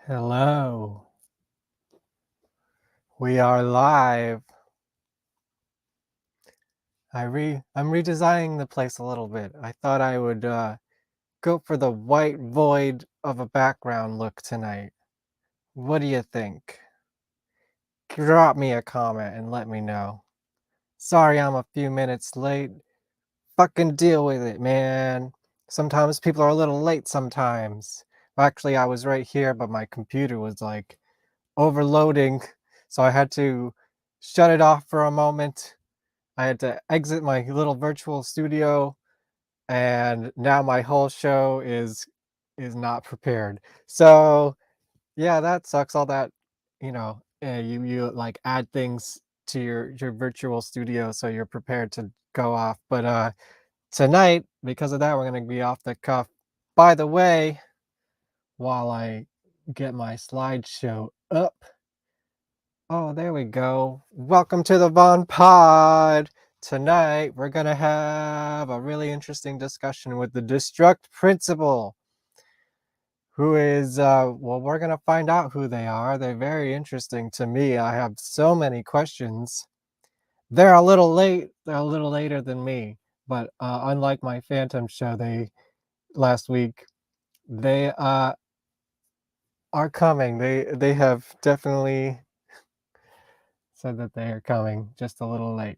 Hello. We are live. I'm redesigning the place a little bit. I thought I would go for the white void of a background look tonight. What do you think? Drop me a comment and let me know. Sorry I'm a few minutes late. Fucking deal with it, man. Sometimes people are a little late sometimes. Well, actually, I was right here, but my computer was like overloading, so I had to shut it off for a moment. I had to exit my little virtual studio, and now my whole show is not prepared. So yeah, that sucks. All that, you like add things to your virtual studio so you're prepared to go off. But tonight, because of that, we're gonna be off the cuff. By the way, while I get my slideshow up. Oh, there we go. Welcome to the VonPod. Tonight, we're going to have a really interesting discussion with the Destruct Principal, who is, well, we're going to find out who they are. They're very interesting to me. I have so many questions. They're a little late. They're a little later than me, but unlike my Phantom show last week, they are coming. They have definitely said that they are coming, just a little late.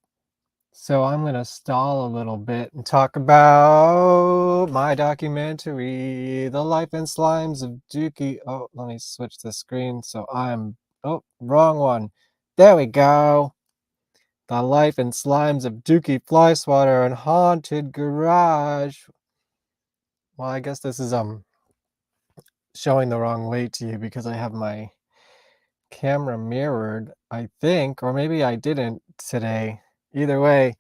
So I'm going to stall a little bit and talk about my documentary, The Life and Slimes of Dukey. Oh, let me switch the screen so oh, wrong one. There we go. The Life and Slimes of Dukey Fly Swatter and Haunted Garage. Well, I guess this is showing the wrong way to you because I have my camera mirrored, I think, or maybe I didn't today. Either way,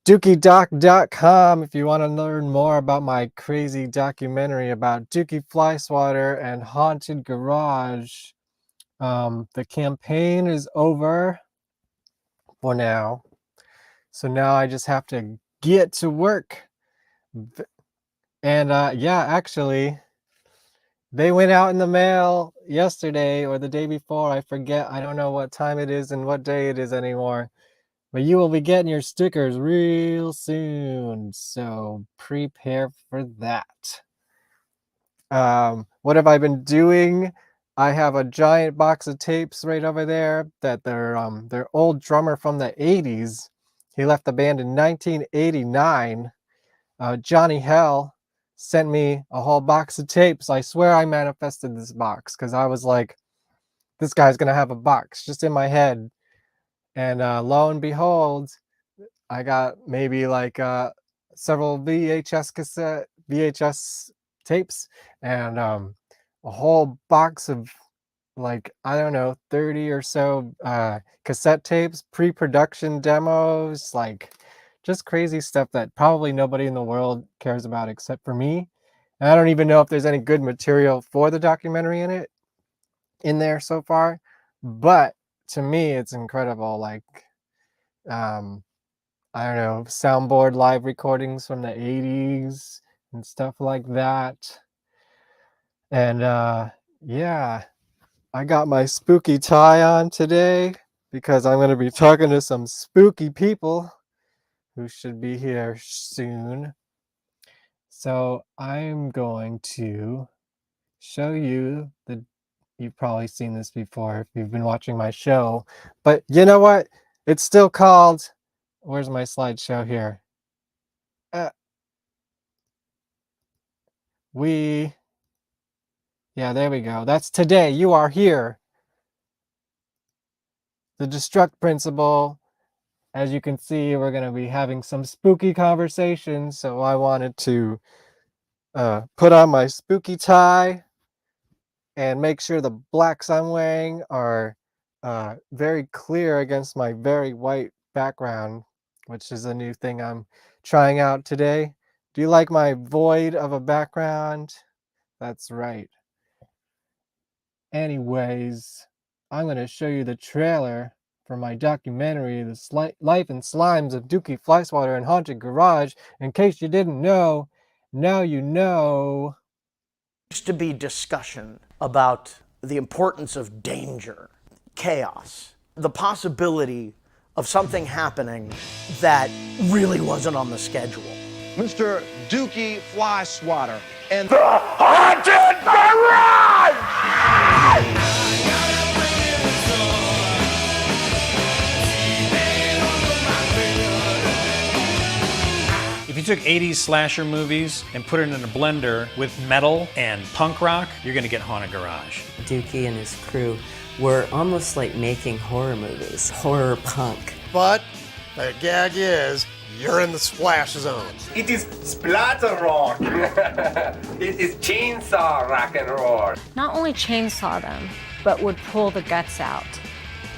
DukeyDoc.com if you want to learn more about my crazy documentary about Dukey Fly Swatter and Haunted Garage. The campaign is over for now, so now I just have to get to work. And yeah, actually, they went out in the mail yesterday or the day before. I forget. I don't know what time it is and what day it is anymore. But you will be getting your stickers real soon, so prepare for that. What have I been doing? I have a giant box of tapes right over there that their old drummer from the 80s. He left the band in 1989. Johnny Hell sent me a whole box of tapes. I swear I manifested this box because I was like, this guy's gonna have a box just in my head. And lo and behold, I got maybe like several VHS tapes and a whole box of like, I don't know, 30 or so cassette tapes, pre-production demos, like just crazy stuff that probably nobody in the world cares about except for me. And I don't even know if there's any good material for the documentary in there so far, but to me it's incredible. Like I don't know, soundboard live recordings from the 80s and stuff like that. And yeah, I got my spooky tie on today because I'm going to be talking to some spooky people who should be here soon. So I'm going to show you you've probably seen this before if you've been watching my show, but you know what? It's still called, where's my slideshow here? Yeah, there we go. That's today. You are here. The Destruct Principle. As you can see, we're going to be having some spooky conversations. So I wanted to put on my spooky tie and make sure the blacks I'm wearing are very clear against my very white background, which is a new thing I'm trying out today. Do you like my void of a background? That's right. Anyways, I'm going to show you the trailer for my documentary, The Life and Slimes of Dukey Fly Swatter and Haunted Garage. In case you didn't know, now you know. To be discussion. about the importance of danger, chaos, the possibility of something happening that really wasn't on the schedule. Mr. Dukey Fly Swatter and the Haunted Garage! If you took 80s slasher movies and put it in a blender with metal and punk rock, you're gonna get Haunted Garage. Dukey and his crew were almost like making horror movies, horror punk. But the gag is, you're in the splash zone. It is splatter rock. It is chainsaw rock and roll. Not only chainsaw them, but would pull the guts out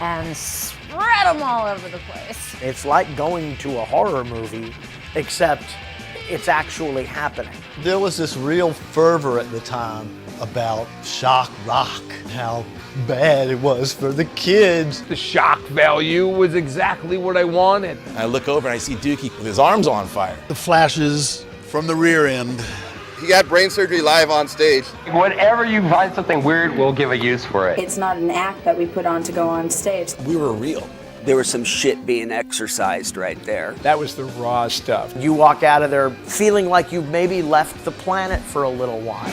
and spread them all over the place. It's like going to a horror movie, except it's actually happening. There was this real fervor at the time about shock rock, how bad it was for the kids. The shock value was exactly what I wanted. I look over and I see Dukey with his arms on fire. The flashes from the rear end. He got brain surgery live on stage. Whenever you find something weird, we'll give a use for it. It's not an act that we put on to go on stage. We were real. There was some shit being exercised right there. That was the raw stuff. You walk out of there feeling like you've maybe left the planet for a little while.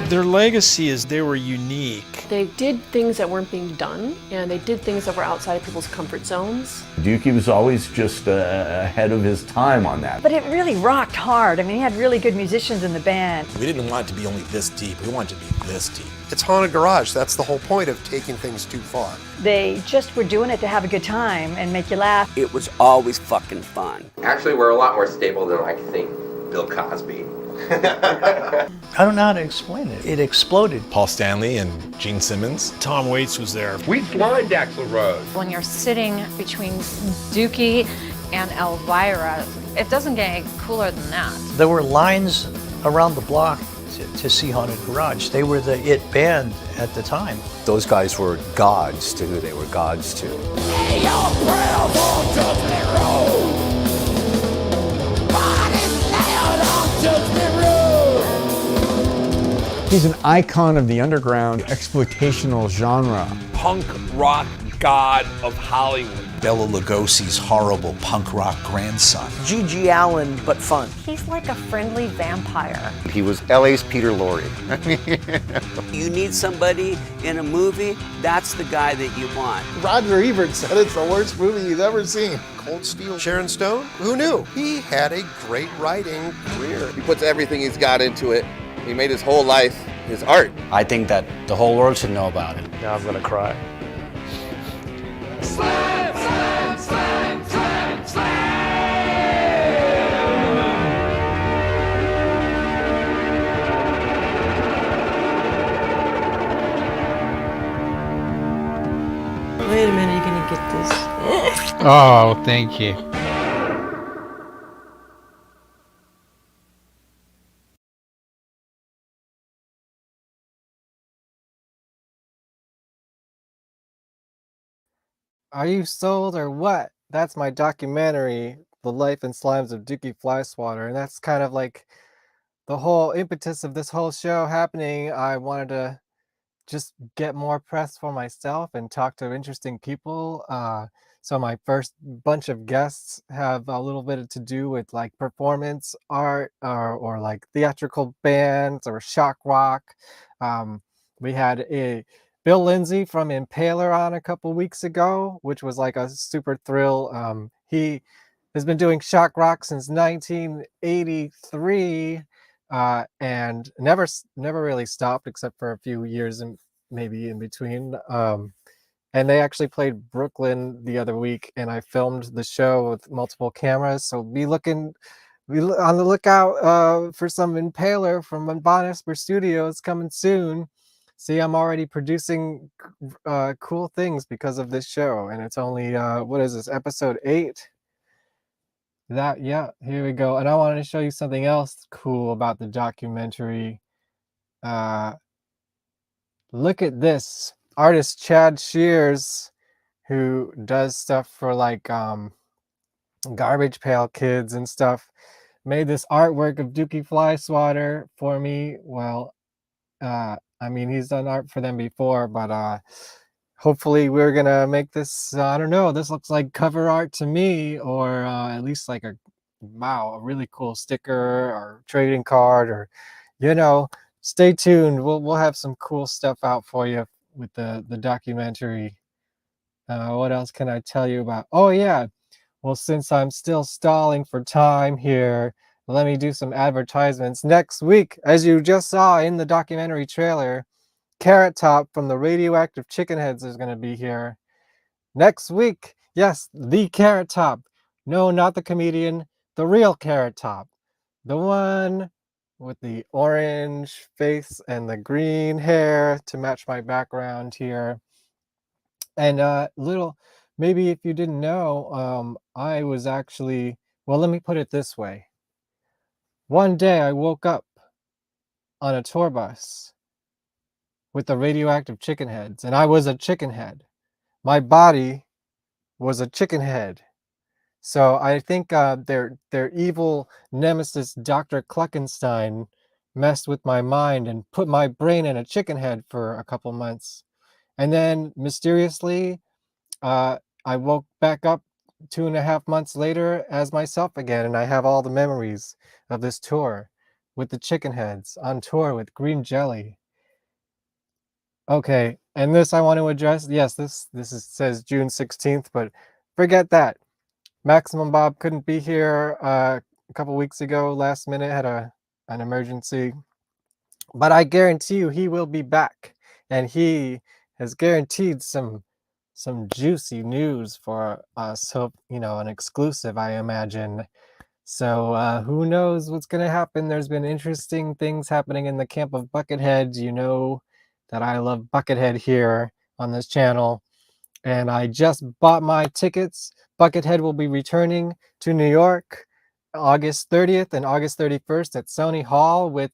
Their legacy is they were unique. They did things that weren't being done, and they did things that were outside of people's comfort zones. Dukey was always just ahead of his time on that. But it really rocked hard. I mean, he had really good musicians in the band. We didn't want it to be only this deep. We wanted it to be this deep. It's Haunted Garage. That's the whole point of taking things too far. They just were doing it to have a good time and make you laugh. It was always fucking fun. Actually, we're a lot more stable than I think Bill Cosby. I don't know how to explain it. It exploded. Paul Stanley and Gene Simmons. Tom Waits was there. We flying Axl Rose. When you're sitting between Dukey and Elvira, it doesn't get any cooler than that. There were lines around the block to see Haunted Garage. They were the it band at the time. Those guys were gods to who they were gods to. He's an icon of the underground exploitational genre. Punk rock god of Hollywood. Bela Lugosi's horrible punk rock grandson. G.G. Allen, but fun. He's like a friendly vampire. He was LA's Peter Lorre. You need somebody in a movie, that's the guy that you want. Roger Ebert said it's the worst movie he's ever seen. Cold Steel, Sharon Stone? Who knew? He had a great writing career. He puts everything he's got into it. He made his whole life his art. I think that the whole world should know about it. Now I'm gonna cry. Slam, slam, slam, slam, slam. Wait a minute, you're gonna get this. Oh, thank you. Are you sold or what? That's my documentary, The Life and Slimes of Dukey Flyswatter, and that's kind of like the whole impetus of this whole show happening. I wanted to just get more press for myself and talk to interesting people. So my first bunch of guests have a little bit to do with like performance art or like theatrical bands or shock rock. We had a Bill Lindsay from Impaler on a couple weeks ago, which was like a super thrill. He has been doing shock rock since 1983 and never really stopped except for a few years and maybe in between. And they actually played Brooklyn the other week, and I filmed the show with multiple cameras. So be on the lookout for some Impaler from VonPod Studios coming soon. See, I'm already producing cool things because of this show, and it's only what is this, episode 8? Yeah, here we go. And I wanted to show you something else cool about the documentary. Look at this. Artist Chad Shears, who does stuff for like Garbage Pail Kids and stuff, made this artwork of Dukey Flyswatter for me. Well, I mean, he's done art for them before, but hopefully we're gonna make this. I don't know. This looks like cover art to me, or at least like a wow, a really cool sticker or trading card, or you know. Stay tuned. We'll have some cool stuff out for you with the documentary. What else can I tell you about? Oh yeah. Well, since I'm still stalling for time here, let me do some advertisements. Next week, as you just saw in the documentary trailer, Carrot Top from the Radioactive Chicken Heads is going to be here. Next week, yes, the Carrot Top. No, not the comedian, the real Carrot Top. The one with the orange face and the green hair to match my background here. And maybe if you didn't know, I was actually, well, let me put it this way. One day I woke up on a tour bus with the radioactive chicken heads, and I was a chicken head. My body was a chicken head. So I think their evil nemesis, Dr. Cluckenstein, messed with my mind and put my brain in a chicken head for a couple months. And then mysteriously, I woke back up 2.5 months later as myself again, and I have all the memories of this tour with the chicken heads on tour with Green Jelly. Okay, and this I want to address. Yes, says June 16th, but forget that. Maximum Bob couldn't be here a couple weeks ago. Last minute had an emergency, but I guarantee you he will be back, and he has guaranteed some juicy news for us. Hope an exclusive, I imagine. So who knows what's gonna happen? There's been interesting things happening in the camp of Buckethead. You know that I love Buckethead here on this channel, and I just bought my tickets. Buckethead will be returning to New York August 30th and August 31st at Sony Hall with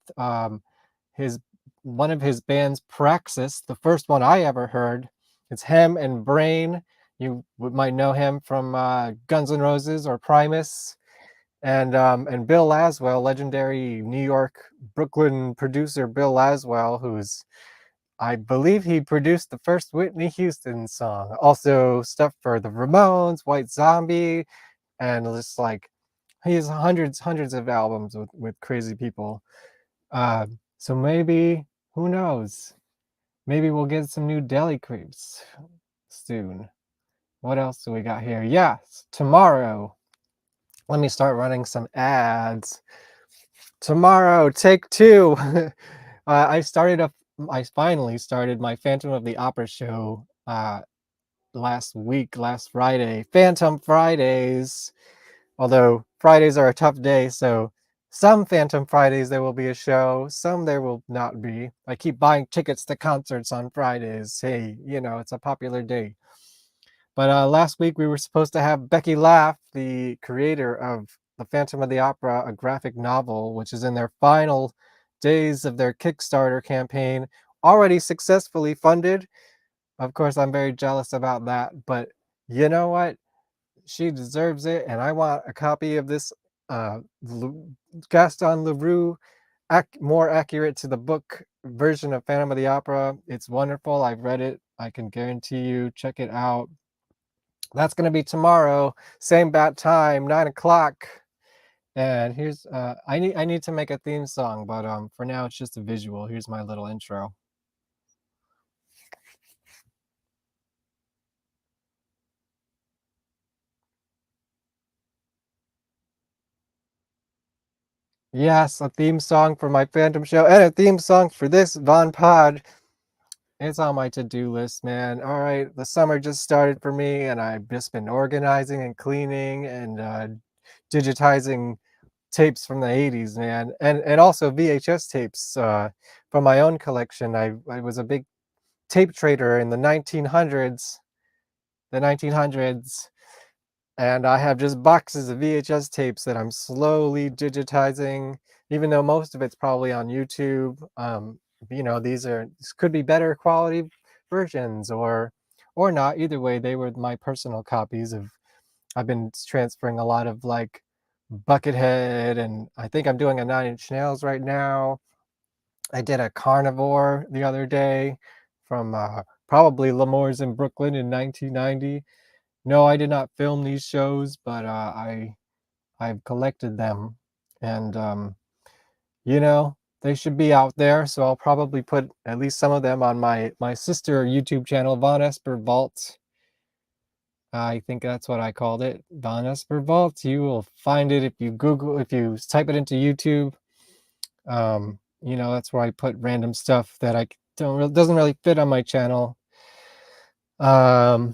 one of his bands, Praxis, the first one I ever heard. It's him and Brain. You might know him from Guns N' Roses or Primus. And Bill Laswell, legendary New York, Brooklyn producer Bill Laswell, who's, I believe he produced the first Whitney Houston song. Also stuff for the Ramones, White Zombie, and just like he has hundreds of albums with crazy people. So maybe, who knows? Maybe we'll get some new Deli Creeps soon. What else do we got here? Yes, tomorrow. Let me start running some ads. Tomorrow, take two. I finally started my Phantom of the Opera show last Friday. Phantom Fridays. Although Fridays are a tough day, so some Phantom Fridays there will be a show, some there will not be. I keep buying tickets to concerts on Fridays. Hey, it's a popular day. But last week we were supposed to have Becky Laugh, the creator of The Phantom of the Opera, a graphic novel, which is in their final days of their Kickstarter campaign, already successfully funded. Of course, I'm very jealous about that, but you know what? She deserves it, and I want a copy of this Gaston Leroux, more accurate to the book version of Phantom of the Opera. It's wonderful. I've read it. I can guarantee you. Check it out. That's going to be tomorrow, same bat time, 9 o'clock. And here's I need to make a theme song, but for now it's just a visual. Here's my little intro. Yes, a theme song for my Phantom show and a theme song for this VonPod. It's on my to-do list, man. All right, the summer just started for me, and I've just been organizing and cleaning and digitizing tapes from the 80s, man, and also VHS tapes from my own collection. I was a big tape trader in the 1900s, and I have just boxes of VHS tapes that I'm slowly digitizing, even though most of it's probably on YouTube. These could be better quality versions or not. Either way, they were my personal copies of. I've been transferring a lot of like Buckethead, and I think I'm doing a 9 Inch Nails right now. I did a carnivore the other day from probably L'Amour's in Brooklyn in 1990. No, I did not film these shows, but I've collected them, and you know, they should be out there. So I'll probably put at least some of them on my sister YouTube channel, Vonesper Vault. I think that's what I called it, Vonesper Vault. You will find it if you type it into YouTube. You know, that's where I put random stuff that I doesn't really fit on my channel. But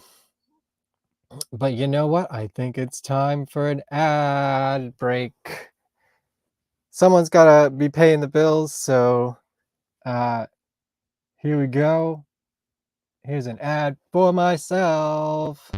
you know what? I think it's time for an ad break. Someone's gotta be paying the bills, so here we go. Here's an ad for myself.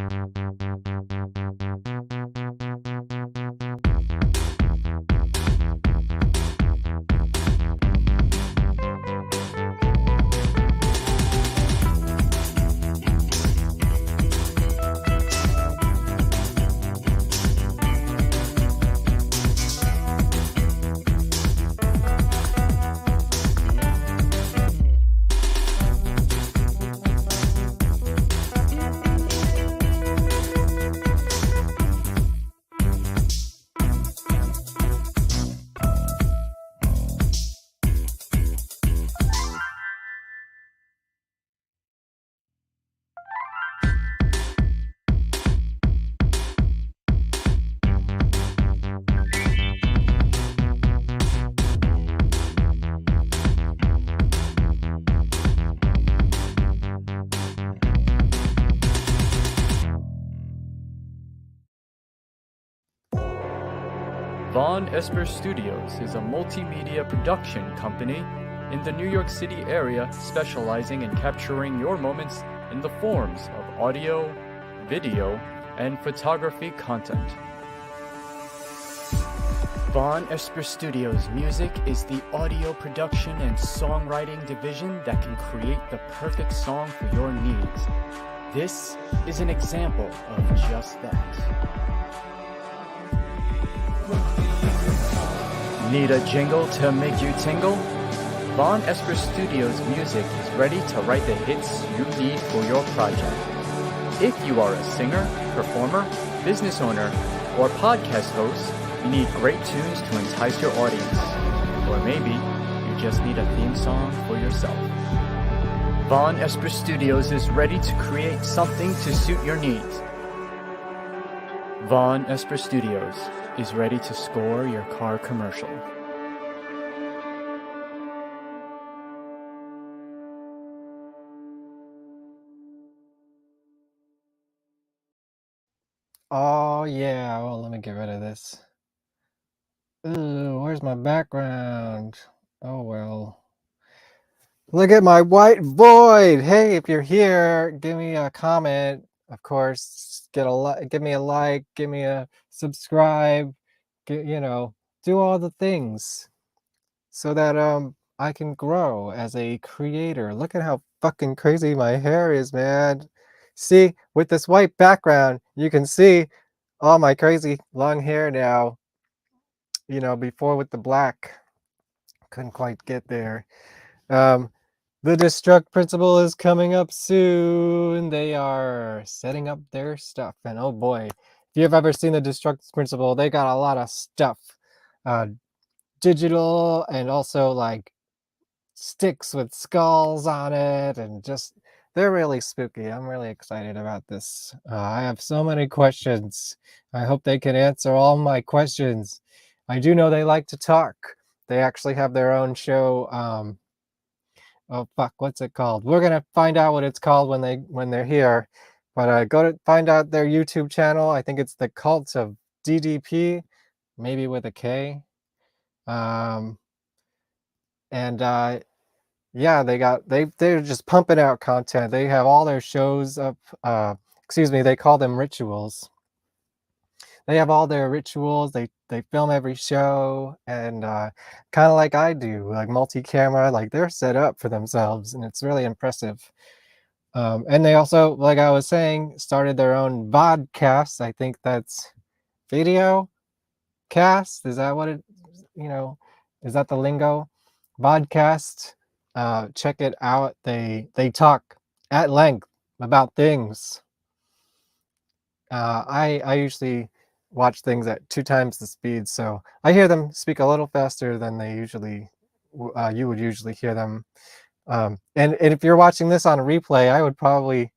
VonEsper Studios is a multimedia production company in the New York City area specializing in capturing your moments in the forms of audio, video, and photography content. VonEsper Studios Music is the audio production and songwriting division that can create the perfect song for your needs. This is an example of just that. Need a jingle to make you tingle? VonEsper Studios Music is ready to write the hits you need for your project. If you are a singer, performer, business owner, or podcast host, you need great tunes to entice your audience. Or maybe you just need a theme song for yourself. VonEsper Studios is ready to create something to suit your needs. VonEsper Studios is ready to score your car commercial. Oh yeah, well, let me get rid of this. Ooh, where's my background? Oh well. Look at my white void. Hey, if you're here, give me a comment. Of course, give me a like, give me a subscribe. Do all the things so that I can grow as a creator. Look at how fucking crazy my hair is, man. See, with this white background, you can see all my crazy long hair now. You know, before with the black, couldn't quite get there. The Destruct Principle is coming up soon. They are setting up their stuff, and oh boy, if you've ever seen the Destruct Principle, they got a lot of stuff, digital and also like sticks with skulls on it, and just they're really spooky. I'm really excited about this. I have so many questions. I hope they can answer all my questions. I do know they like to talk. They actually have their own show. Oh fuck, what's it called? We're gonna find out what it's called when they're here. But go to find out their YouTube channel. I think it's the Cult of DDP, maybe with a K. And yeah, they're just pumping out content. They have all their shows up. Excuse me, they call them rituals. They have all their rituals. They film every show, and kind of like I do, like multi-camera. Like they're set up for themselves, and it's really impressive. And they also, like I was saying, started their own vodcast. I think that's video cast. Is that what it? Is that the lingo? Vodcast. check it out. They talk at length about things. I usually watch things at 2 times the speed, so I hear them speak a little faster than they usually you would usually hear them. And if you're watching this on a replay, I would probably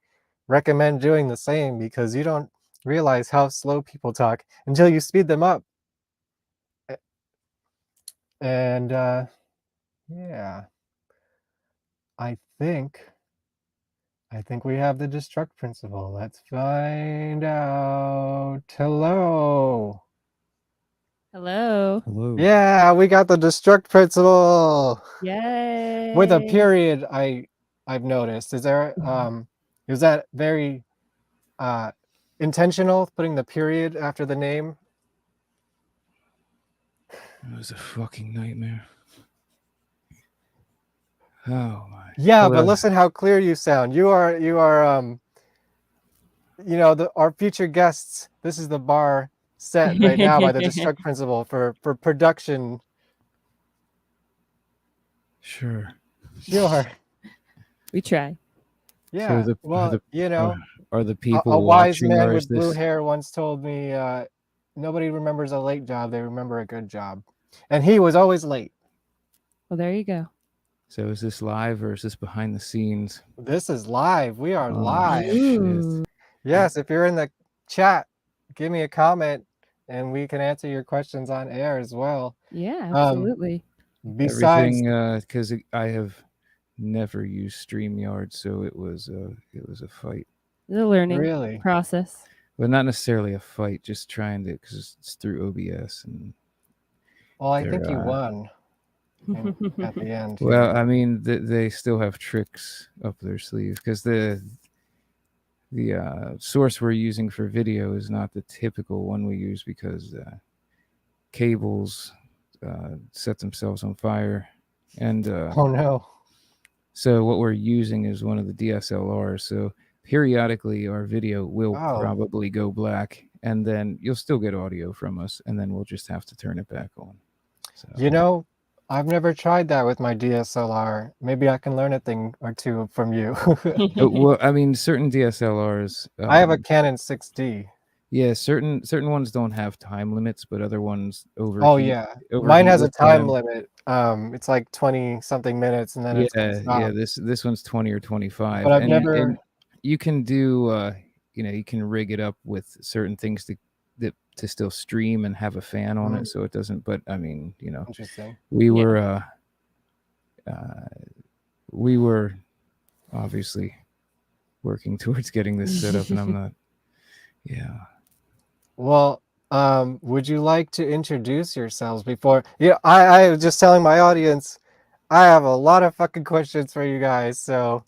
recommend doing the same because you don't realize how slow people talk until you speed them up. And yeah, I think we have the destruct principle. Let's find out. Hello. Hello. Hello. Yeah, we got the destruct principle. Yay. With a period, I've noticed. Is that very intentional, putting the period after the name? It was a fucking nightmare. Oh my. Yeah, Well, but listen how clear you sound. You are our future guests. This is the bar set right now by the destruct principle for production. Sure. We try. Yeah. So are the people a wise watching, man or is with blue this hair once told me, nobody remembers a late job, they remember a good job. And he was always late. Well, there you go. So is this live or is this behind the scenes? This is live. We are Oh, live. shit. Yes, if you're in the chat, give me a comment and we can answer your questions on air as well. Yeah, absolutely. Besides, because I have never used StreamYard, so it was a fight. The learning Really? process. Well, not necessarily a fight, just trying to, because it's through OBS. And well, I think you won at the end. Well, I mean, they still have tricks up their sleeve because the source we're using for video is not the typical one we use because cables set themselves on fire, and oh no. So what we're using is one of the DSLRs. So periodically our video will probably go black, and then you'll still get audio from us, and then we'll just have to turn it back on. So. I've never tried that with my DSLR. Maybe I can learn a thing or two from you. Well, I mean, certain DSLRs. I have a Canon 6D. Yeah, certain ones don't have time limits, but other ones overheat. Oh yeah, mine has a time limit. It's like 20 something minutes, and then it's yeah. This one's 20 or 25. But I've never. And you can do, you can rig it up with certain things to still stream and have a fan on it, so it doesn't. But I mean, Interesting. We were obviously working towards getting this set up, and I'm not. Yeah. Well, would you like to introduce yourselves before? Yeah, I was just telling my audience, I have a lot of fucking questions for you guys. So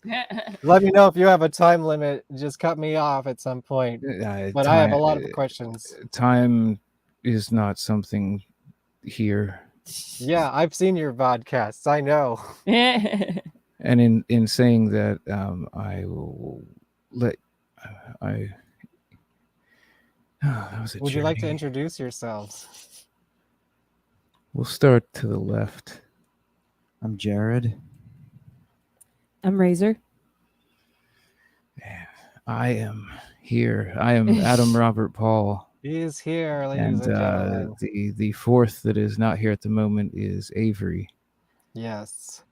let me know if you have a time limit. Just cut me off at some point. But I have a lot of questions. Time is not something here. Yeah, I've seen your vodcasts. I know. And in saying that, I will let that was a Would journey. you like to introduce yourselves? We'll start to the left. I'm Jared. I'm Razor. I am here. I am Adam Robert Paul. He is here, ladies and gentlemen. The fourth that is not here at the moment is Avery. Yes.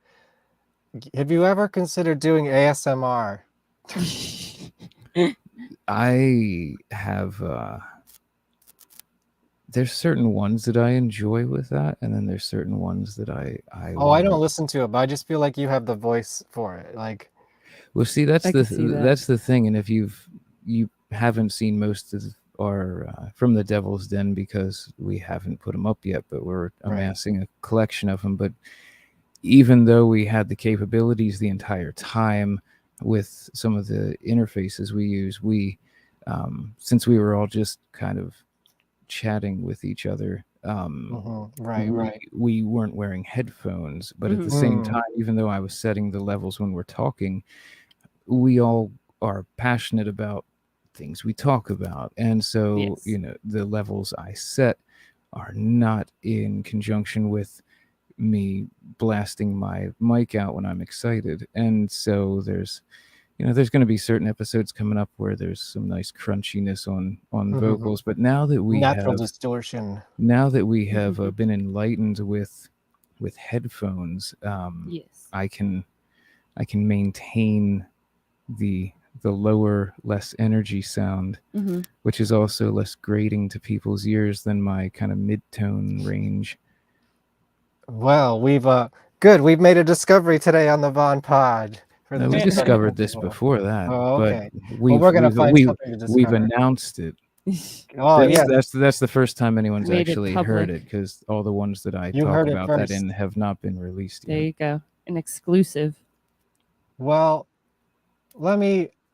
Have you ever considered doing ASMR? I have. There's certain ones that I enjoy with that, and then there's certain ones that I I don't listen to it, but I just feel like you have the voice for it. Like, well, see, that's the thing, and if you haven't seen most of our From the Devil's Den because we haven't put them up yet, but we're amassing a collection of them. But even though we had the capabilities the entire time with some of the interfaces we use, since we were all just kind of chatting with each other, we weren't wearing headphones, but at the same time, even though I was setting the levels when we're talking, we all are passionate about things we talk about, and so the levels I set are not in conjunction with me blasting my mic out when I'm excited. And so there's going to be certain episodes coming up where there's some nice crunchiness on vocals. But now that we natural have distortion, been enlightened with headphones, yes, I can maintain the lower, less energy sound, which is also less grating to people's ears than my kind of mid-tone range. Well, we've made a discovery today on the VonPod. No, we discovered this before that. Oh, okay. But We're gonna find something to discover. we've announced it. Oh, yeah. That's the first time anyone's Made it actually heard it, because all the ones that I talk about that in have not been released yet. There you go. An exclusive. Well,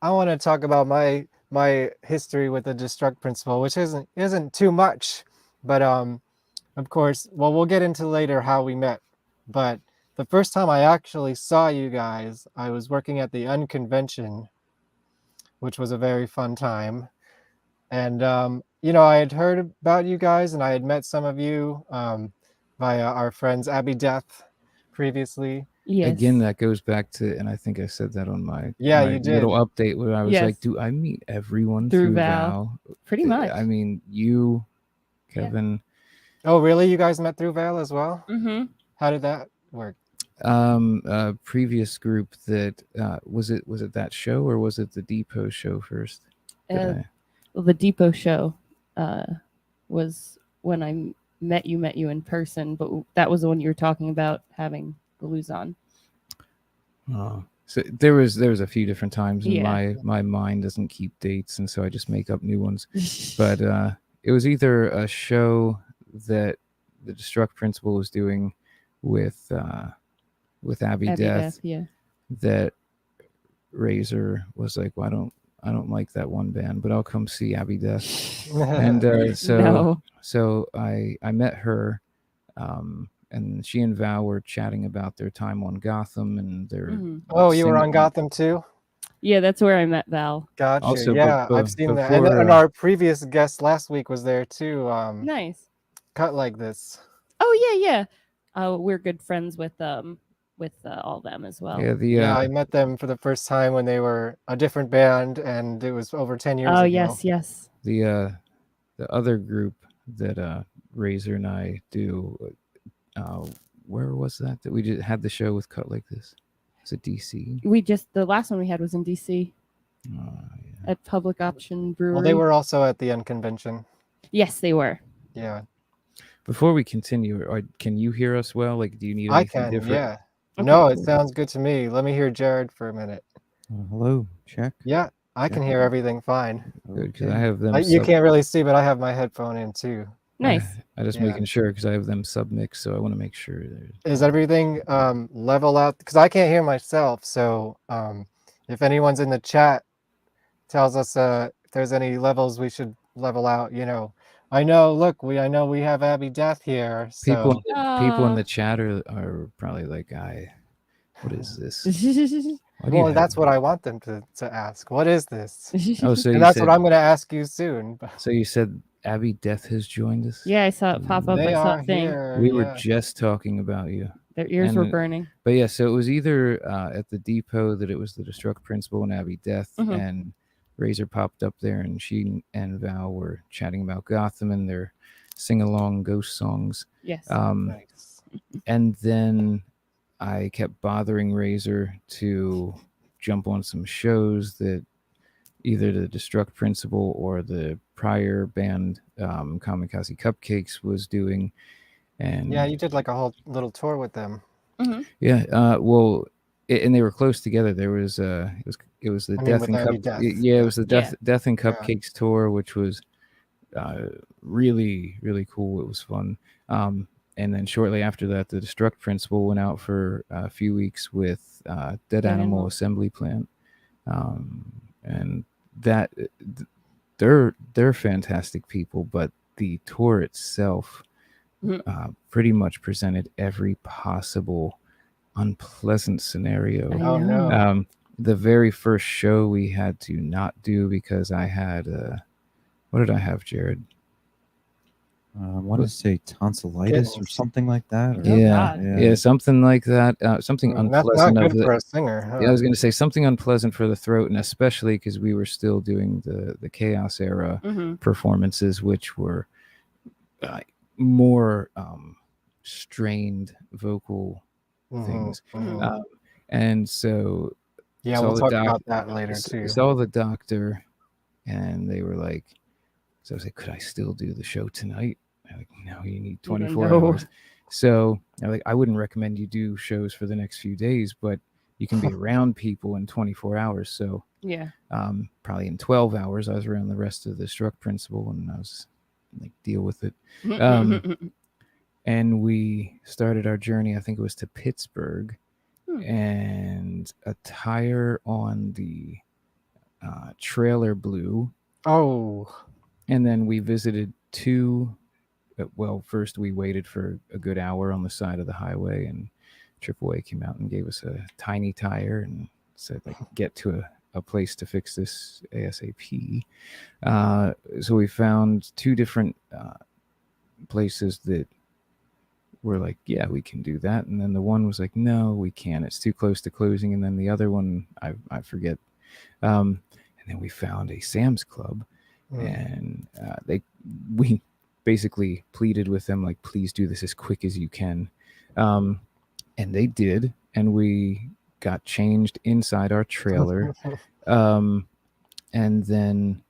I want to talk about my history with the Destruct Principle, which isn't too much, but of course, well, we'll get into later how we met. But the first time I actually saw you guys, I was working at the Unconvention, which was a very fun time. And I had heard about you guys, and I had met some of you via our friends Abby Death previously. Yes. Again, that goes back to, and I think I said that on my you did. little update where I was like, do I meet everyone through Val? Pretty much. I mean, you, Kevin. Yeah. Oh, really? You guys met through Val as well? Mm-hmm. How did that work? Previous group that was it that show, or was it the Depot show first? Well, the Depot show was when I met you in person, but that was the one you were talking about having the Luzon. Oh, so there was a few different times, and my mind doesn't keep dates, and so I just make up new ones. But it was either a show that the Destruct Principle was doing with Abby Death, that Razor was like, well, I don't like that one band, but I'll come see Abby Death. And so I met her, and she and Val were chatting about their time on Gotham and their. Oh, you were on Gotham too? Yeah, that's where I met Val. Gotcha. Also, I've seen that. And our previous guest last week was there too. Nice. Cut Like This. Oh yeah. We're good friends with all them as well. Yeah, I met them for the first time when they were a different band, and it was over 10 years ago. Oh yes. The other group that Razor and I do, where was that we just had the show with Cut Like This? Was it DC? The last one we had was in DC. At Public Option Brewery. Well, they were also at the Unconvention. Yes, they were. Yeah. Before we continue, can you hear us well? Like, do you need anything different? Yeah. Okay, no, it sounds good to me. Let me hear Jared for a minute. Hello, check. Yeah, I can hear everything fine. Good, because I have them. You can't really see, but I have my headphone in too. Nice. I just making sure, because I have them submixed, so I want to make sure. Is everything level out? Because I can't hear myself. So if anyone's in the chat tells us if there's any levels we should level out, I know. Look, I know we have Abby Death here. So. People in the chat are probably like, what is this? Well, that's what I want them to ask. What is this? Oh, so and that's what I'm going to ask you soon. So you said Abby Death has joined us? Yeah, I saw it pop up. I saw a thing. We were just talking about you. Their ears were burning. But yeah, so it was either at the Depot that it was the Destruct Principle and Abby Death, and Razor popped up there, and she and Val were chatting about Gotham and their sing-along ghost songs. Yes. Nice. And then I kept bothering Razor to jump on some shows that either the Destruct Principle or the prior band Kamikaze Cupcakes was doing. And yeah, you did like a whole little tour with them. Yeah, and they were close together. There was it was the Death and it was the Death and Cupcakes tour, which was really, really cool. It was fun. And then shortly after that, the Destruct Principle went out for a few weeks with Dead Animal Assembly Plant, and that they're fantastic people. But the tour itself pretty much presented every possible unpleasant scenario. Oh no! The very first show we had to not do because I had what did I have, Jared? I want to say tonsillitis or something like that. Or, Yeah, something like that. Something That's not unpleasant good of the. for a singer, huh? Yeah, I was going to say something unpleasant for the throat, and especially because we were still doing the Chaos era performances, which were more strained vocal things. And so yeah, we'll talk about that later too. Saw the doctor, and they were like, so I was like, could I still do the show tonight? They're like, no, you need 24 hours. So I'm like, I wouldn't recommend you do shows for the next few days, but you can be around people in 24 hours. So yeah, probably in 12 hours, I was around the rest of the Struck Principle, and I was like, deal with it. And we started our journey, I think it was to Pittsburgh, and a tire on the trailer blew. Oh. And then we visited two. Well, first we waited for a good hour on the side of the highway, and AAA came out and gave us a tiny tire and said, like, get to a place to fix this ASAP. So we found two different places that were like, yeah, we can do that. And then the one was like, no, we can't. It's too close to closing. And then the other one, I forget. And then we found a Sam's Club, and we basically pleaded with them, like, please do this as quick as you can. And they did, and we got changed inside our trailer. And then,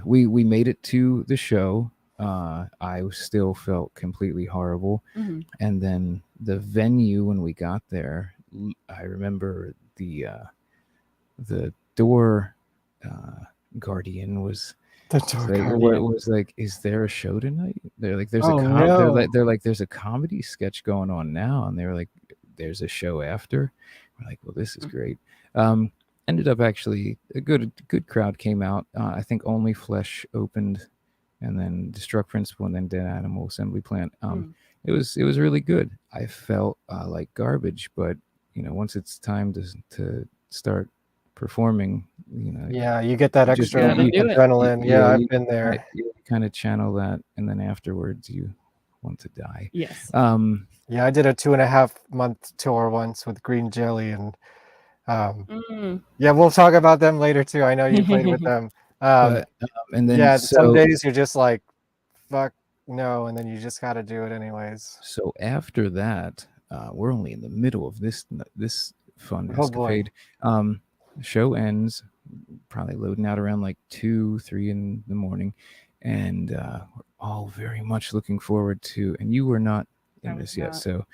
we made it to the show. I still felt completely horrible. And then the venue, when we got there, I remember the door guardian was like, is there a show tonight? They're like, there's they're like, there's a comedy sketch going on now, and they were like, there's a show after. We're like, well, this is great. Ended up actually a good crowd came out. I think Only Flesh opened, and then Destruct Principle, and then Dead Animal Assembly Plant. It was really good. I felt like garbage, but once it's time to start performing, yeah, you get that extra adrenaline. I've been there. You kind of channel that, and then afterwards you want to die. Yes. Yeah, I did a 2.5-month tour once with Green Jelly, and yeah, we'll talk about them later too. I know you played with them. And then some days you're just like, fuck no, and then you just got to do it anyways. So after that, we're only in the middle of this fun escapade. Show ends, probably loading out around like 2-3 in the morning, and we're all very much looking forward to. And you were not in this yet, so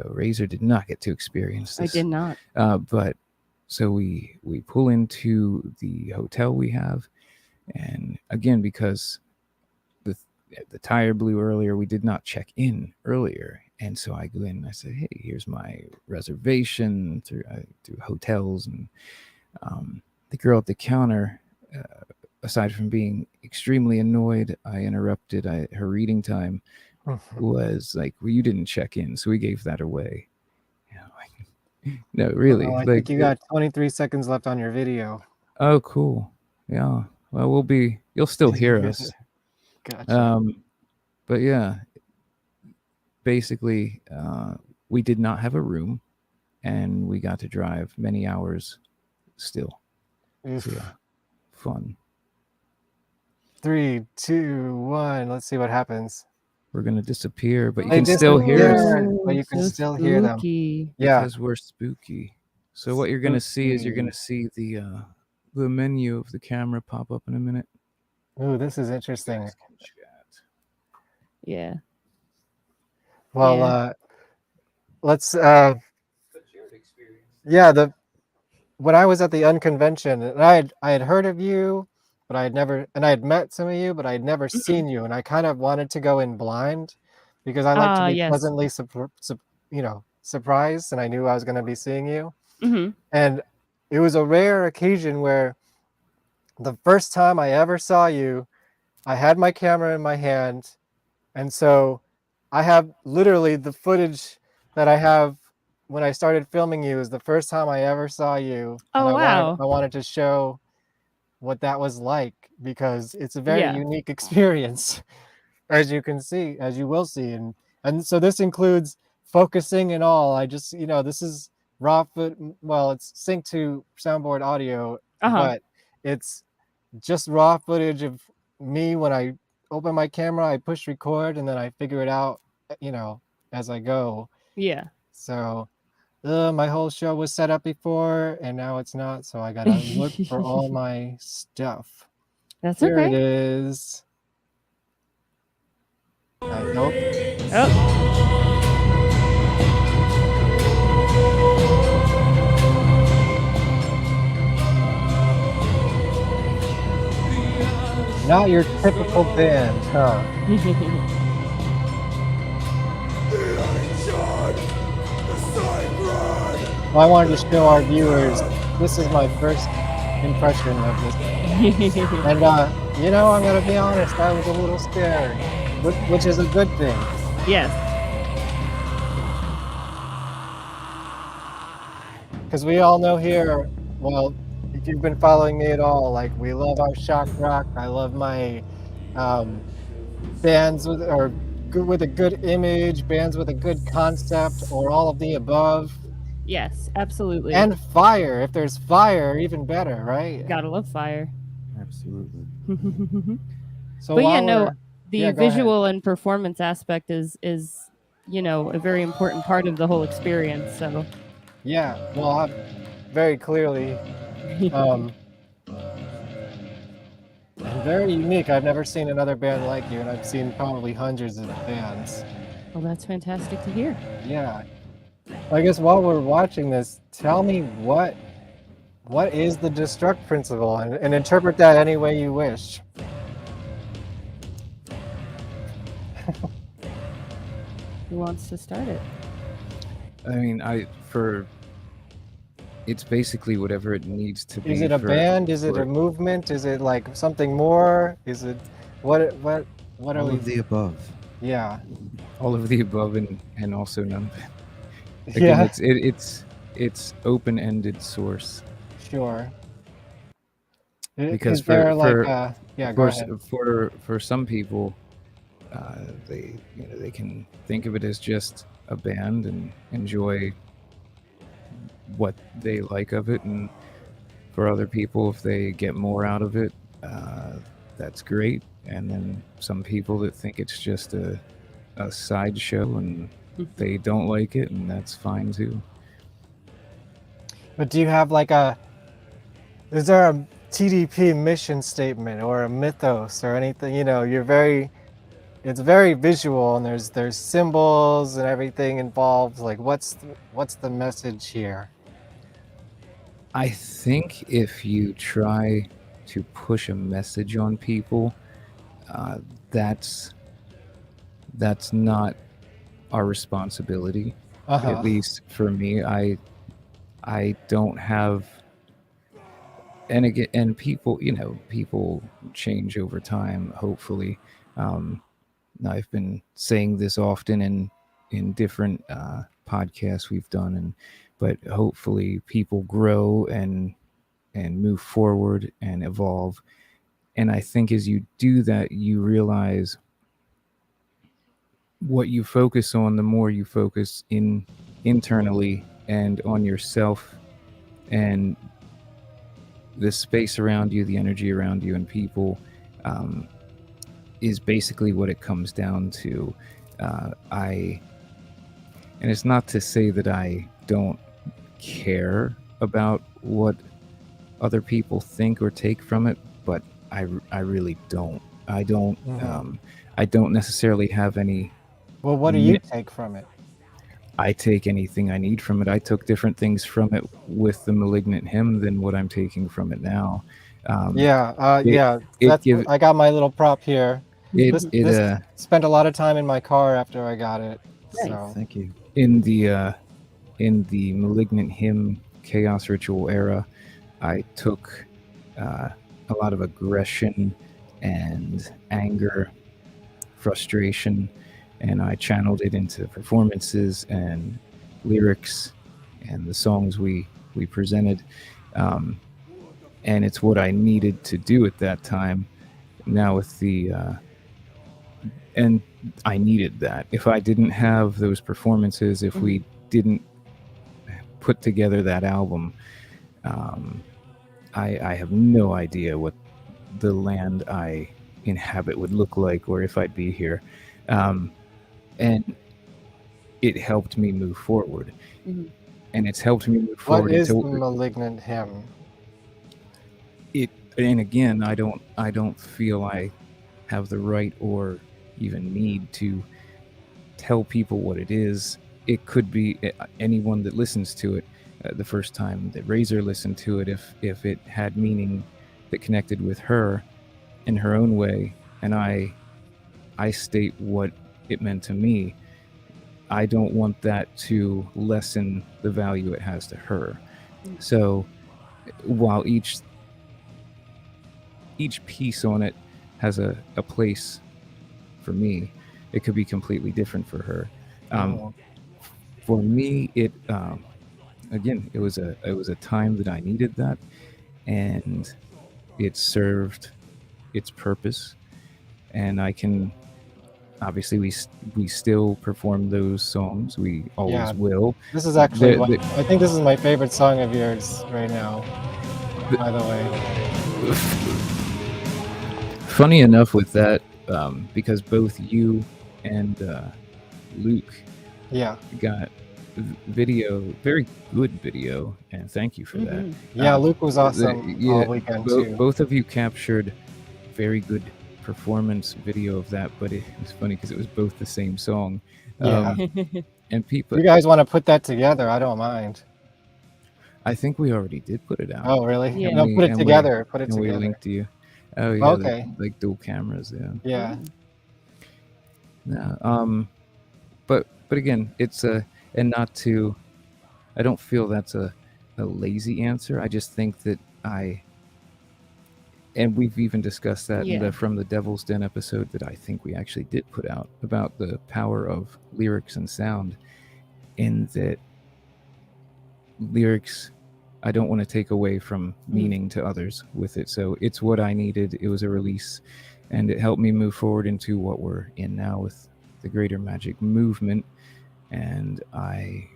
Razor did not get to experience this. I did not. But so we pull into the hotel we have, and again, because the tire blew earlier, we did not check in earlier. And so I go in and I say, hey, here's my reservation through hotels. And the girl at the counter, aside from being extremely annoyed, I interrupted her reading time, was like, well, you didn't check in. So we gave that away. No, really. I think you got 23 seconds left on your video. Oh, cool. Yeah. Well, you'll still hear us. Gotcha. But yeah, basically, we did not have a room, and we got to drive many hours still. So, yeah, fun. 3, 2, 1. Let's see what happens. We're gonna disappear, but you can still hear us. But you can still hear them. Yeah, because we're spooky. So what you're gonna see is you're gonna see the menu of the camera pop up in a minute. Ooh, this is interesting. Yeah. Well, let's when I was at the Unconvention, and I had heard of you, but I had met some of you, but I had never seen you, and I kind of wanted to go in blind because I like to be pleasantly surprised, and I knew I was going to be seeing you. And it was a rare occasion where the first time I ever saw you, I had my camera in my hand, and so I have literally the footage that I have when I started filming you is the first time I ever saw you. Oh, and wow. I wanted to show what that was like, because it's a very Yeah. unique experience, as you can see, as you will see. And so this includes focusing and all. I just, this is well, it's synced to soundboard audio, Uh-huh. but it's just raw footage of me. When I open my camera, I push record, and then I figure it out, as I go. Yeah. So my whole show was set up before, and now it's not, so I gotta look for all my stuff. That's Here it okay. is. Nope. Oh. Not your typical band, huh? Well, I wanted to show our viewers, this is my first impression of this. And, I'm gonna be honest, I was a little scared, which is a good thing. Yes. Because we all know here, well, if you've been following me at all, like, we love our shock rock. I love my bands with a good image, bands with a good concept, or all of the above. Yes, absolutely. And fire. If there's fire, even better, right? Gotta love fire. Absolutely. So but while the go ahead. visual and performance aspect is a very important part of the whole experience. So yeah, well, very clearly, and very unique. I've never seen another band like you, and I've seen probably hundreds of bands. Well, that's fantastic to hear. Yeah. I guess while we're watching this, tell me what is the destruct principle, and interpret that any way you wish. Who wants to start it? I mean, it's basically whatever it needs to be. Is it a band? Is it a movement? Is it like something more? Is it what are we? All of the above. Yeah. All of the above and also none of it. Again, Yeah. It's open-ended source. Sure. Because go for ahead. For some people, they can think of it as just a band and enjoy what they like of it, and for other people, if they get more out of it, that's great. And then some people that think it's just a sideshow and they don't like it, and that's fine too. But do you have is there a TDP mission statement or a mythos or anything? It's very visual, and there's symbols and everything involved. Like, what's the message here? I think if you try to push a message on people, that's not our responsibility. At least for me, I don't have. And again, and people change over time, hopefully. I've been saying this often in different podcasts we've done, but hopefully people grow and move forward and evolve. And I think as you do that, you realize what you focus on, the more you focus internally and on yourself and the space around you, the energy around you, and people, is basically what it comes down to. And it's not to say that I don't care about what other people think or take from it, but I really don't. I don't. I don't necessarily have any. Well, what do you take from it? I take anything I need from it. I took different things from it with the Malignant Hymn than what I'm taking from it now. I got my little prop here. This spent a lot of time in my car after I got it. So. Thank you. In the Malignant Hymn Chaos Ritual era, I took a lot of aggression and anger, frustration, and I channeled it into performances and lyrics and the songs we presented. and it's what I needed to do at that time. Now with the and I needed that. If I didn't have those performances, if we didn't put together that album, I have no idea what the land I inhabit would look like, or if I'd be here. And it helped me move forward. And it's helped me move forward. What is Malignant Hymn? And again, I don't feel I have the right or even need to tell people what it is. It could be anyone that listens to it. The first time that Razor listened to it, if it had meaning that connected with her in her own way, and I state what it meant to me, I don't want that to lessen the value it has to her. So while each piece on it has a place for me, it could be completely different for her. For me, it again, it was a time that I needed that, and it served its purpose. And I can obviously we still perform those songs. We always will. This is actually I think this is my favorite song of yours right now, by the way. Funny enough with that, because both you and Luke got video, very good video, and thank you for that. Yeah, Luke was awesome all weekend too. Both of you captured very good performance video of that, but it was funny because it was both the same song. And people, you guys want to put that together, I don't mind. I think we already did put it out. Oh really? No, put it together. We linked to you. Oh yeah. Okay. Like dual cameras. Yeah. But again, it's and not to, I don't feel that's a lazy answer. I just think that and we've even discussed that from the Devil's Den episode that I think we actually did put out about the power of lyrics and sound, in that lyrics, I don't want to take away from meaning to others with it. So it's what I needed. It was a release, and it helped me move forward into what we're in now with the Greater Magic movement. And I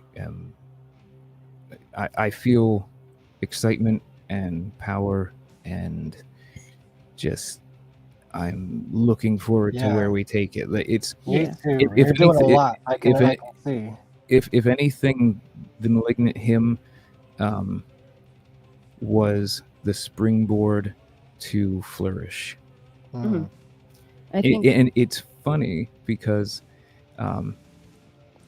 feel excitement and power, and just I'm looking forward to where we take it. It's You're doing a lot. I can see. If anything, the Malignant Hymn was the springboard to flourish. I think, and it's funny because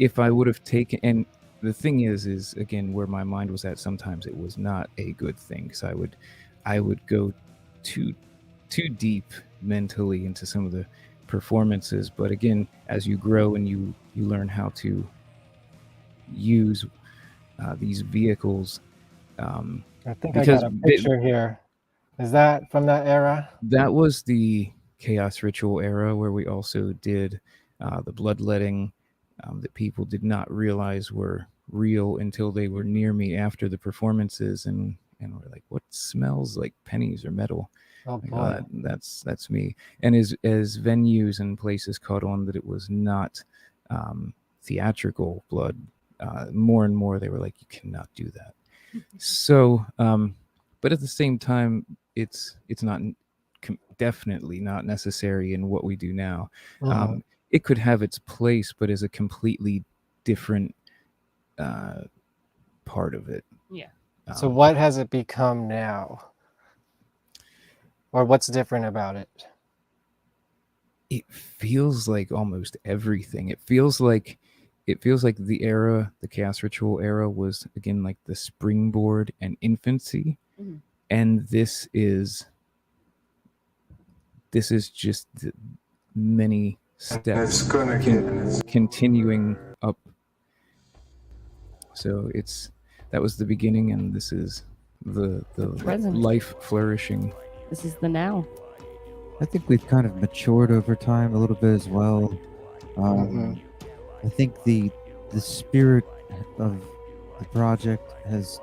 if I would have taken, and the thing is again, where my mind was at, sometimes it was not a good thing, because I would go too deep mentally into some of the performances. But again, as you grow and you learn how to use these vehicles, I think I got a picture here. Is that from that era? That was the Chaos Ritual era, where we also did the bloodletting that people did not realize were real until they were near me after the performances, and were like, what smells like pennies or metal? Oh like, boy. That's me. And as venues and places caught on that it was not theatrical blood, more and more they were like, you cannot do that. So but at the same time, it's not definitely not necessary in what we do now. It could have its place, but as a completely different part of it. So what has it become now? Or what's different about it? It feels like almost everything. It feels like the era, the Chaos Ritual era, was again like the springboard and infancy. And this is just many steps continuing up. So that was the beginning, and this is the present. Life flourishing. This is the now. I think we've kind of matured over time a little bit as well. I think the spirit of the project has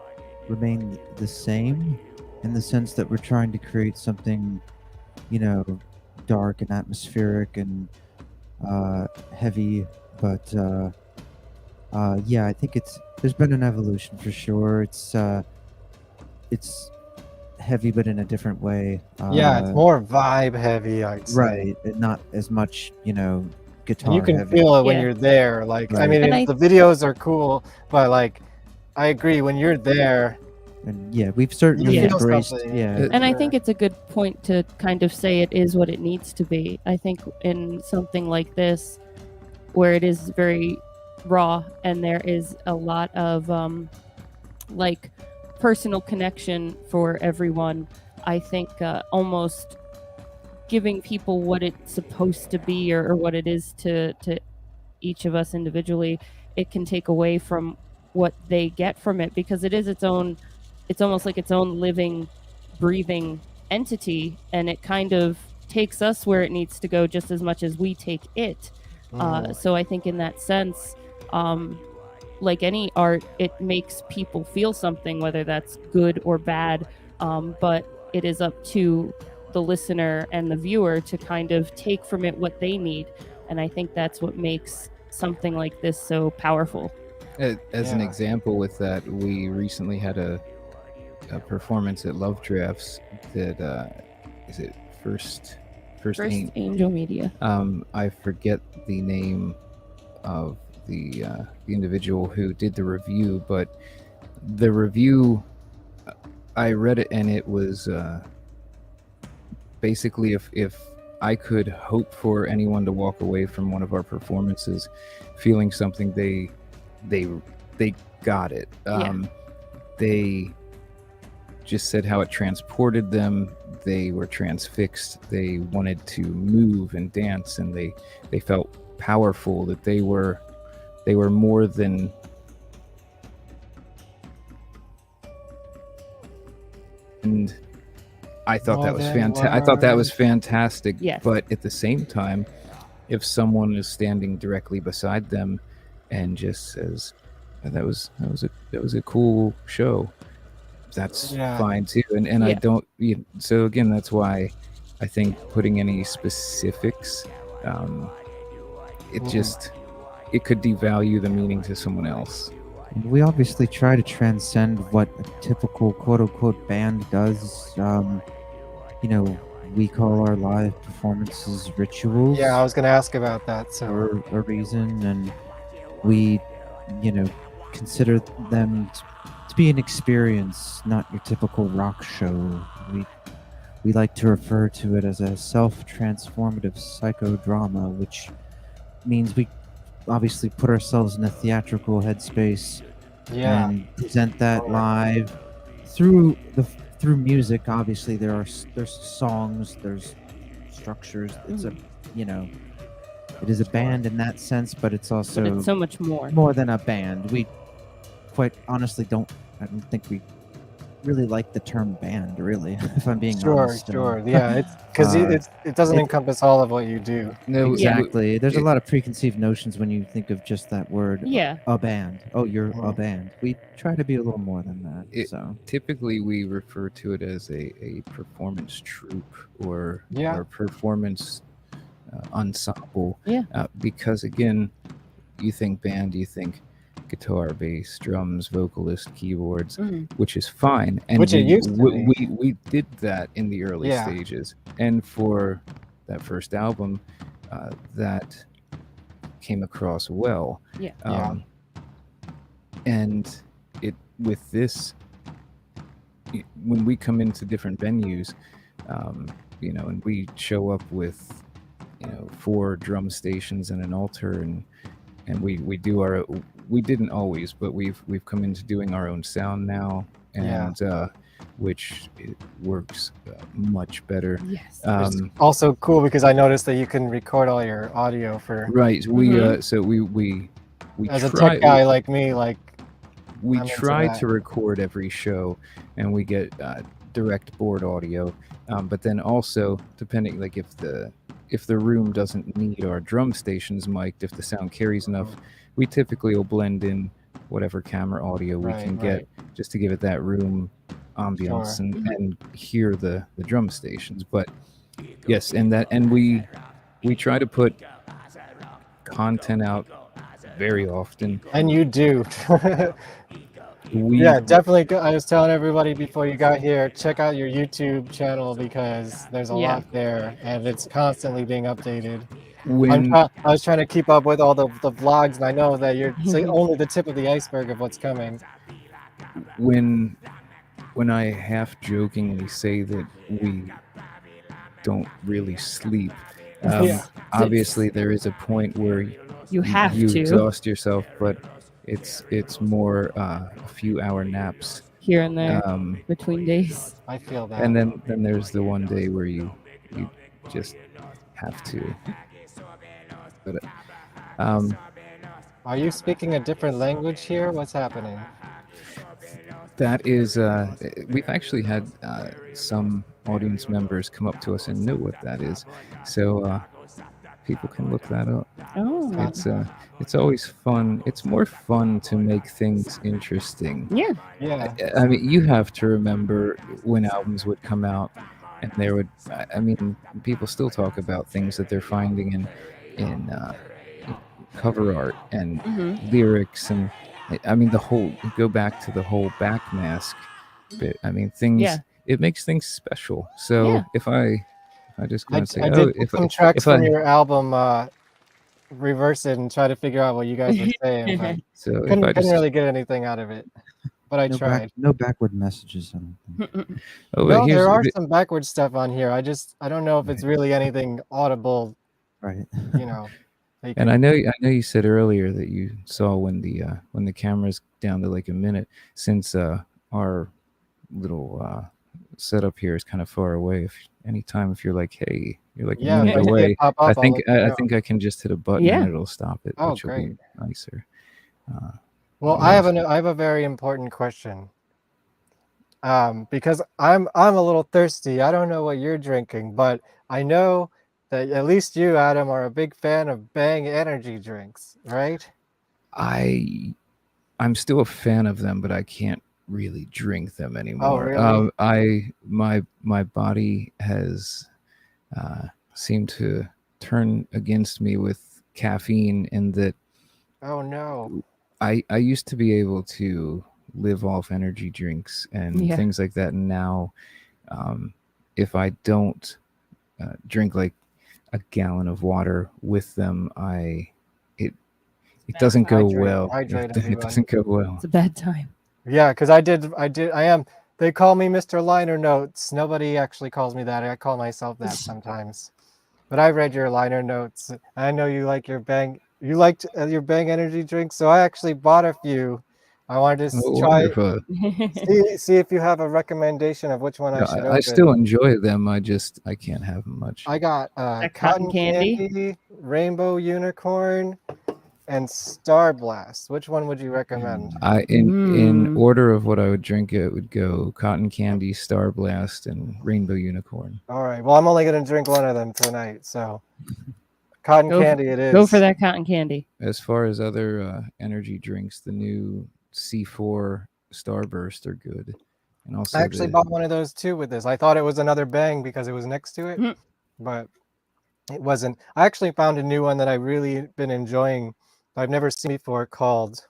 remained the same, in the sense that we're trying to create something, you know, dark and atmospheric and heavy. But yeah, I think there's been an evolution for sure. It's heavy, but in a different way. Yeah, it's more vibe heavy, I'd say. Right, and not as much, guitar And you can heavy. feel it when you're there. Like, I Right. mean, And the videos are cool, but like, I agree when you're there. And yeah, we've certainly You feel embraced. something. Yeah, And I think it's a good point to kind of say it is what it needs to be. I think in something like this, where it is very raw and there is a lot of like personal connection for everyone, I think almost giving people what it's supposed to be or what it is to each of us individually, it can take away from what they get from it, because it is its own, it's almost like its own living, breathing entity, and it kind of takes us where it needs to go just as much as we take it. So I think in that sense, like any art, it makes people feel something, whether that's good or bad, but it is up to the listener and the viewer to kind of take from it what they need. And I think that's what makes something like this so powerful. As an example with that, we recently had a performance at Love Drafts that is it First Angel Media. I forget the name of the individual who did the review, but the review, I read it and it was basically if I could hope for anyone to walk away from one of our performances feeling something, they got it. They just said how it transported them. They were transfixed. They wanted to move and dance, and they felt powerful, that they were more than and I thought that was fantastic. I thought that was fantastic. Yes. But at the same time, if someone is standing directly beside them and just says, that was a cool show, that's fine too. And I don't, so again, that's why I think putting any specifics, it could devalue the meaning to someone else. we obviously try to transcend what a typical quote-unquote band does. We call our live performances rituals. Yeah, I was going to ask about that. So for a reason, and we, consider them to be an experience, not your typical rock show. We like to refer to it as a self-transformative psychodrama, which means we obviously put ourselves in a theatrical headspace and present that live through music. Obviously there's songs, there's structures. It's it is a band in that sense, but it's also But it's so much more than a band. We quite honestly I don't think we really like the term band, really, if I'm being honest. Sure. Yeah, it's because it doesn't encompass all of what you do. No, exactly. There's a lot of preconceived notions when you think of just that word. Yeah. A band. Oh, you're a band. We try to be a little more than that. Typically, we refer to it as a performance troupe or performance ensemble. Yeah. Because again, you think band, you think guitar, bass, drums, vocalist, keyboards, which is fine. And which it used to be. We did that in the early stages. And for that first album, that came across well. And with this, when we come into different venues, and we show up with 4 drum stations and an altar, and we do we didn't always, but we've come into doing our own sound now, and which it works much better. Yes. It's also cool because I noticed that you can record all your audio for so we as a tech guy like me, we I'm into try that. to record every show, and we get direct board audio, but then also depending, like if the room doesn't need our drum stations mic'd, if the sound carries enough, we typically will blend in whatever camera audio we can get just to give it that room ambiance Sure. and hear the drum stations. But yes, and we try to put content out very often. And you do. We Yeah, definitely. I was telling everybody before you got here, check out your YouTube channel because there's a Yeah. lot there, and it's constantly being updated. when I was trying to keep up with all the vlogs, and I know that you're only the tip of the iceberg of what's coming. when I half jokingly say that we don't really sleep, Yeah. obviously there is a point where You have you to. exhaust yourself, but it's more a few hour naps Here and there between days. I feel that. and then there's the one day where you just have to. But Are you speaking a different language here? What's happening? that is we've actually had some audience members come up to us and know what that is, so people can look that up. Oh. It's always fun. It's more fun to make things interesting. Yeah. Yeah. I mean, you have to remember when albums would come out and there would, I mean, people still talk about things that they're finding in cover art and lyrics, and I mean, go back to the whole back mask bit. I mean, things, Yeah. it makes things special. So Yeah. if I just go and say, I oh, did put some tracks from your album, reverse it and try to figure out what you guys were saying, but so if I couldn't just, really get anything out of it. But I tried. No backward messages. I don't think. oh, No, but here's there are some backward stuff on here. I don't know if it's really anything audible, Right. you know. that you And can- I know you said earlier that you saw when the camera's down to like a minute, since our little setup here is kind of far away. If you're like, hey, you're like Yeah, a minute if I see it away, pop up, I I'll think let you I know. think I can just hit a button Yeah. and it'll stop it, Oh, which will great. be nicer. Well, I have a very important question. Because I'm a little thirsty. I don't know what you're drinking, but I know that at least you, Adam, are a big fan of Bang energy drinks, right? I'm still a fan of them, but I can't really drink them anymore. really? My body has seemed to turn against me with caffeine, in that Oh no. I used to be able to live off energy drinks and Yeah. things like that, and now if I don't drink like a gallon of water with them, it doesn't go well. Hydrate, It everyone. doesn't go well. It's a bad time. Yeah, because they call me Mr. Liner Notes. Nobody actually calls me that. I call myself that sometimes. But I read your liner notes. I know you like your Bang. You liked your Bang energy drink, so I actually bought a few. I wanted to Oh, try wonderful. see if you have a recommendation of which one I No, should I open. still enjoy them. I can't have them much. I got That cotton candy, rainbow unicorn, and Star Blast. Which one would you recommend? In order of what I would drink, it would go cotton candy, Star Blast, and rainbow unicorn. All right. Well, I'm only gonna drink one of them tonight, so cotton candy it is. Go for that cotton candy. As far as other energy drinks, the new C4 Starburst are good, and also I actually bought one of those too with this. I thought it was another Bang because it was next to it, but it wasn't. I actually found a new one that I really been enjoying. I've never seen before, called.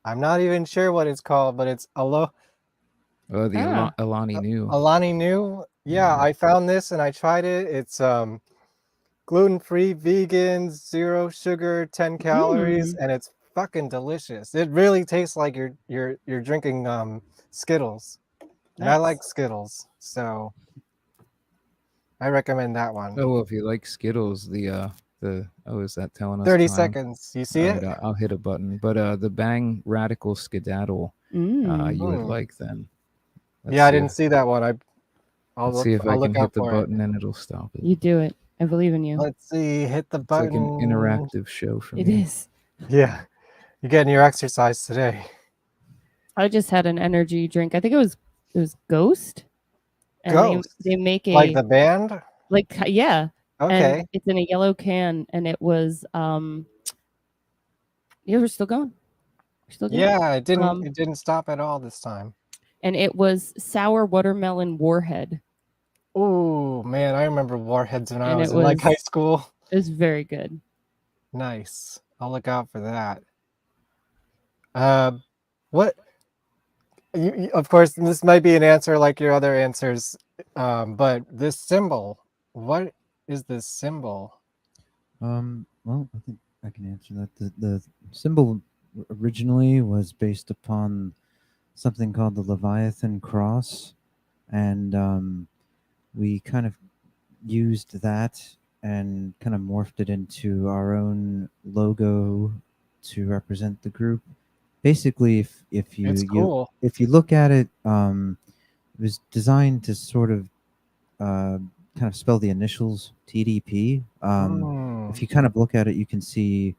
I'm not even sure what it's called, but it's the Alani New. Alani New. Yeah, I found this and I tried it. It's gluten-free, vegan, 0 sugar, 10 calories, and it's fucking delicious. It really tastes like you're drinking Skittles. And I like Skittles, so I recommend that one. Oh, well, if you like Skittles, is that telling us 30 time? seconds. You see it? I'll hit a button. But the Bang Radical Skedaddle, you would like then. Yeah, I didn't see that one. Let's see if I can hit the button and it'll stop it. You do it. I believe in you. Let's see. Hit the It's button. like an interactive show for me. It is. Yeah, you're getting your exercise today. I just had an energy drink. I think it was Ghost. And Ghost. They make a Like the band. Like yeah. Okay. And it's in a yellow can, and it was yeah, we're still going. We're still going. Yeah, it didn't stop at all this time. and it was Sour Watermelon Warhead. Ooh, man, I remember Warheads when I And was it in like was high school. very good. Nice. I'll look out for that. What? Of course, this might be an answer like your other answers, but this symbol. What is this symbol? Well, I think I can answer that. The symbol originally was based upon something called the Leviathan cross, and we kind of used that and kind of morphed it into our own logo to represent the group. Basically, if It's cool. if you look at it, it was designed to sort of kind of spell the initials TDP. If you kind of look at it, you can see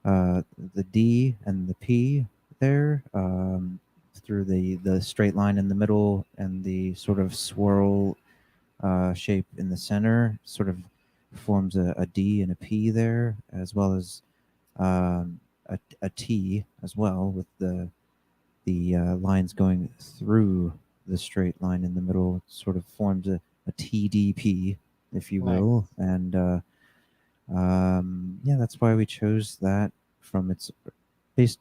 the D and the P there through the straight line in the middle and the sort of swirl shape in the center. Sort of forms a D and a P there, as well as a T as well, with the lines going through the straight line in the middle. It sort of forms a TDP, if you Nice. will. And yeah, that's why we chose that from its based,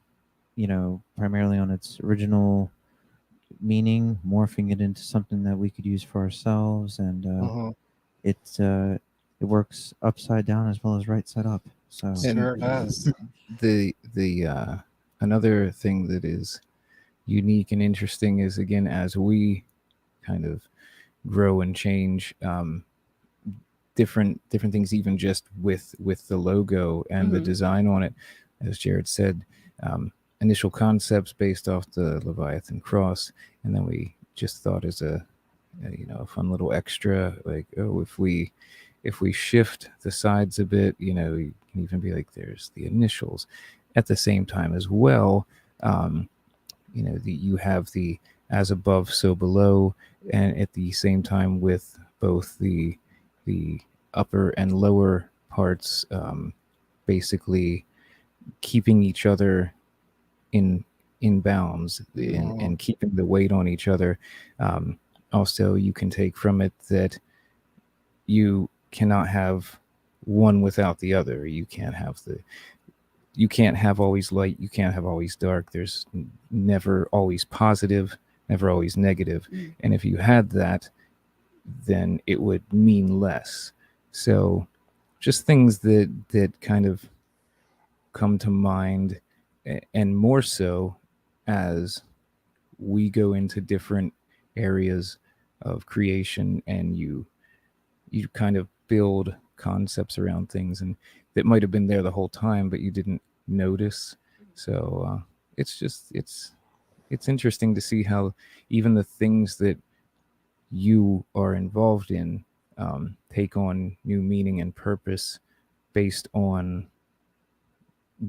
primarily on its original meaning, morphing it into something that we could use for ourselves. And it works upside down as well as right side up. So Sure does. The another thing that is unique and interesting is, again, as we kind of grow and change, different things, even just with the logo and the design on it, as Jared said, initial concepts based off the Leviathan cross, and then we just thought as a fun little extra, like, oh, if we shift the sides a bit, you can even be like, there's the initials at the same time as well. You have the as above so below, and at the same time with both the upper and lower parts, basically keeping each other in bounds and keeping the weight on each other. Also, you can take from it that you cannot have one without the other. You can't have always light, you can't have always dark. There's never always positive, never always negative. And if you had that, then it would mean less. So just things that kind of come to mind, and more so as we go into different areas of creation, and you kind of build concepts around things, and that might have been there the whole time, but you didn't notice. So it's interesting to see how even the things that you are involved in take on new meaning and purpose based on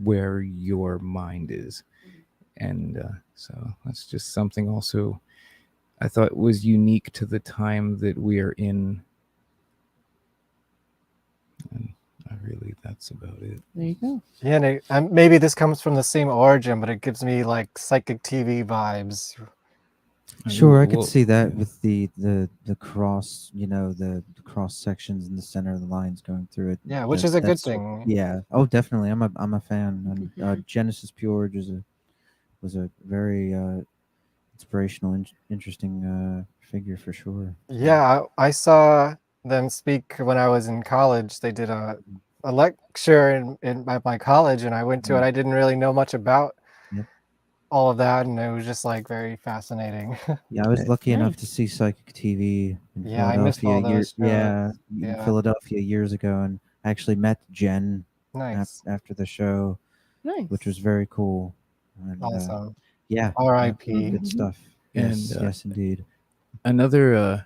where your mind is. And so that's just something also I thought was unique to the time that we are in. And really, that's about it. There you go. Yeah, and maybe this comes from the same origin, but it gives me like psychic TV vibes. Sure, I could see that with the cross, the cross sections in the center of the lines going through it. Yeah, which is a good That's thing. Yeah. Oh, definitely. I'm a fan. And Genesis George was a very inspirational, interesting figure for sure. Yeah, I saw them speak when I was in college. They did a lecture in my college, and I went to it. I didn't really know much about all of that, and it was just like very fascinating. Yeah, I was lucky enough to see Psychic TV in Yeah, I missed all those shows. in Philadelphia years ago, and I actually met Jen Nice. after the show, which was very cool. And, Awesome. Yeah, R.I.P. good stuff. Yes, yes, indeed. Another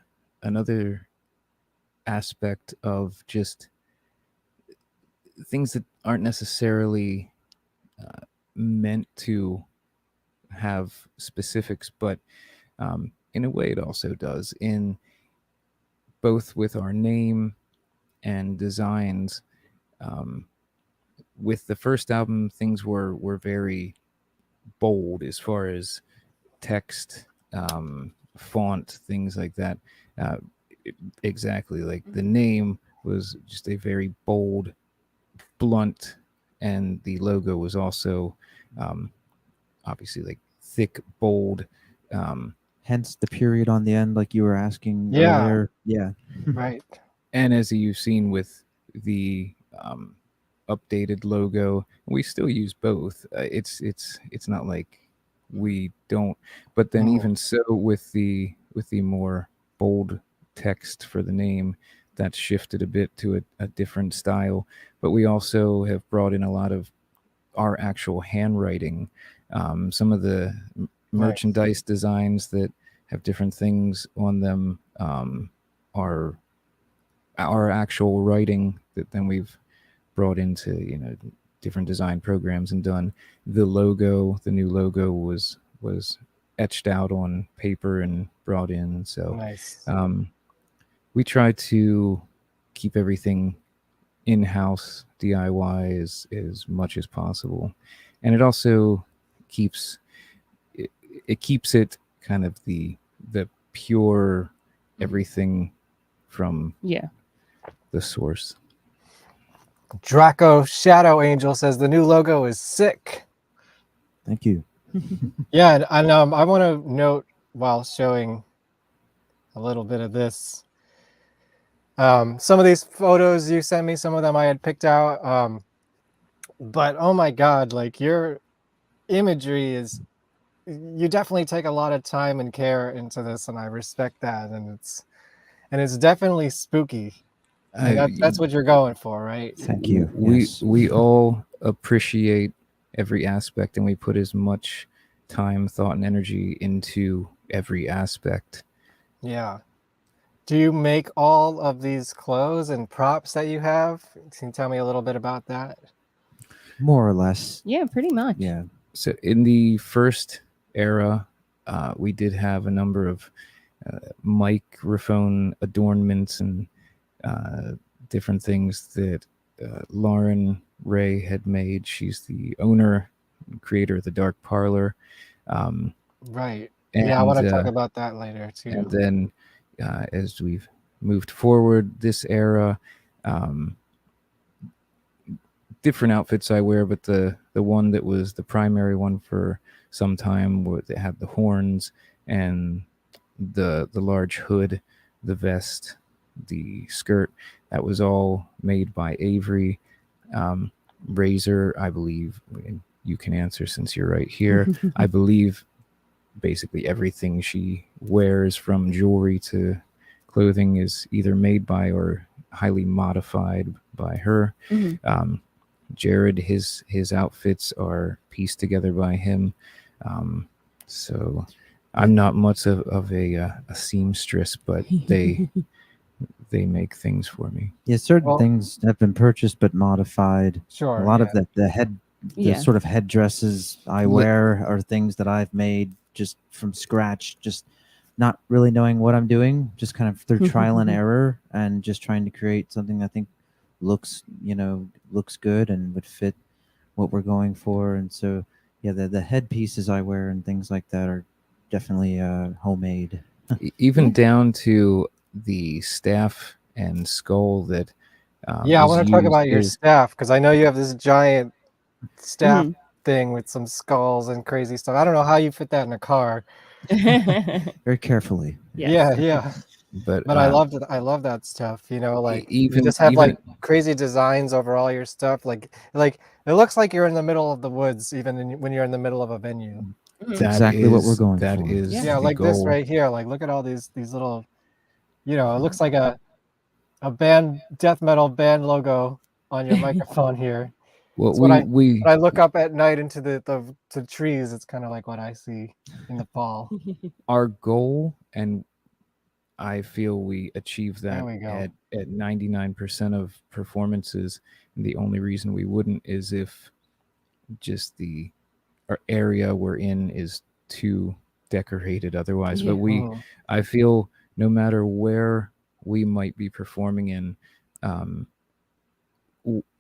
aspect of just things that aren't necessarily meant to have specifics, but in a way it also does, in both with our name and designs. With the first album, things were very bold as far as text font, things like that. Exactly, like the name was just a very bold, blunt, and the logo was also obviously like thick, bold. Hence the period on the end, like you were asking Yeah. earlier. Yeah. Right. And as you've seen with the updated logo, we still use both. It's not like we don't. But then even so, with the more bold text for the name, that's shifted a bit to a different style. But we also have brought in a lot of our actual handwriting. Some of the merchandise designs that have different things on them are our actual writing that then we've brought into different design programs and done. The new logo was etched out on paper and brought in. So Nice. we try to keep everything in-house, DIY as much as possible, and it also keeps it kind of the pure everything from the source. Draco Shadow Angel says the new logo is sick. Thank you. Yeah, and I want to note while showing a little bit of this. Some of these photos you sent me, some of them I had picked out. But oh my God, like your imagery is, you definitely take a lot of time and care into this, and I respect that. And it's definitely spooky. And that's what you're going for, right? Thank you. We all appreciate every aspect, and we put as much time, thought, and energy into every aspect. Yeah. Do you make all of these clothes and props that you have? Can you tell me a little bit about that? More or less. Yeah, pretty much. Yeah. So in the first era, we did have a number of microphone adornments and different things that Lauren Ray had made. She's the owner and creator of the Dark Parlor. Right. And, yeah, I want to talk about that later too. And then as we've moved forward, this era, different outfits I wear, but the one that was the primary one for some time, that had the horns and the large hood, the vest, the skirt, that was all made by Avery. Razor, I believe, and you can answer since you're right here, I believe basically everything she wears, from jewelry to clothing, is either made by or highly modified by her. Jared, his outfits are pieced together by him. So I'm not much of a seamstress, but they make things for me. Yeah, certain things have been purchased but modified. Sure. A lot of the sort of headdresses I wear are things that I've made just from scratch, just not really knowing what I'm doing, just kind of through trial and error, and just trying to create something I think looks good and would fit what we're going for. And so yeah, the headpieces I wear and things like that are definitely homemade. Even down to the staff and skull that I want to talk about your staff, because I know you have this giant staff thing with some skulls and crazy stuff. I don't know how you fit that in a car. Very carefully. Yeah. But I loved it. I love that stuff. Like you just have like crazy designs over all your stuff. Like it looks like you're in the middle of the woods, even when you're in the middle of a venue. Exactly what we're going for. That is like goal. This right here. Like look at all these little, it looks like a death metal band logo on your microphone here. Well, when I look up at night into the trees, it's kind of like what I see in the fall. Our goal, and I feel we achieve that at 99% of performances. And the only reason we wouldn't is if just our area we're in is too decorated otherwise. But I feel no matter where we might be performing in,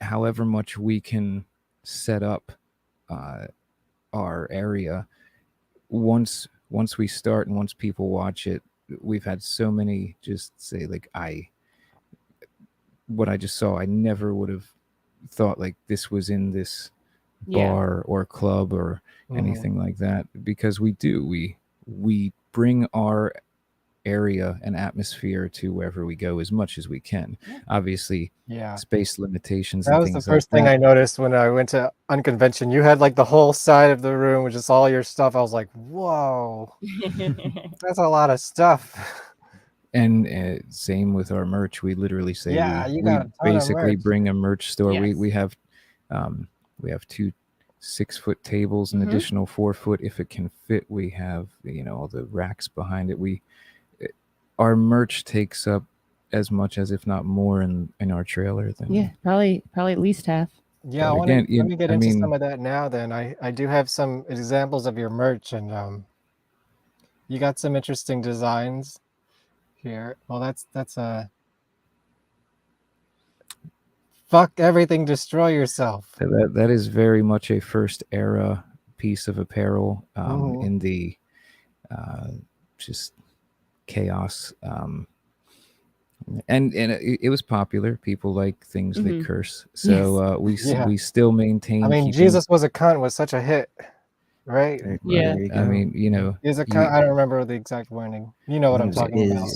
however much we can set up our area, once once we start and once people watch it, we've had so many just say like, what I just saw, I never would have thought like this was in this bar or club or anything like that, because we bring our area and atmosphere to wherever we go as much as we can. Obviously, space limitations That and was the things like first thing that. I noticed when I went to Unconvention. You had like the whole side of the room with just all your stuff. I was like, whoa, that's a lot of stuff. And same with our merch. We literally say Yeah, you we got a ton of basically merch. bring a merch store. Yes. We have 2 6-foot tables, an additional 4-foot if it can fit. We have all the racks behind it. Our merch takes up as much as, if not more, in our trailer than probably at least half. Yeah, But let again, me get into some of that now then. I do have some examples of your merch, and you got some interesting designs here. Well, that's a fuck everything, destroy yourself. that is very much a first era piece of apparel in the just chaos. And it was popular. People like things that curse, so we still maintain. I mean, keeping, Jesus was a cunt was such a hit, right? I mean, He's a cunt. I don't remember the exact wording. You know what I'm talking about.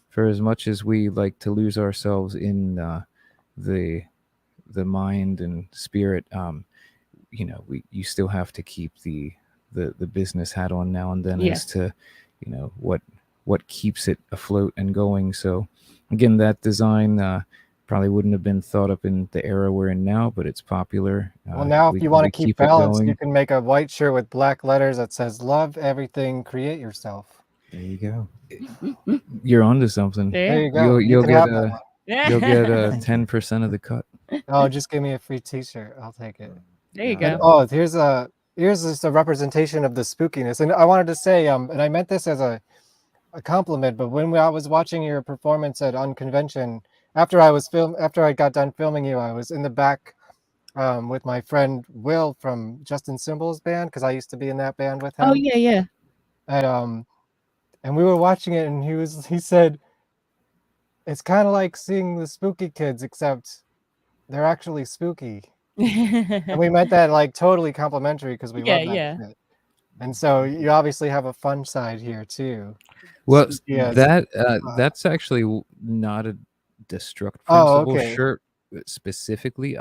For as much as we like to lose ourselves in the mind and spirit, you still have to keep the business hat on now and then as to what keeps it afloat and going. So again, that design probably wouldn't have been thought up in the era we're in now, but it's popular. Well, now if you want to keep balance, going. you can make a white shirt with black letters that says "Love everything, create yourself." There you go. You're onto something. There you go. You'll can get have that one. you'll get 10% of the cut. Oh, just give me a free T-shirt. I'll take it. There you And, go. here's just a representation of the spookiness. And I wanted to say, and I meant this as a compliment, but when I was watching your performance at Unconvention, after I got done filming you, I was in the back with my friend Will from Justin Symbol's band, because I used to be in that band with him. Oh yeah. And we were watching it, and he said, it's kind of like seeing the spooky kids, except they're actually spooky. And we meant that like totally complimentary, because we love that shit. And so you obviously have a fun side here too. Well, that's actually not a Destruct Principle shirt specifically.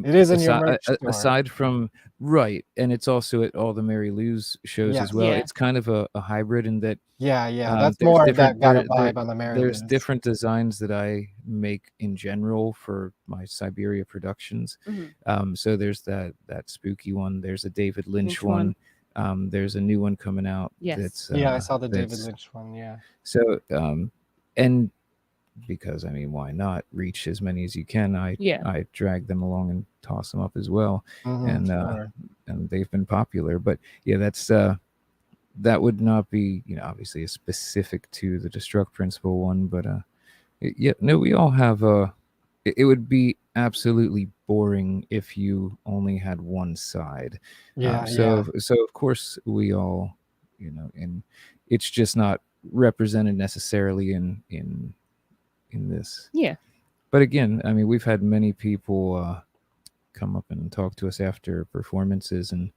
It is in your merch store. Aside from and it's also at all the Mary Lou's shows as well. It's kind of a hybrid in that. That's more of that got a vibe on the Mary Lou's. There's different designs that I make in general for my Siberia productions. So there's that spooky one. There's a David Lynch one. There's a new one coming out. Yes. I saw the David Lynch one. Yeah. So and because I mean, why not reach as many as you can? I drag them along and toss them up as well, and they've been popular. But that's that would not be obviously a specific to the Destruct Principle one, but we all have it would be absolutely boring if you only had one side. So of course we all and it's just not represented necessarily in this. But again, I mean, we've had many people come up and talk to us after performances, and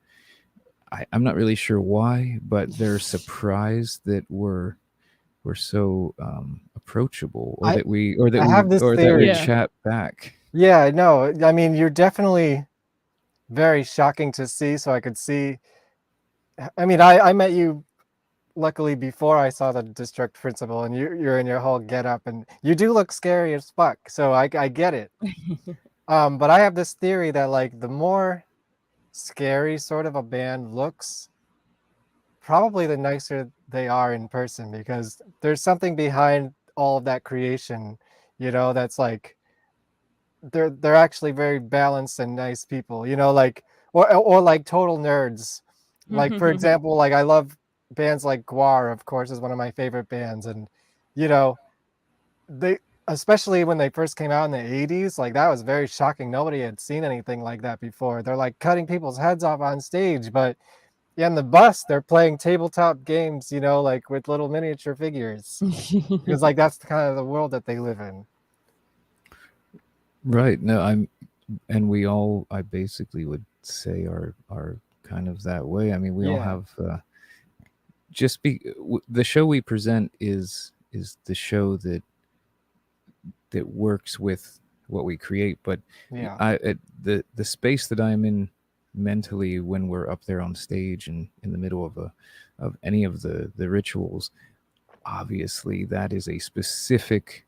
I'm not really sure why, but they're surprised that we're so approachable, or that we chat back. Yeah, no, I mean, you're definitely very shocking to see. So I could see. I mean, I met you luckily before I saw the Destruct Principle, and you're in your whole getup, and you do look scary as fuck. So I get it. But I have this theory that like the more scary sort of a band looks, probably the nicer they are in person, because there's something behind all of that creation, that's like they're actually very balanced and nice people, like or like total nerds. Like for example, like I love bands like Guar, of course, is one of my favorite bands, and they, especially when they first came out in the 80s, like that was very shocking. Nobody had seen anything like that before. They're like cutting people's heads off on stage, but Yeah, in the bus, they're playing tabletop games, you know, like with little miniature figures. Because like that's the kind of the world that they live in. Right. No, and we all, I basically would say, are kind of that way. I mean, we all Yeah. have the show we present is the show that works with what we create. But Yeah. the space that I'm in mentally when we're up there on stage and in the middle of any of the rituals, obviously that is a specific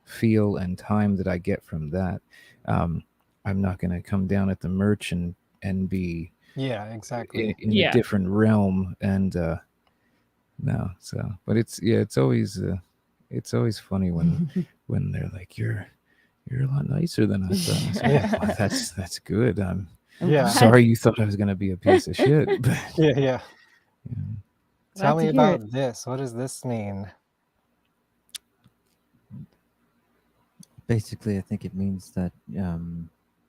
feel and time that I get from that. I'm not going to come down at the merch and be Yeah, exactly. in a different realm. And no, so but it's always funny when they're like, you're a lot nicer than I thought. Well, that's good. I'm sorry you thought I was going to be a piece of shit. But, yeah. Tell me about this. What does this mean? Basically, I think it means that it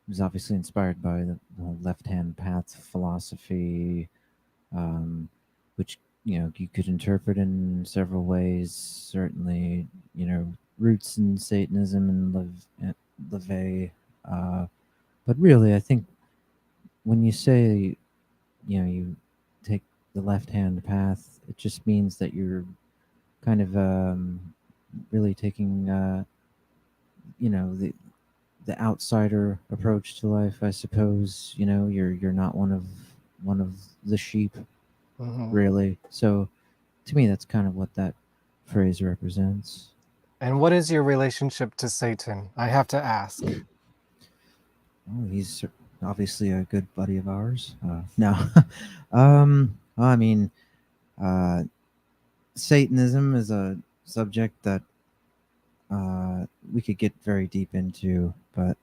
was obviously inspired by the whole left-hand path philosophy, which you could interpret in several ways. Certainly, roots in Satanism and LaVey, but really, I think when you say you take the left-hand path, it just means that you're kind of really taking the outsider approach to life, I suppose. You're not one of the sheep, really. So to me, that's kind of what that phrase represents. And what is your relationship to Satan? I have to ask. Oh, he's obviously a good buddy of ours. No, I mean, Satanism is a subject that we could get very deep into, but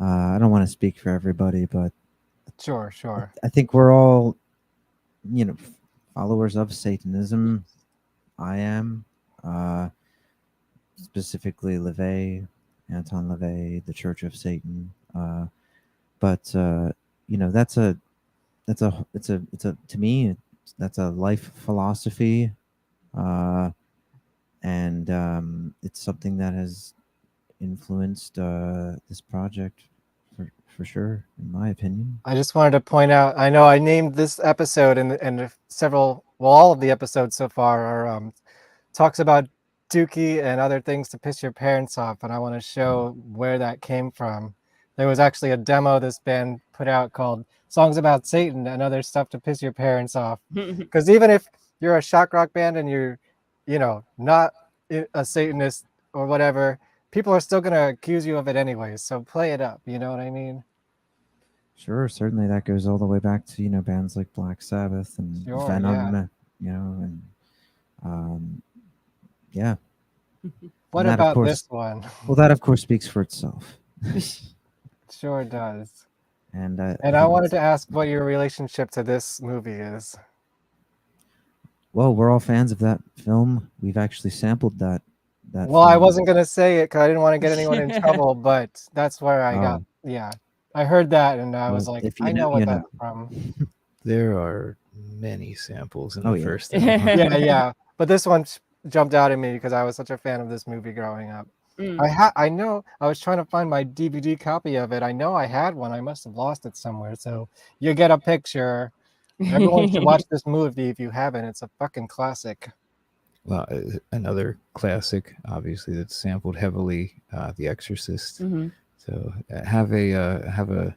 I don't want to speak for everybody. But sure. I think we're all, followers of Satanism. I am, specifically LaVey, Anton LaVey, the Church of Satan. But that's a to me, that's a life philosophy, and it's something that has influenced this project for sure, in my opinion. I just wanted to point out, I know I named this episode and all of the episodes so far are talks about Dukey and other things to piss your parents off, and I want to show where that came from. There was actually a demo this band put out called Songs About Satan and Other Stuff to Piss Your Parents Off. Because even if you're a shock rock band and you're, not a Satanist or whatever, people are still going to accuse you of it anyways. So play it up. You know what I mean? Sure, certainly that goes all the way back to bands like Black Sabbath and Venom, and yeah. What and about this one? Well, that of course speaks for itself. Sure does. And I wanted to ask what your relationship to this movie is. Well, we're all fans of that film. We've actually sampled that. Well, I wasn't gonna say it because I didn't want to get anyone in trouble, but that's where I got. Yeah, I heard that and I was like, I know what that's from. There are many samples in the first. Yeah. But this one jumped out at me because I was such a fan of this movie growing up. I know I was trying to find my DVD copy of it. I know I had one. I must have lost it somewhere. So you get a picture. Everyone should watch this movie if you haven't. It's a fucking classic. Well, another classic, obviously, that's sampled heavily, The Exorcist. So have a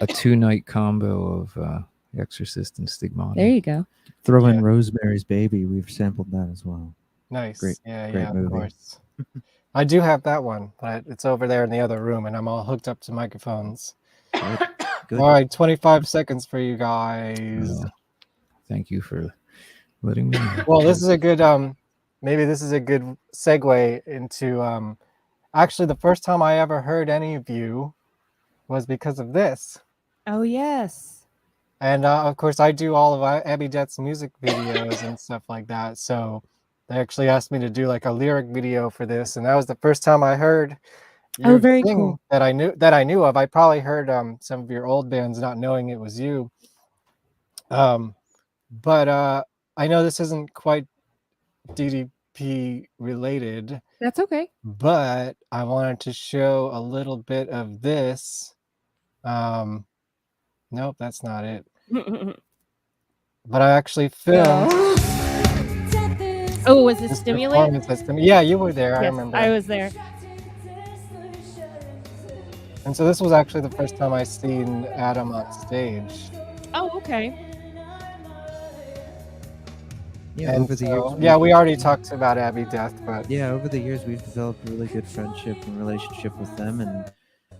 2-night combo of The Exorcist and Stigmata. There you go. Throw in Rosemary's Baby. We've sampled that as well. Nice. Great movie. Of course. I do have that one, but it's over there in the other room, and I'm all hooked up to microphones. Good. All right, 25 seconds for you guys. Thank you for letting me know. Well, this is a good maybe this is a good segue into actually the first time I ever heard any of you was because of this. Oh yes. And of course I do all of Abby Jet's music videos and stuff like that. So they actually asked me to do like a lyric video for this, and that was the first time I heard your very thing cool. that I knew of. I probably heard some of your old bands not knowing it was you. But I know this isn't quite DDP related. That's okay. But I wanted to show a little bit of this. Nope, that's not it. But I actually filmed. Oh, was this this Stimulate? performance system. Yeah, you were there. I Yes, remember. I was there. And so this was actually the first time I seen Adam on stage. Oh, okay. Yeah, And over the so, years. yeah, we already talked about Abby Death, but Yeah, over the years we've developed a really good friendship and relationship with them, and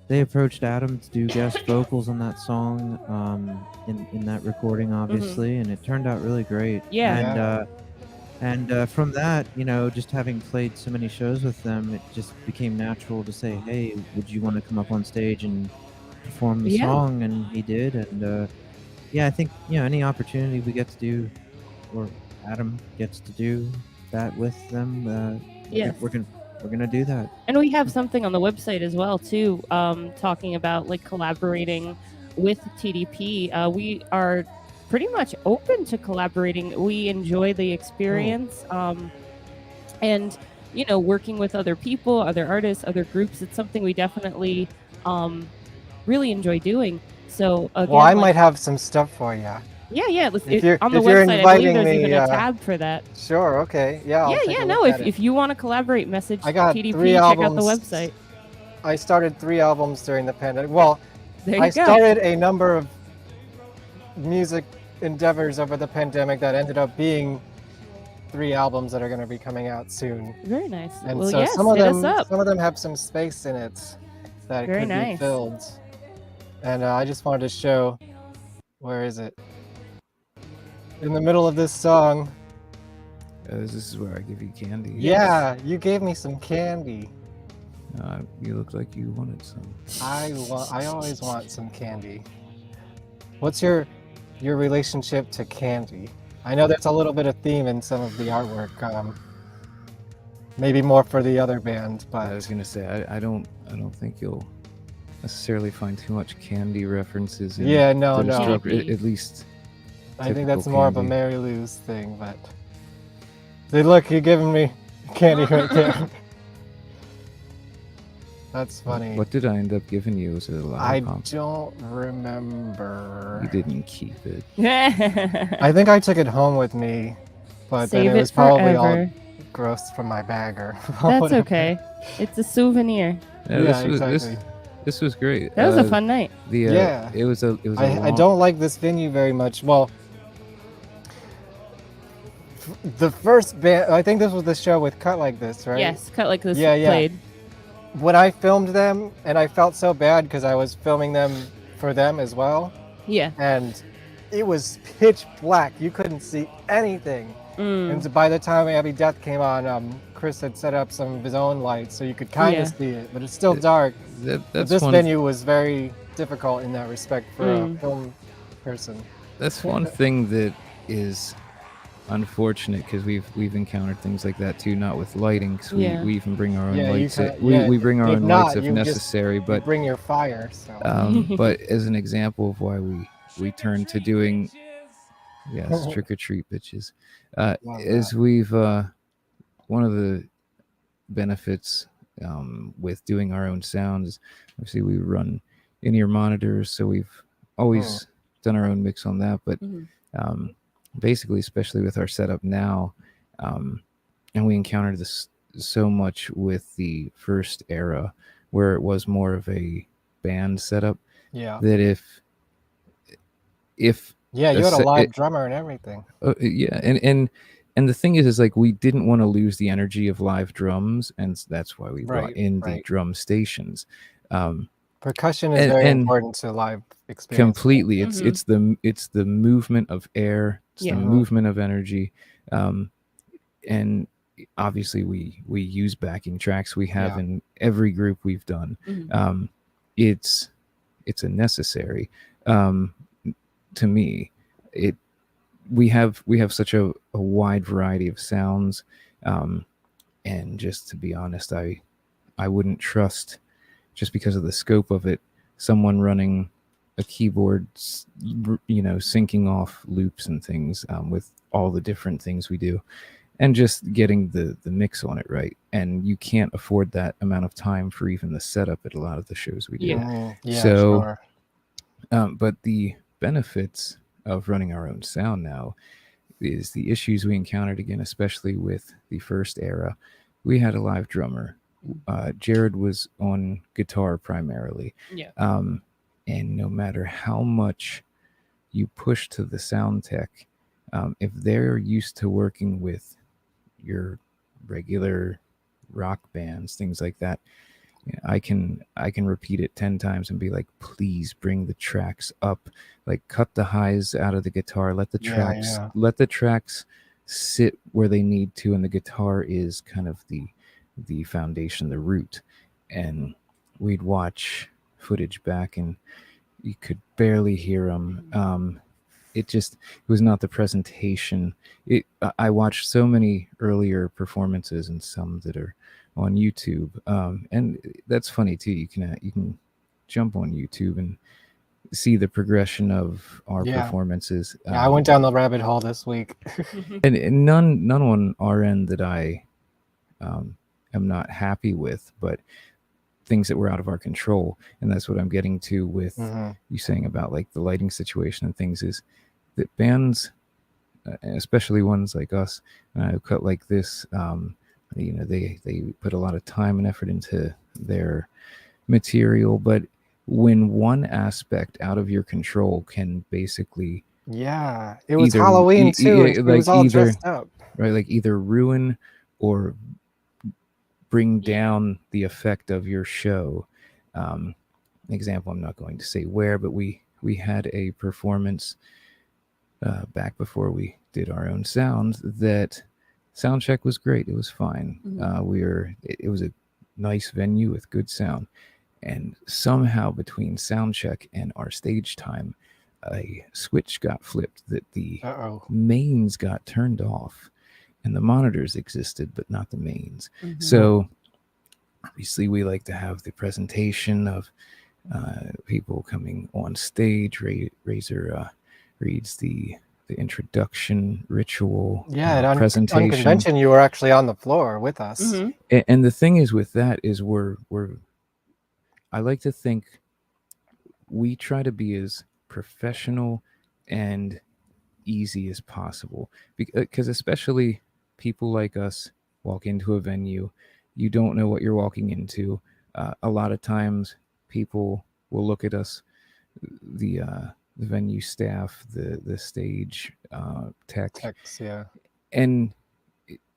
they approached Adam to do guest vocals on that song, in that recording, obviously, and it turned out really great. Yeah. And from that, you know, just having played so many shows with them, it just became natural to say, "Hey, would you want to come up on stage and perform the Yeah. song?" And he did, and yeah, I think, you know, any opportunity we get to do, or Adam gets to do that with them, Yes. we're gonna do that. And we have something on the website as well too, talking about like collaborating with TDP. We are pretty much open to collaborating. We enjoy the experience, and you know, working with other people, other artists, other groups. It's something we definitely really enjoy doing. So again, well, I might have some stuff for you. Yeah. If you're, on the if you're website, I believe inviting there's me, even a tab for that. Sure. Okay. Yeah. I'll take a No. look at it. If you want to collaborate, message I got TDP. 3 Check albums. out the website. I started 3 albums during the pandemic. Well, There you I go. started a number of music endeavors over the pandemic that ended up being 3 albums that are going to be coming out soon. Very nice. And Well, so yes, some of hit them, us up. some of them have some space in it that Very could be nice. filled. And I just wanted to show, where is it? In the middle of this song. This is where I give you candy. Yeah, you gave me some candy. You look like you wanted some. I always want some candy. What's your relationship to candy? I know there's a little bit of theme in some of the artwork. Maybe more for the other band, but I was gonna say I don't think you'll necessarily find too much candy references in no. at least I think typical that's more of a candy. Mary Lou's thing, but see, look, you're giving me candy right there. That's funny. What did I end up giving you? Was it a I lollipop? don't remember. You didn't keep it. I think I took it home with me, but Save then it it was probably all forever. gross from my bag or That's whatever. okay. It's a souvenir. Exactly. This was great. That was a fun night. Yeah. It was a I long- don't like this venue very much. Well, the first band, I think this was the show with Cut Like This, right? Yes, Cut Like This Yeah. played. When I filmed them, and I felt so bad because I was filming them for them as well. Yeah. And it was pitch black. You couldn't see anything. And by the time Abby Death came on, Chris had set up some of his own lights so you could kind of see it, but it's still dark. That's This one- venue was very difficult in that respect for a film person. That's one thing that is unfortunate because we've encountered things like that too. Not with lighting, because we even bring our own lights. We bring our own lights if necessary, but bring your fire. So. But as an example of why we turn to doing trick or treat bitches, is we've one of the benefits with doing our own sounds. Obviously, we run in-ear monitors, so we've always done our own mix on that. But basically, especially with our setup now, and we encountered this so much with the first era, where it was more of a band setup. Yeah. That if you had a live drummer and everything. And the thing is like we didn't want to lose the energy of live drums, and that's why we brought in the drum stations. Percussion is very important to live experience. Completely, it's the movement of air, it's the movement of energy, and obviously we use backing tracks. We have in every group we've done. It's a necessary. To me, we have such a wide variety of sounds, and just to be honest, I wouldn't trust, just because of the scope of it, someone running a keyboard, syncing off loops and things with all the different things we do, and just getting the mix on it right. And you can't afford that amount of time for even the setup at a lot of the shows we do. Yeah, So, sure. but the benefits of running our own sound now is the issues we encountered again, especially with the first era. We had a live drummer. Jared was on guitar primarily. Yeah. And no matter how much you push to the sound tech, if they're used to working with your regular rock bands, things like that, I can repeat it 10 times and be like, please bring the tracks up, like cut the highs out of the guitar, let the tracks sit where they need to, and the guitar is kind of the foundation, the root. And we'd watch footage back and you could barely hear them. It was not the presentation. I watched so many earlier performances and some that are on YouTube, and that's funny too. You can jump on YouTube and see the progression of our performances. I went down the rabbit hole this week. and none on our end that I am not happy with, but things that were out of our control. And that's what I'm getting to with you saying about like the lighting situation and things, is that bands, especially ones like us, who cut like this, they put a lot of time and effort into their material, but when one aspect out of your control can basically it was Halloween too. It was all dressed up, right? Like either ruin or bring down the effect of your show. Example, I'm not going to say where, but we had a performance back before we did our own sound. That sound check was great. It was fine. It was a nice venue with good sound, and somehow between sound check and our stage time, a switch got flipped that the mains got turned off, and the monitors existed, but not the mains. So obviously we like to have the presentation of people coming on stage. Razor reads the introduction ritual presentation. On convention, you were actually on the floor with us. And the thing is with that is I like to think we try to be as professional and easy as possible, because especially people like us walk into a venue, you don't know what you're walking into. A lot of times people will look at us, the venue staff, the stage techs, and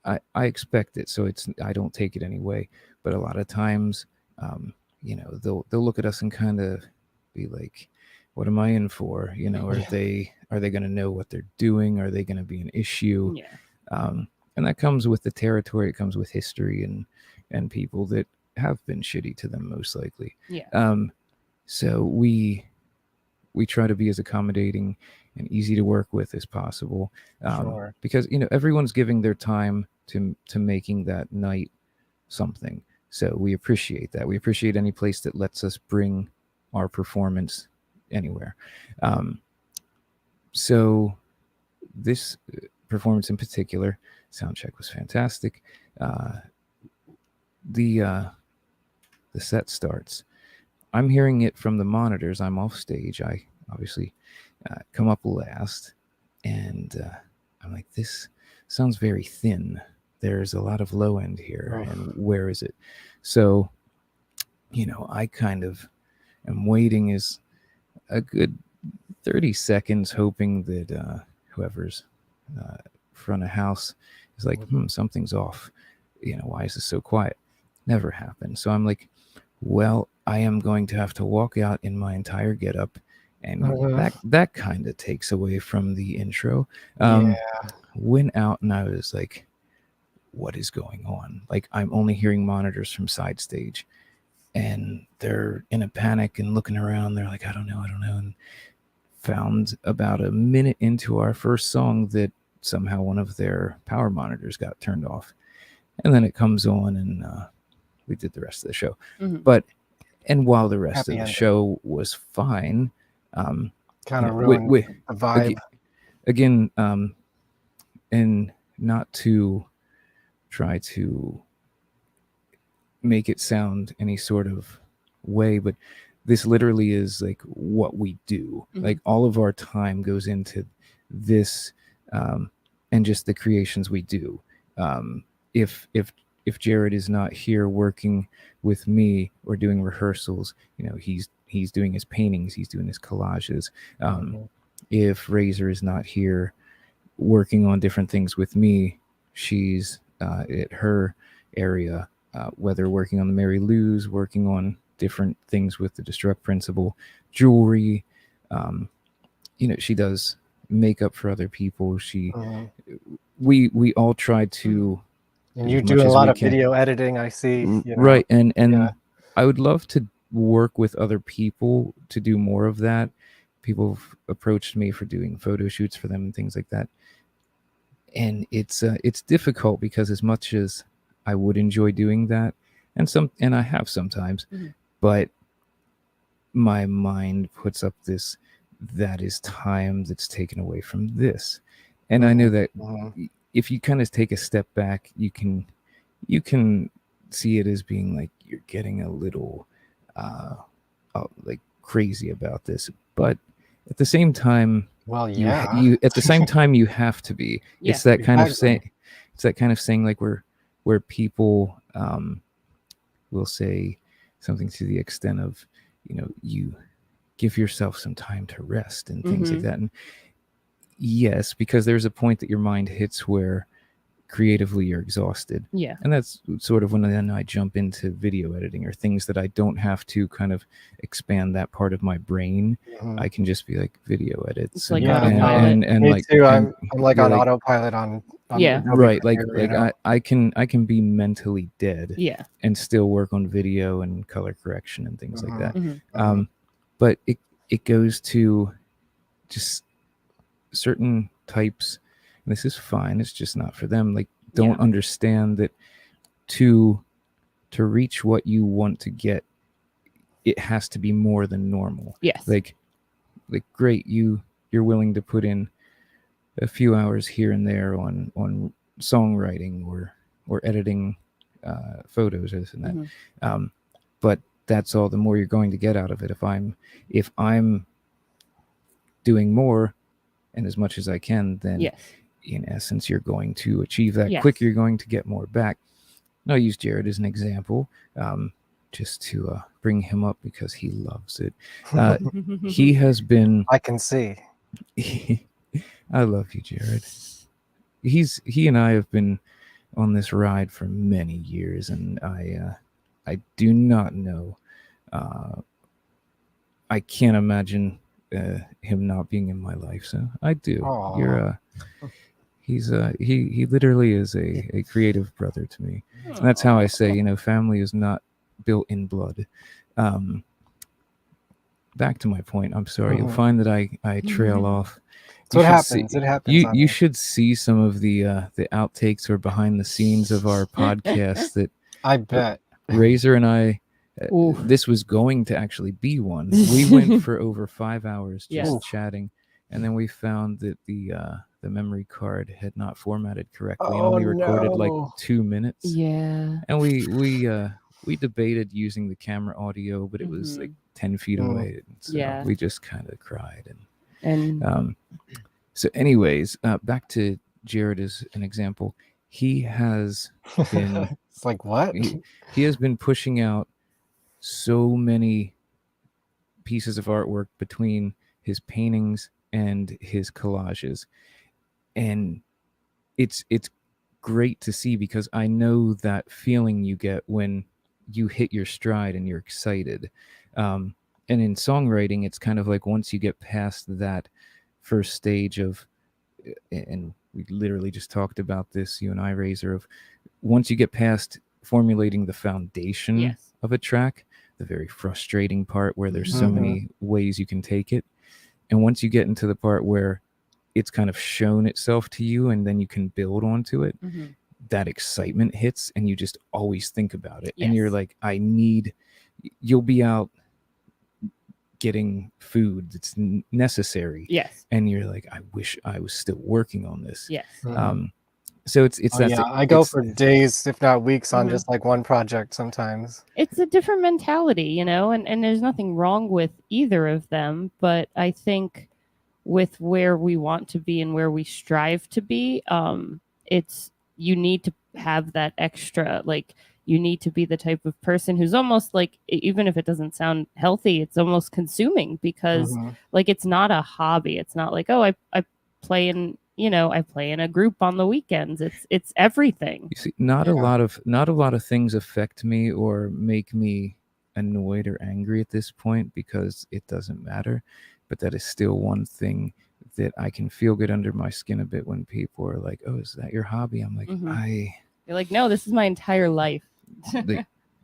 I expect it, so I don't take it anyway. But a lot of times, they'll look at us and kind of be like, "What am I in for?" Are they going to know what they're doing? Are they going to be an issue? And that comes with the territory. It comes with history and people that have been shitty to them, most likely. So we try to be as accommodating and easy to work with as possible, because everyone's giving their time to making that night something. So we appreciate that. We appreciate any place that lets us bring our performance anywhere. So this performance in particular, sound check was fantastic. The set starts. I'm hearing it from the monitors. I'm off stage. I obviously come up last, and I'm like, this sounds very thin. There's a lot of low end here, and where is it? So, I kind of am waiting is a good 30 seconds, hoping that whoever's front of house is like, something's off. Why is this so quiet? Never happened. So I'm like, well, I am going to have to walk out in my entire getup, and that kind of takes away from the intro. Went out and I was like, what is going on? Like, I'm only hearing monitors from side stage, and they're in a panic and looking around. They're like, I don't know. And found about a minute into our first song that somehow one of their power monitors got turned off, and then it comes on, and we did the rest of the show. But and while the rest of the show was fine, Kind of ruined the vibe. Again, and not to try to make it sound any sort of way, but this literally is like what we do. Like all of our time goes into this, and just the creations we do. If Jared is not here working with me or doing rehearsals, he's doing his paintings, he's doing his collages. If Razor is not here working on different things with me, she's at her area, whether working on the Mary Lou's, working on different things with the Destruct Principle, jewelry. She does makeup for other people. We all try to. And you do a lot of video editing, I see. Right, and I would love to work with other people to do more of that. People have approached me for doing photo shoots for them and things like that. And it's difficult because as much as I would enjoy doing that, and I have sometimes, but my mind puts up that is time that's taken away from this. And I know that if you kind of take a step back, you can see it as being like you're getting a little like crazy about this, but at the same time, you at the same time you have to be. It's that kind of saying. It's that kind of saying like where people will say something to the extent of, you give yourself some time to rest and things like that. And yes, because there's a point that your mind hits where creatively you're exhausted. Yeah. And that's sort of when then I jump into video editing or things that I don't have to kind of expand that part of my brain. I can just be like video edits. It's like autopilot. And Me like too. I'm like on like, autopilot on right. I can be mentally dead. Yeah. And still work on video and color correction and things like that. But it goes to just certain types, and this is fine, it's just not for them, like don't understand that to reach what you want to get, it has to be more than normal. Yes. Like great, you're willing to put in a few hours here and there on songwriting or editing photos or this and that, but that's all the more you're going to get out of it. If I'm doing more and as much as I can, then in essence, you're going to achieve that quicker. You're going to get more back. And I'll use Jared as an example, just to bring him up because he loves it. He has been. I can see. I love you, Jared. He and I have been on this ride for many years, and I do not know. I can't imagine him not being in my life. So I do. Aww. He literally is a creative brother to me. And that's how I say, family is not built in blood. Back to my point. I'm sorry. You'll find that I trail off. So it happens. It happens. You should see some of the outtakes or behind the scenes of our podcast. That I bet Razor and I. This was going to actually be one. We went for over 5 hours just chatting, and then we found that the memory card had not formatted correctly and only recorded like 2 minutes. Yeah. And we debated using the camera audio, but it was like 10 feet away. So we just kind of cried. And so anyways, back to Jared as an example. He has been it's like what? He has been pushing out so many pieces of artwork between his paintings and his collages, and it's great to see because I know that feeling you get when you hit your stride and you're excited. And in songwriting, it's kind of like once you get past that first stage of, and we literally just talked about this, you and I, Razor, of once you get past formulating the foundation of a track, the very frustrating part where there's so many ways you can take it. And once you get into the part where it's kind of shown itself to you and then you can build onto it, that excitement hits and you just always think about it. And you're like, you'll be out getting food that's necessary. Yes. And you're like, I wish I was still working on this. Yes. So it's I go for days, if not weeks, on just like one project sometimes. It's a different mentality, you know, and there's nothing wrong with either of them. But I think with where we want to be and where we strive to be, it's you need to have that extra, like you need to be the type of person who's almost like, even if it doesn't sound healthy, it's almost consuming because like it's not a hobby. It's not like, oh, I play in, you know, I play in a group on the weekends. It's everything. You see, not a lot of things affect me or make me annoyed or angry at this point because it doesn't matter. But that is still one thing that I can feel good under my skin a bit when people are like, "Oh, is that your hobby?" I'm like, You're like, no, this is my entire life.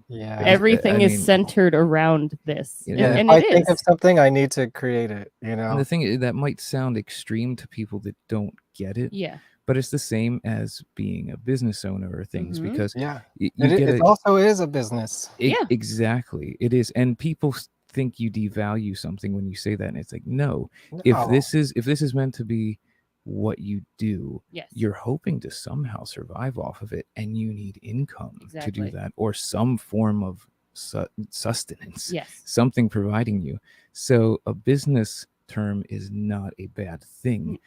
Yeah, Everything is centered around this. Yeah, and if I it think is. of something, I need to create it, you know? And the thing is, that might sound extreme to people that don't get it. Yeah. But it's the same as being a business owner or things because it also is a business. Exactly. It is. And people think you devalue something when you say that. And it's like, no, if this is meant to be what you do, you're hoping to somehow survive off of it, and you need income to do that, or some form of sustenance, something providing you. So a business term is not a bad thing.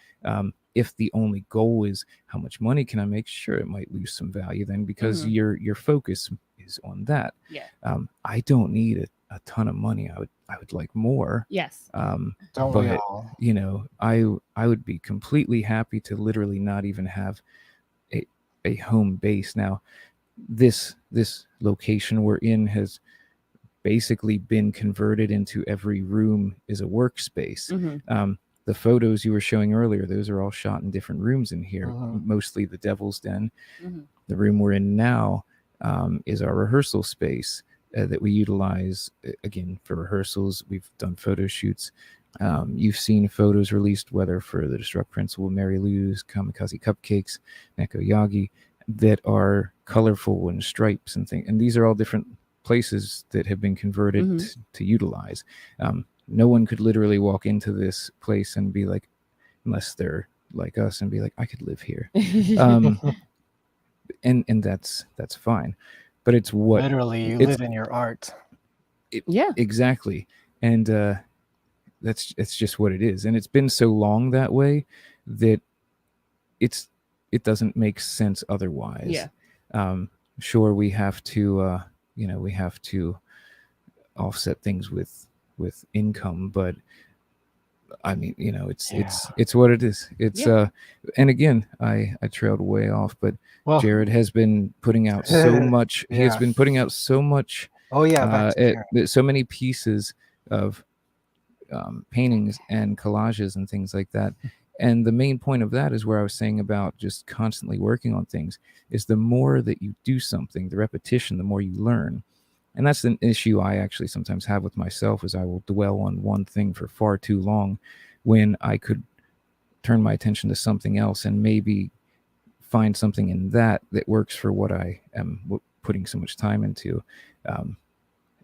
If the only goal is how much money can I make, sure, it might lose some value then because your focus is on that. I don't need a ton of money. I would like more. Yes. Don't we all? You know, I would be completely happy to literally not even have a home base. Now, this location we're in has basically been converted into every room is a workspace. The photos you were showing earlier, those are all shot in different rooms in here, mostly the Devil's Den. The room we're in now is our rehearsal space that we utilize, again, for rehearsals. We've done photo shoots. You've seen photos released, whether for the Destruct Principal, Mary Lou's, Kamikaze Cupcakes, Neko Yagi, that are colorful and stripes and things. And these are all different places that have been converted to utilize. No one could literally walk into this place and be like, unless they're like us, and be like, I could live here. And that's fine. But it's what literally you live in your art. Exactly. And it's just what it is. And it's been so long that way that it doesn't make sense otherwise. Sure, we have to we have to offset things with income, but I mean, you know, it's what it is. It's and again, I trailed way off, but Jared has been putting out so much. He has been putting out so much. So many pieces of paintings and collages and things like that. And the main point of that is where I was saying about just constantly working on things is the more that you do something, the repetition, the more you learn. And that's an issue I actually sometimes have with myself, is I will dwell on one thing for far too long when I could turn my attention to something else and maybe find something in that works for what I am putting so much time into.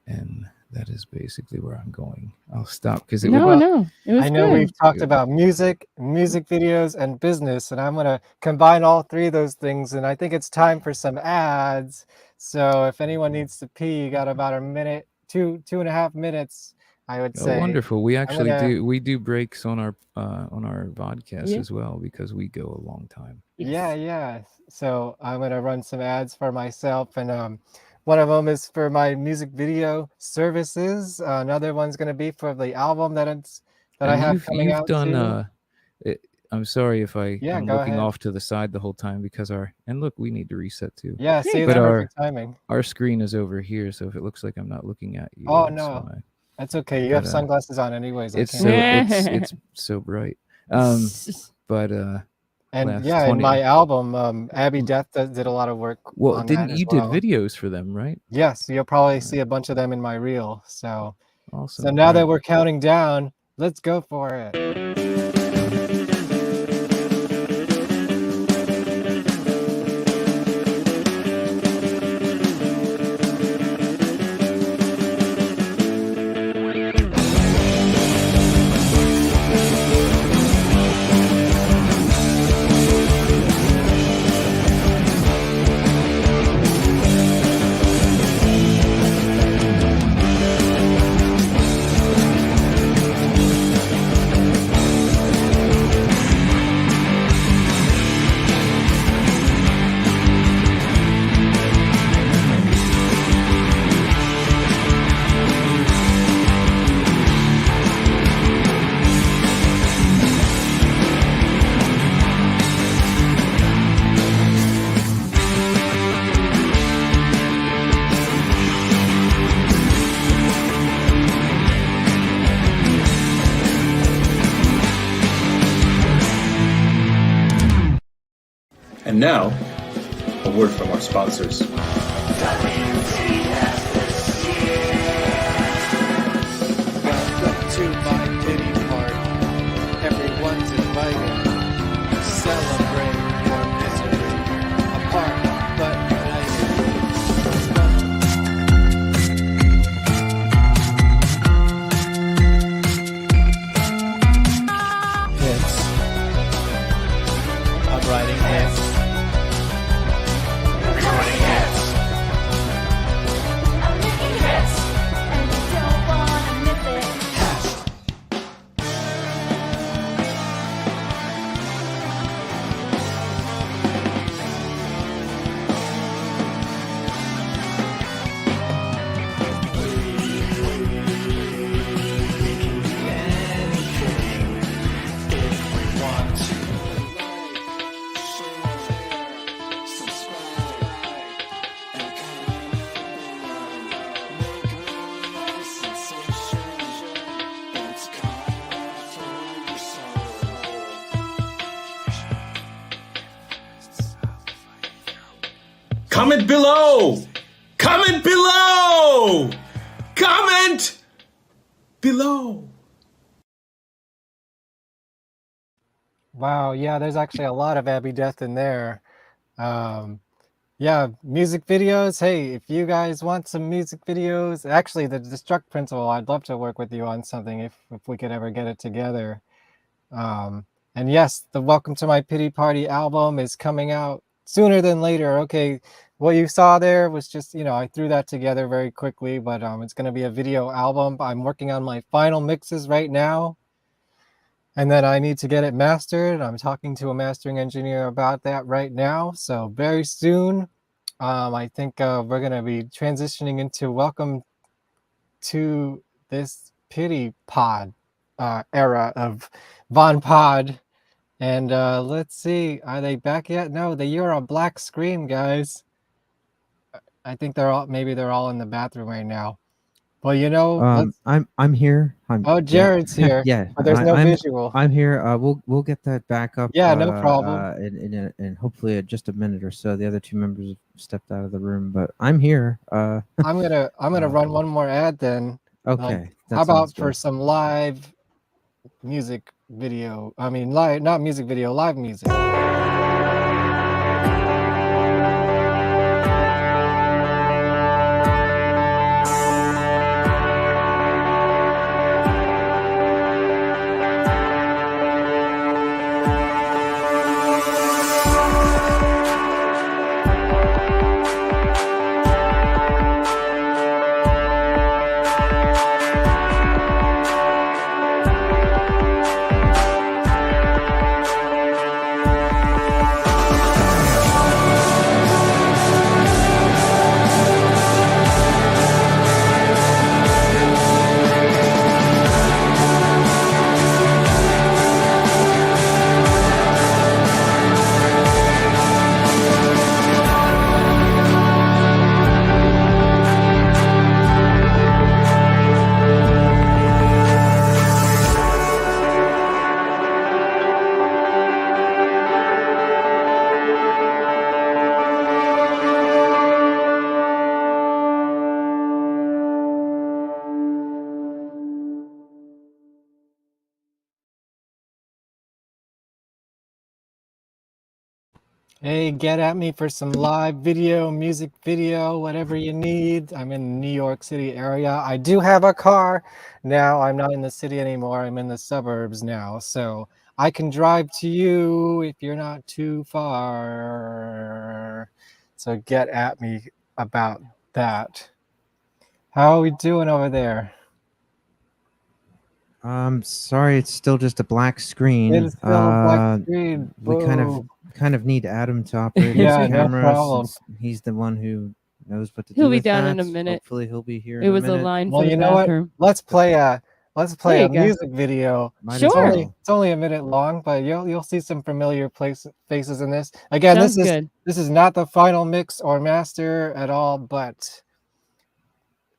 And that is basically where I'm going. I'll stop because it was I know good. We've talked about music videos, and business, and I'm going to combine all three of those things. And I think it's time for some ads. So if anyone needs to pee, you got about a minute, two and a half minutes, I would say. Wonderful. We actually do breaks on our podcast as well, because we go a long time. Yeah. So I'm going to run some ads for myself, and one of them is for my music video services. Another one's going to be for the album that I have coming out soon. I'm sorry if I'm looking ahead. off to the side the whole time, because look, we need to reset too. Yeah, see, but perfect timing. Our screen is over here, so if it looks like I'm not looking at you, oh no, that's okay. You have sunglasses on anyways. It's so bright. And in my album, Abby Death did a lot of work. Well, did videos for them, right? Yes, you'll probably see a bunch of them in my reel. So awesome. So now that we're counting down, let's go for it. And now, a word from our sponsors. Welcome to my pity party. Everyone's invited. Celebrate your misery. Apart but united. Hits. I'm writing hits. Recording hits. Comment below! Comment below! Comment below! Wow, yeah, there's actually a lot of Abby Death in there. Yeah, music videos. Hey, if you guys want some music videos, actually the Destruct Principle, I'd love to work with you on something if we could ever get it together. And yes, the Welcome to My Pity Party album is coming out sooner than later. Okay, what you saw there was just, you know, I threw that together very quickly, but it's going to be a video album. I'm working on my final mixes right now, and then I need to get it mastered. I'm talking to a mastering engineer about that right now. So very soon, I think we're going to be transitioning into Welcome to this Pity Pod era of VonPod. And let's see, are they back yet? No, you're a black screen, guys. I think maybe they're all in the bathroom right now. Well, you know, I'm here. Oh, Jared's here. Yeah, But there's no visual. I'm here. We'll get that back up. Yeah, no problem. In hopefully just a minute or so. The other two members have stepped out of the room, but I'm here. I'm gonna run one more ad then. Okay. How about for some live music video? I mean, not music video, live music. Hey, get at me for some live video, music video, whatever you need. I'm in the New York City area. I do have a car now. I'm not in the city anymore. I'm in the suburbs now. So I can drive to you if you're not too far. So get at me about that. How are we doing over there? Sorry, it's still just a black screen. It is still a black screen. We kind of need Adam to operate his Yeah, no camera. problem. Since he's the one who knows what to do. He'll be with down that. in a minute. Hopefully, he'll be here. It was a line for the you know bathroom. what? Let's play a There you go. music video. Might as Sure. well. It's only a minute long, but you'll see some familiar faces in this. Again, Sounds good. this is not the final mix or master at all, but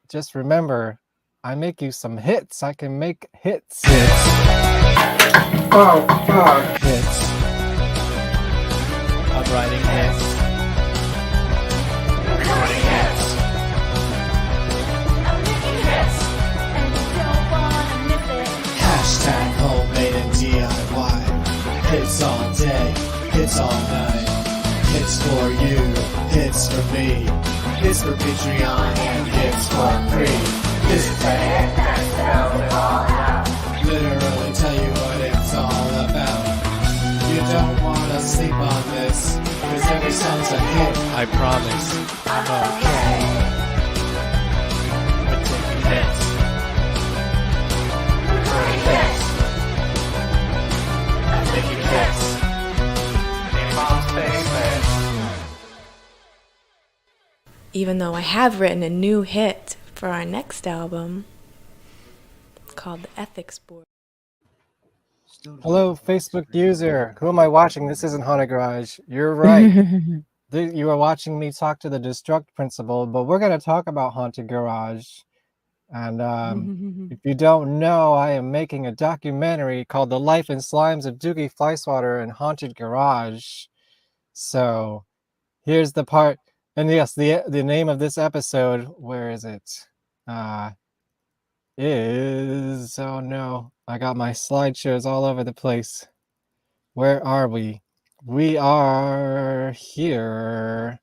just remember, I make you some hits. I can make hits. Oh, fuck. Hits. writing hits. Recording hits. Hashtag homemade and DIY. Hits all day, hits all night. Hits for you, hits for me. Hits for Patreon and hits for free. This is the hit that's spells it all out. Literally tell you what it's all about. You don't wanna sleep on this, cause every song's a hit. I promise, I'm okay. But taking hits. Recording hits. I'm making hits. In mom's basement. Even though I have written a new hit for our next album called The Ethics Board. Hello, Facebook user. Who am I watching? This isn't Haunted Garage. You're right. You are watching me talk to the Destruct Principle, but we're going to talk about Haunted Garage. And if you don't know, I am making a documentary called The Life and Slimes of Dukey Flyswatter and Haunted Garage. So here's the part. And yes, the name of this episode, where is it? Is, oh no, I got my slideshows all over the place. Where are we? We are here.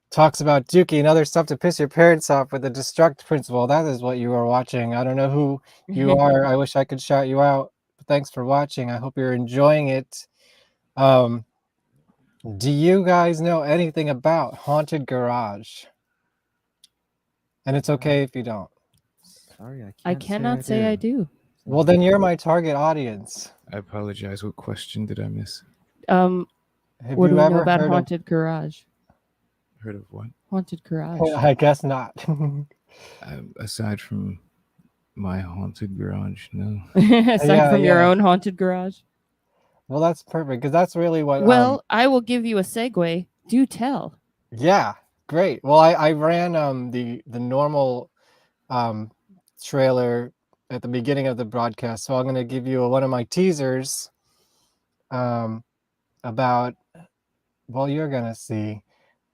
Talks about Dukey and other stuff to piss your parents off with the Destruct Principle. That is what you are watching. I don't know who you are. I wish I could shout you out. But thanks for watching. I hope you're enjoying it. Do you guys know anything about Haunted Garage? And it's okay if you don't. Sorry, I cannot say I do. Well, then you're my target audience. I apologize. What question did I miss? Have What do you we ever know about heard of- Haunted Garage? Heard of what? Haunted Garage. I guess not. Aside from my haunted garage, no. Aside from your own haunted garage. Well, that's perfect because that's really what. Well, I will give you a segue. Do tell. Yeah, great. Well, I ran the normal trailer at the beginning of the broadcast, so I'm going to give you one of my teasers about. Well, you're going to see.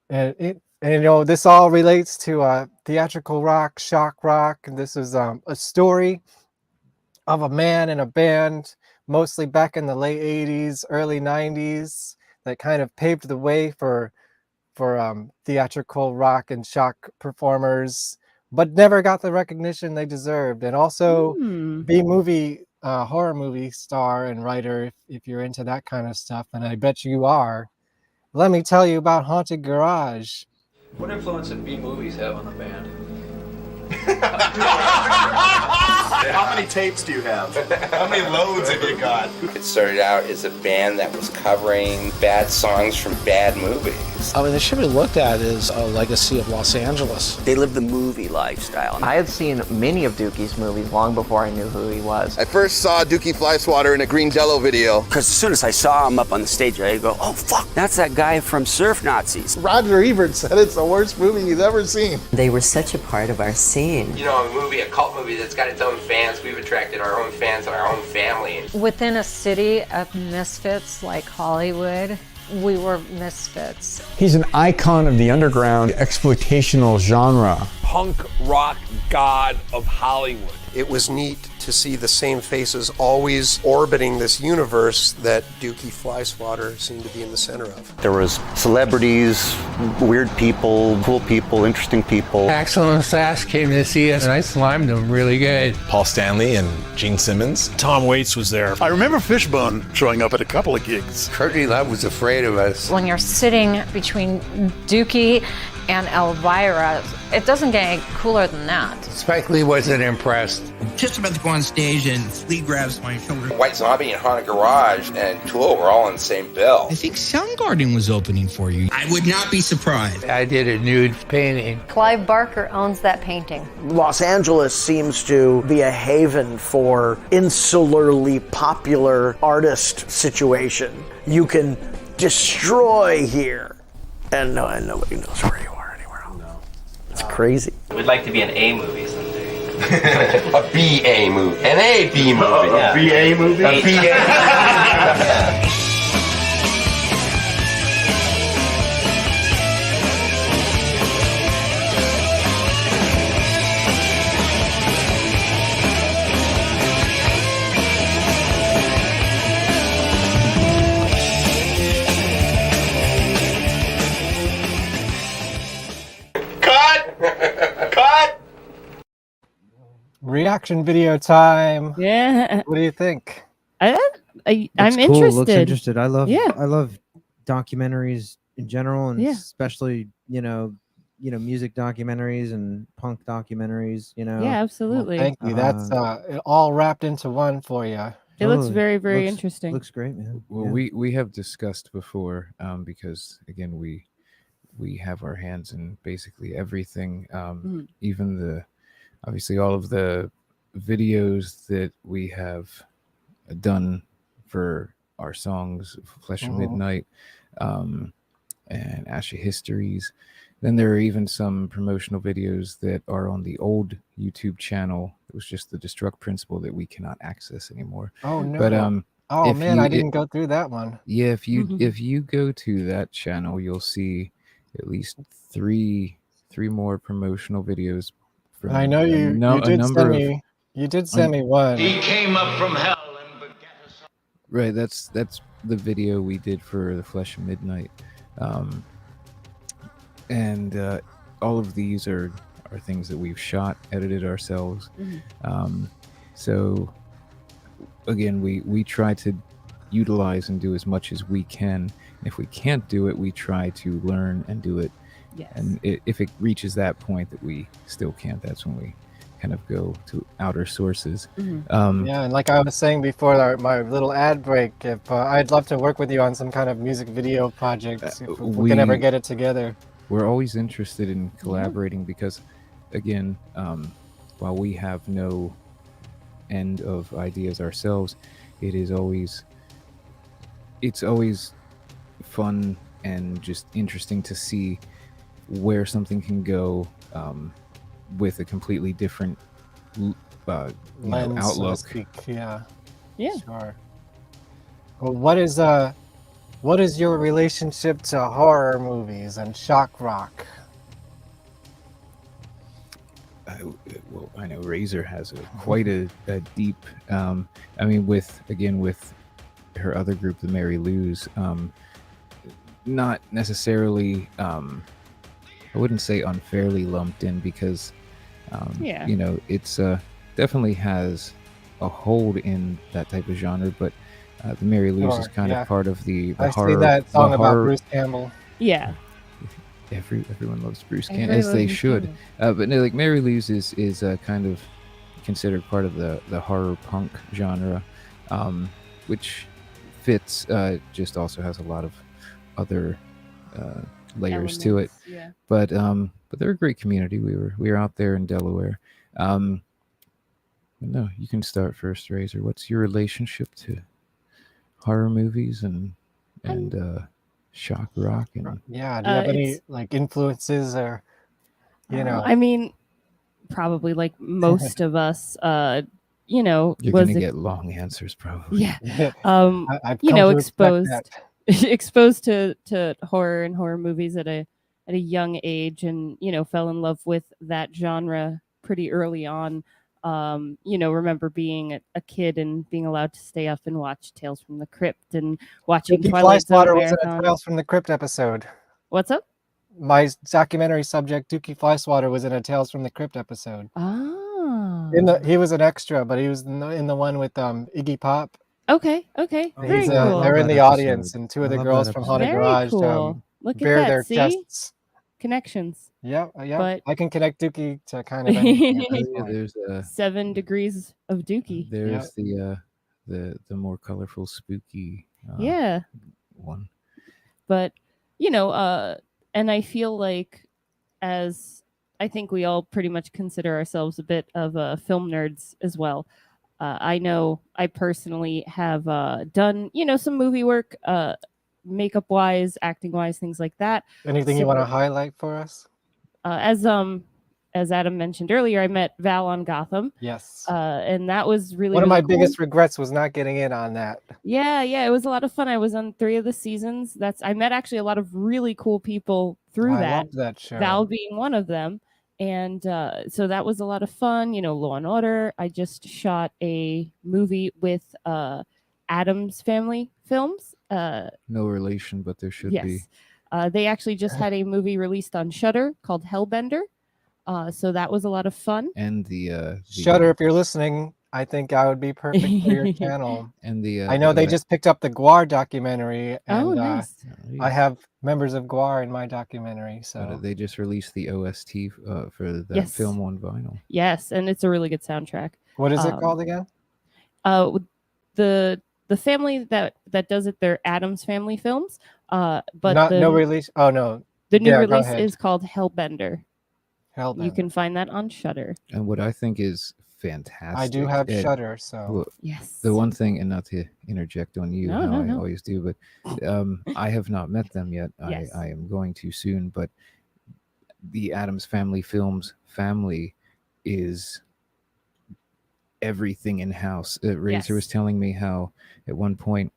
And you know, this all relates to theatrical rock, shock rock. And this is a story of a man in a band, mostly back in the late 80s, early 90s, that kind of paved the way for theatrical rock and shock performers, but never got the recognition they deserved. And also B-movie, horror movie star and writer, if you're into that kind of stuff, and I bet you are. Let me tell you about Haunted Garage. What influence did B-movies have on the band? How many tapes do you have? How many loads have you got? It started out as a band that was covering bad songs from bad movies. I mean, it should be looked at as a legacy of Los Angeles. They lived the movie lifestyle. I had seen many of Dukey's movies long before I knew who he was. I first saw Dukey Flyswatter in a Green Jello video. Because as soon as I saw him up on the stage, I'd go, oh, fuck, that's that guy from Surf Nazis. Roger Ebert said it's the worst movie he's ever seen. They were such a part of our scene. You know, a cult movie that's got its own fans. We've attracted our own fans and our own family. Within a city of misfits like Hollywood, we were misfits. He's an icon of the underground exploitational genre. Punk rock god of Hollywood. It was neat to see the same faces always orbiting this universe that Dukey Flyswatter seemed to be in the center of. There was celebrities, weird people, cool people, interesting people. Axl and Sass came to see us and I slimed them really good. Paul Stanley and Gene Simmons. Tom Waits was there. I remember Fishbone showing up at a couple of gigs. Courtney Love was afraid of us. When you're sitting between Dukey and Elvira, it doesn't get any cooler than that. Spike Lee wasn't impressed. Just about to go on stage and Flea grabs my shoulder. White Zombie and Haunted Garage and Tool were all in the same bill. I think Soundgarden was opening for you. I would not be surprised. I did a nude painting. Clive Barker owns that painting. Los Angeles seems to be a haven for insularly popular artist situation. You can destroy here. And nobody knows where you are anywhere else. No. It's crazy. We'd like to be an A movie someday. A B-A movie. An A-B movie. A B-A movie? A B-A reaction video time. Yeah. What do you think? I'm Looks cool. interested. Looks interested. I love Yeah. I love documentaries in general, and Yeah. especially music documentaries and punk documentaries. Yeah, absolutely. Thank you. That's it all wrapped into one for you. It looks very, very interesting. Looks great, man. Well, we have discussed before, because again we have our hands in basically everything, even obviously all of the videos that we have done for our songs, Flesh of Midnight, and Asha Histories. Then there are even some promotional videos that are on the old YouTube channel. It was just the Destruct Principle that we cannot access anymore. Oh no! But oh man, I didn't go through that one. Yeah, if you go to that channel, you'll see at least three more promotional videos. From I know you did send me one. He came up from hell and begat a son. Right, that's the video we did for the Flesh of Midnight, and all of these are things that we've shot, edited ourselves. So again, we try to utilize and do as much as we can. And if we can't do it, we try to learn and do it. Yes. And if it reaches that point that we still can't, that's when we kind of go to outer sources. Yeah, and like I was saying before my little ad break, if I'd love to work with you on some kind of music video project, if we can ever get it together. We're always interested in collaborating because, again, while we have no end of ideas ourselves, it's always fun and just interesting to see where something can go with a completely different Lens, outlook. so to speak. Yeah. Sure. Well, what is your relationship to horror movies and shock rock? Well, I know Razor has quite a deep. I mean, with her other group, the Mary Lou's, not necessarily. I wouldn't say unfairly lumped in because, it's definitely has a hold in that type of genre, but the Mary Lou's is kind of part of the horror. I see that song about Bruce Campbell. Yeah. Everyone loves Bruce Campbell, as they should. But no, like Mary Lou's is kind of considered part of the horror punk genre, which fits. Just also has a lot of other layers to it. Yeah. But they're a great community. We were out there in Delaware. No, you can start first, Razor. What's your relationship to horror movies and shock rock? And do you have any influences or I mean, probably like most of us, you're gonna get long answers probably. Yeah. I've come to expect that. exposed to horror and horror movies at a young age, and fell in love with that genre pretty early on. Remember being a kid and being allowed to stay up and watch Tales from the Crypt and watching Twilight Zone was in a Tales from the Crypt episode. What's up? My documentary subject, Dukey Flyswatter, was in a Tales from the Crypt episode. Oh. He was an extra, but he was in the one with Iggy Pop. Okay. Very cool. They're in the audience, and two of the girls from Haunted Garage Look at bare that. their See? chests. Connections. Yeah. But I can connect Dukey to kind of anything. There's 7 degrees of Dukey. There's the more colorful, spooky one. But and I feel like, as I think we all pretty much consider ourselves a bit of film nerds as well. I know I personally have done some movie work, makeup wise, acting wise, things like that. Anything you want to highlight for us? As Adam mentioned earlier, I met Val on Gotham. Yes. And that was really one of my cool. biggest regrets was not getting in on that. Yeah, it was a lot of fun. I was on 3 of the seasons. I met actually a lot of really cool people through that. I loved that show. Val being one of them. And so that was a lot of fun. Law and Order. I just shot a movie with Addams Family Films. No relation, but there should be. They actually just had a movie released on Shudder called Hellbender. So that was a lot of fun. And the Shudder, if you're listening, I think I would be perfect for your channel. and the I know they just picked up the Guar documentary, Oh, and nice. I have members of Guar in my documentary. So they just released the OST for that Yes. film on vinyl. Yes, and it's a really good soundtrack. what is it called again? The family that does it, they're Adams Family Films. But No release. Oh no, the new Yeah, go release ahead. is called Hellbender. You Hellbender. can find that on Shudder. And what I think is fantastic. I do have and- Shudder, so well, Yes. The one thing, and not to interject on you, No, how no, I no. always do, but I have not met them yet. Yes. I am going to soon. But the Adams Family Films family is everything in house. Razor was Yes. telling me how at one point,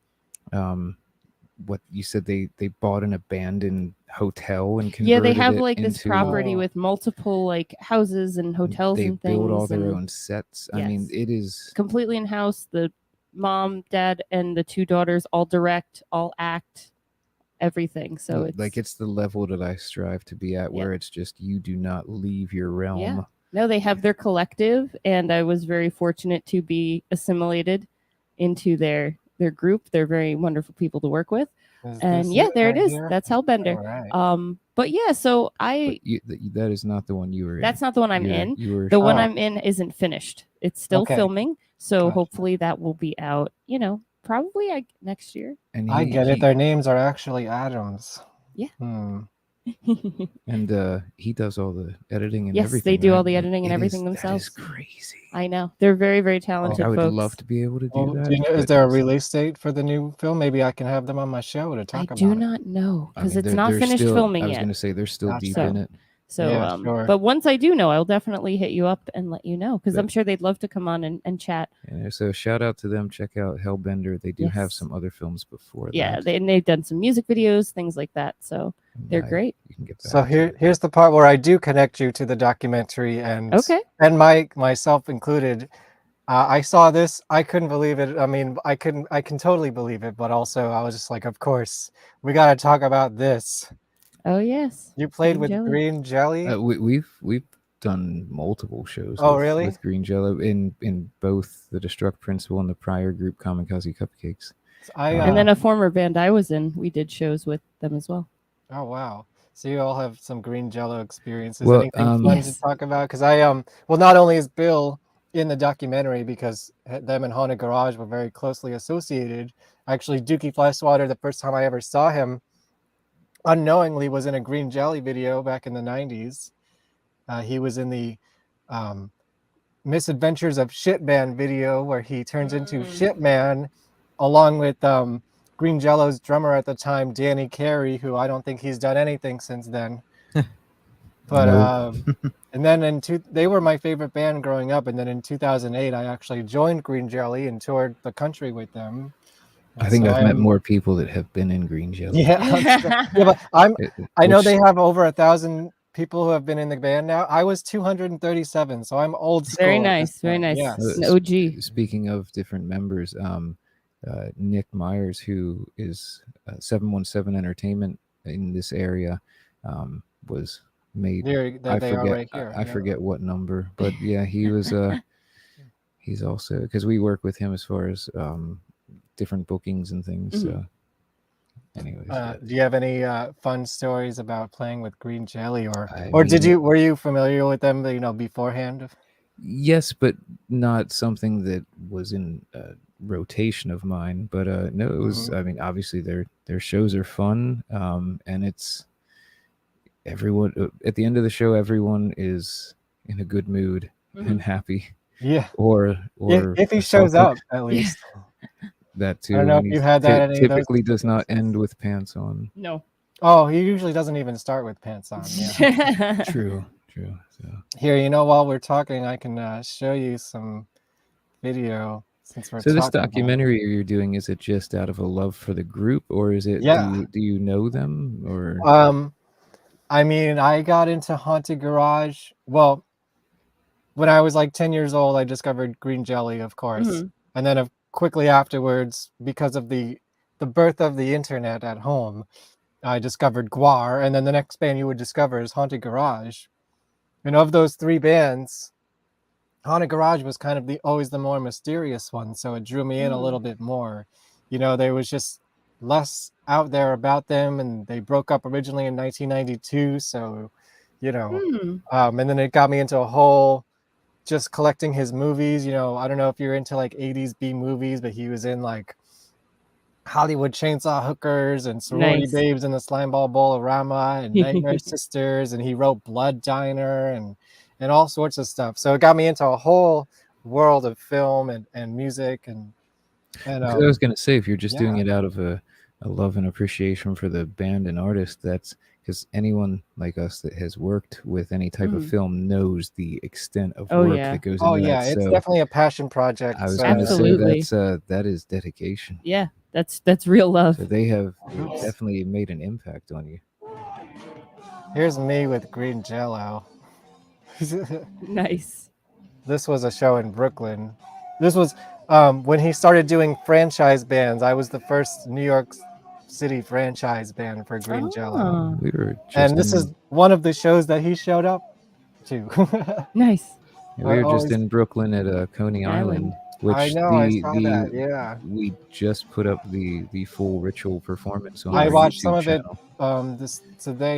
what you said they bought an abandoned hotel and Yeah, they converted have it like this into- property with multiple like houses and hotels They and things. build all their and- own sets. I mean, Yes. it is completely in house. The mom, dad, and the two daughters all direct, all act, everything. So it's like it's the level that I strive to be at, where it's just you do not leave your realm. yeah. No, they have their collective, and I was very fortunate to be assimilated into their group. They're very wonderful people to work with. Is And this yeah, it there right it is. here? That's Hellbender. All right. But yeah, so I That is not the one you were in. that's not the one I'm You're- in. You were The one Oh. I'm in isn't finished. It's still Okay. filming. So Gotcha. hopefully that will be out, probably next year. and I get it. Their names are actually Adams. Yeah. And he does all the editing and Yes, everything. they do all right? the editing and It is- everything that themselves. is crazy. I know. They're very, very talented I would folks. love to be able to do Well, that. do you know, is but there a it's- release date for the new film? Maybe I can have them on my show to talk I about do it. not know I because mean, it's not they're finished still- filming I was yet. going to say they're still Gotcha. deep in it. So, Yeah, sure. but once I do know, I'll definitely hit you up and let you know because But- I'm sure they'd love to come on and chat. Yeah, so shout out to them. Check out Hellbender. They do have Yes. some other films before Yeah, that. they've done some music videos, things like that. So they're great. You can get back So here's the part where I do connect you to the documentary, and Okay. and myself included. I saw this. I couldn't believe it. I mean, I can totally believe it, but also I was just like, of course, we got to talk about this. Oh yes. You played Green with Jelly. Green Jelly. We've done multiple shows. Oh, with, really? With Green Jello in both the Destruct Principle and the prior group Kamikaze Cupcakes. And then a former band I was in, we did shows with them as well. Oh wow! So you all have some Green Jello experiences. Well, Anything fun Yes. to talk about? Because well, not only is Bill in the documentary because them and Haunted Garage were very closely associated. Actually, Dukey Flyswatter, the first time I ever saw him, unknowingly was in a Green Jelly video back in the '90s. He was in the Misadventures of Shitman video where he turns into Shitman, along with Green Jello's drummer at the time, Danny Carey, who I don't think he's done anything since then. But Nope. and then they were my favorite band growing up, and then in 2008 I actually joined Green Jelly and toured the country with them. I think So I've met more people that have been in Green Jello. Yeah, yeah, but I know Which- they have over 1,000 people who have been in the band now. I was 237, so I'm old school. Very at nice, this very point, nice. Yes. An OG. Speaking of different members, Nick Myers, who is 717 Entertainment in this area, was made. They are right here. I yeah. forget what number, but yeah, he was. He's also because we work with him as far as different bookings and things. So, anyways, Do you have any fun stories about playing with Green Jelly, or I were you familiar with them, beforehand? yes, but not something that was in rotation of mine. But no, it was. I mean, obviously their shows are fun, and it's everyone at the end of the show. Everyone is in a good mood and happy. Yeah. Or if he shows up, at least. That too. I don't know and if he you had that at any of those typically does not end with pants on. No. Oh, he usually doesn't even start with pants on. Yeah. True. So. Here, while we're talking, I can show you some video since we're So this talking about it. documentary you're doing, is it just out of a love for the group, or is it? Yeah. Do you know them, or? I mean, I got into Haunted Garage. Well, when I was like 10 years old, I discovered Green Jelly, of course, and then quickly afterwards, because of the birth of the internet at home, I discovered Guar, and then the next band you would discover is Haunted Garage. And of those three bands, Haunted Garage was kind of always the more mysterious one, so it drew me in a little bit more. There was just less out there about them, and they broke up originally in 1992, so and then it got me into a whole just collecting his movies. I don't know if you're into like 80s B movies, but he was in like Hollywood Chainsaw Hookers and Sorority Nice. Babes in the Slimeball Bowl-orama and Nightmare Sisters, and he wrote Blood Diner and all sorts of stuff. So it got me into a whole world of film and music and Because I was going to say, if you're just doing yeah. it out of a love and appreciation for the band and artist, that's because anyone like us that has worked with any type of film knows the extent of work that goes into that. It's So definitely a passion project. I was going to say that is dedication. Yeah, that's real love. So they have definitely made an impact on you. Here's me with green jello. Nice. This was a show in Brooklyn. This was when he started doing franchise bands. I was the first New York City franchise band for Green Jello. We were just and this is one of the shows that he showed up to. Nice. Yeah, we were just in Brooklyn at Coney Island, which I know, I saw that, yeah. We just put up the full ritual performance on I our watched YouTube some of channel,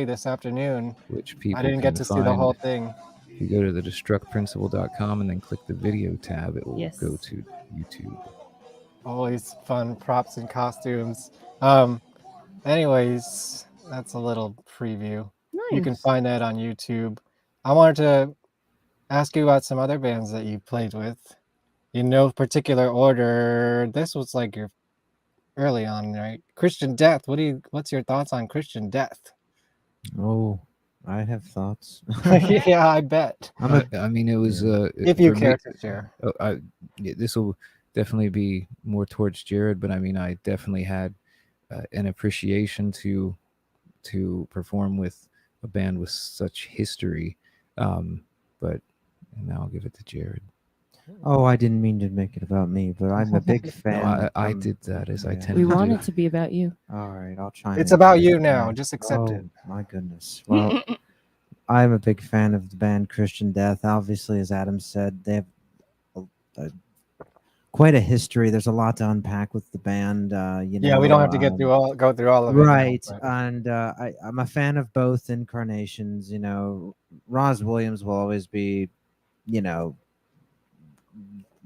it this afternoon. which people I didn't can get to see the find. whole thing. If you go to TheDestructPrinciple.com and then click the video tab, it will go to YouTube. Always fun props and costumes. Anyways, that's a little preview. You can Nice. find that on YouTube. I wanted to ask you about some other bands that you played with. In no particular order. This was like your early on, right? Christian Death. What's your thoughts on Christian Death? Oh, I have thoughts. Yeah, I bet. I mean, it was if you care to share. This will definitely be more towards Jared, but I mean, I definitely had an appreciation to perform with a band with such history. But now I'll give it to Jared. Oh, I didn't mean to make it about me, but I'm a big fan. No, I did that as I tend We to want do. it to be about you. All right, I'll try. It's about you now. Just accept it. My goodness. Well, I'm a big fan of the band Christian Death. Obviously, as Adam said, they have quite a history. There's a lot to unpack with the band. Yeah, we don't have to go through all of it. Right, Now, and I'm a fan of both incarnations. Roz Williams will always be,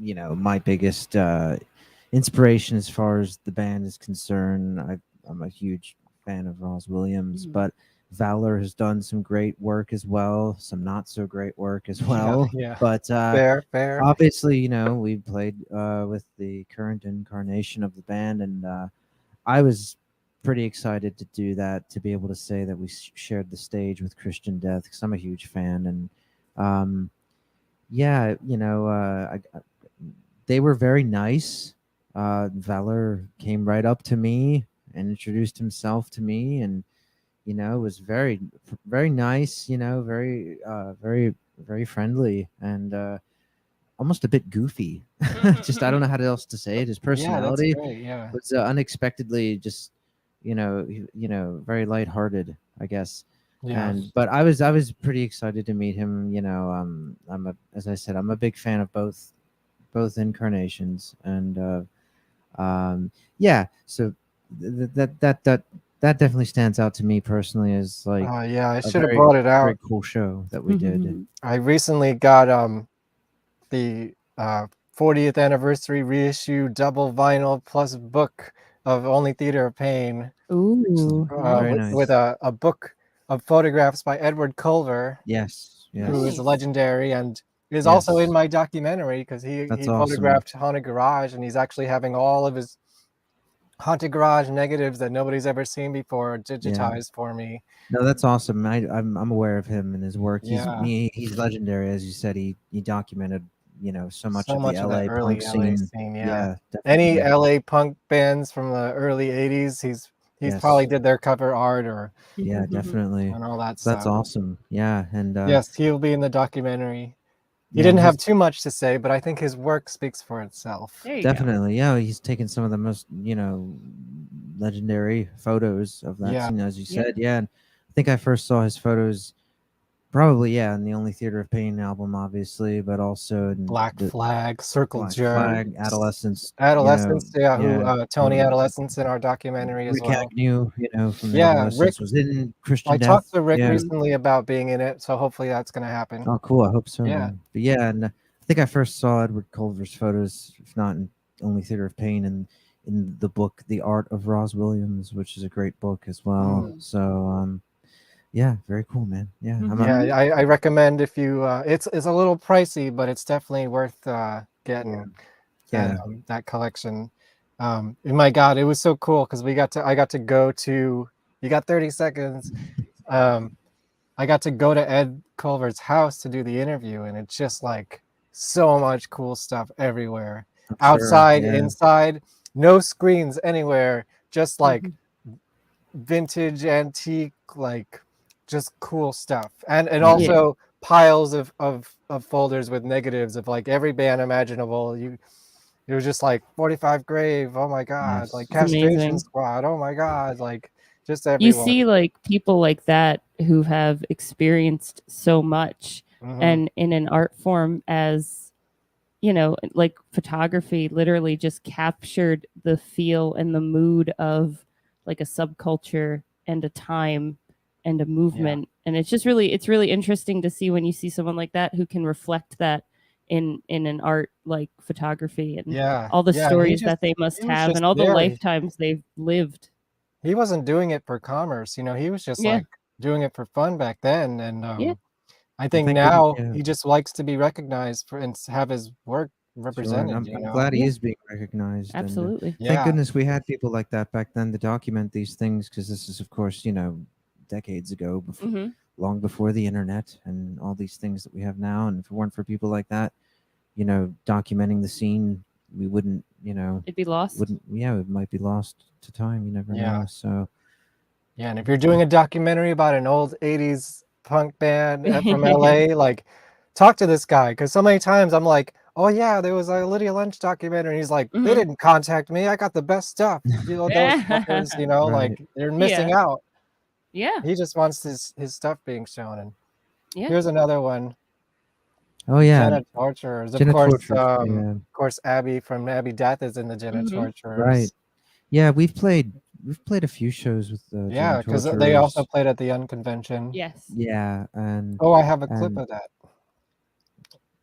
my biggest inspiration as far as the band is concerned. I'm a huge fan of Roz Williams, but Valor has done some great work as well, some not so great work as well. Yeah. But fair. obviously, we played with the current incarnation of the band, and I was pretty excited to do that, to be able to say that we shared the stage with Christian Death, because I'm a huge fan. And they were very nice. Valor came right up to me and introduced himself to me, and was very, very nice. Very, very friendly, and almost a bit goofy. Just I don't know how else to say it. His personality Yeah, that's great. Yeah. was unexpectedly just very lighthearted, I guess. Yeah. But I was pretty excited to meet him. As I said, I'm a big fan of both incarnations, and so that definitely stands out to me personally as like I a should have very, brought it out. very cool show that we did. I recently got the 40th anniversary reissue double vinyl plus book of Only Theater of Pain. Ooh, very nice. With a book of photographs by Edward Culver. Yes. Who is Nice. legendary and is Yes. also in my documentary, because he That's awesome. photographed Haunted Garage, and he's actually having all of his Haunted Garage negatives that nobody's ever seen before digitized for me. No, that's awesome. I'm aware of him and his work. Yeah. He's legendary, as you said. He documented so much So of much the of LA that early punk LA scene. scene, Definitely. Any LA punk bands from the early 80s, he's Yes. probably did their cover art or Yeah, definitely. and all that So that's stuff. awesome. Yeah, and Yes, he'll be in the documentary. He yeah, didn't have he's- too much to say, but I think his work speaks for itself. There you go. Definitely, yeah. He's taken some of the most, legendary photos of that Yeah. scene, as you Yeah. said. Yeah, and I think I first saw his photos Probably, yeah, and the Only Theater of Pain album, obviously, but also in Black the Flag, Circle Black Jerks, Flag, Adolescence, Adolescence, yeah, who yeah, Tony Adolescence in our documentary as Rick well. Agnew, from Yeah, Rick. Adolescence was in Christian I talked Death. to Rick Yeah. recently about being in it, so hopefully that's gonna happen. Oh, cool. I hope so, Yeah. man. But yeah, and I think I first saw Edward Culver's photos, if not in Only Theater of Pain, and in the book The Art of Roz Williams, which is a great book as well. So yeah, very cool, man. Yeah. Yeah, I recommend if you it's a little pricey, but it's definitely worth getting Yeah. that collection. And my God, it was so cool because I got to go to, you got 30 seconds. I got to go to Ed Culver's house to do the interview, and it's just like so much cool stuff everywhere. I'm Outside, sure, yeah. inside, no screens anywhere, just like vintage, antique, like just cool stuff. And also piles of folders with negatives of like every band imaginable. It was just like 45 Grave, oh my God, Nice. like It's amazing. Castration Squad, oh my God, like just You everyone. see like people like that who have experienced so much and in an art form as, you know, like photography literally just captured the feel and the mood of like a subculture and a time and a movement. And it's just really, it's really interesting to see when you see someone like that who can reflect that in an art like photography and all the stories that they must have and all the lifetimes they've lived. He wasn't doing it for commerce, you know, he was just like doing it for fun back then. And I think now he just likes to be recognized for and have his work represented. I'm, You I'm know? glad he is being recognized. Absolutely. And, thank goodness we had people like that back then to document these things, because this is, of course, decades ago, long before the internet and all these things that we have now. And if it weren't for people like that, documenting the scene, we wouldn't, it'd be lost. It might be lost to time. You never know. So yeah, and if you're doing a documentary about an old 80s punk band from LA, like talk to this guy, because so many times I'm like, oh yeah, there was a Lydia Lunch documentary, and he's like, they didn't contact me, I got the best stuff. Those fuckers, like they're missing out. Yeah. He just wants his stuff being shown. And here's another one. Oh yeah, Jenna Torturers. Jenna Of course, Torturers, of course, Abby from Abby Death is in the Jenna Torturers. Right. Yeah, we've played a few shows with yeah, because they also played at the Unconvention. Yes. Yeah, and I have a clip of that.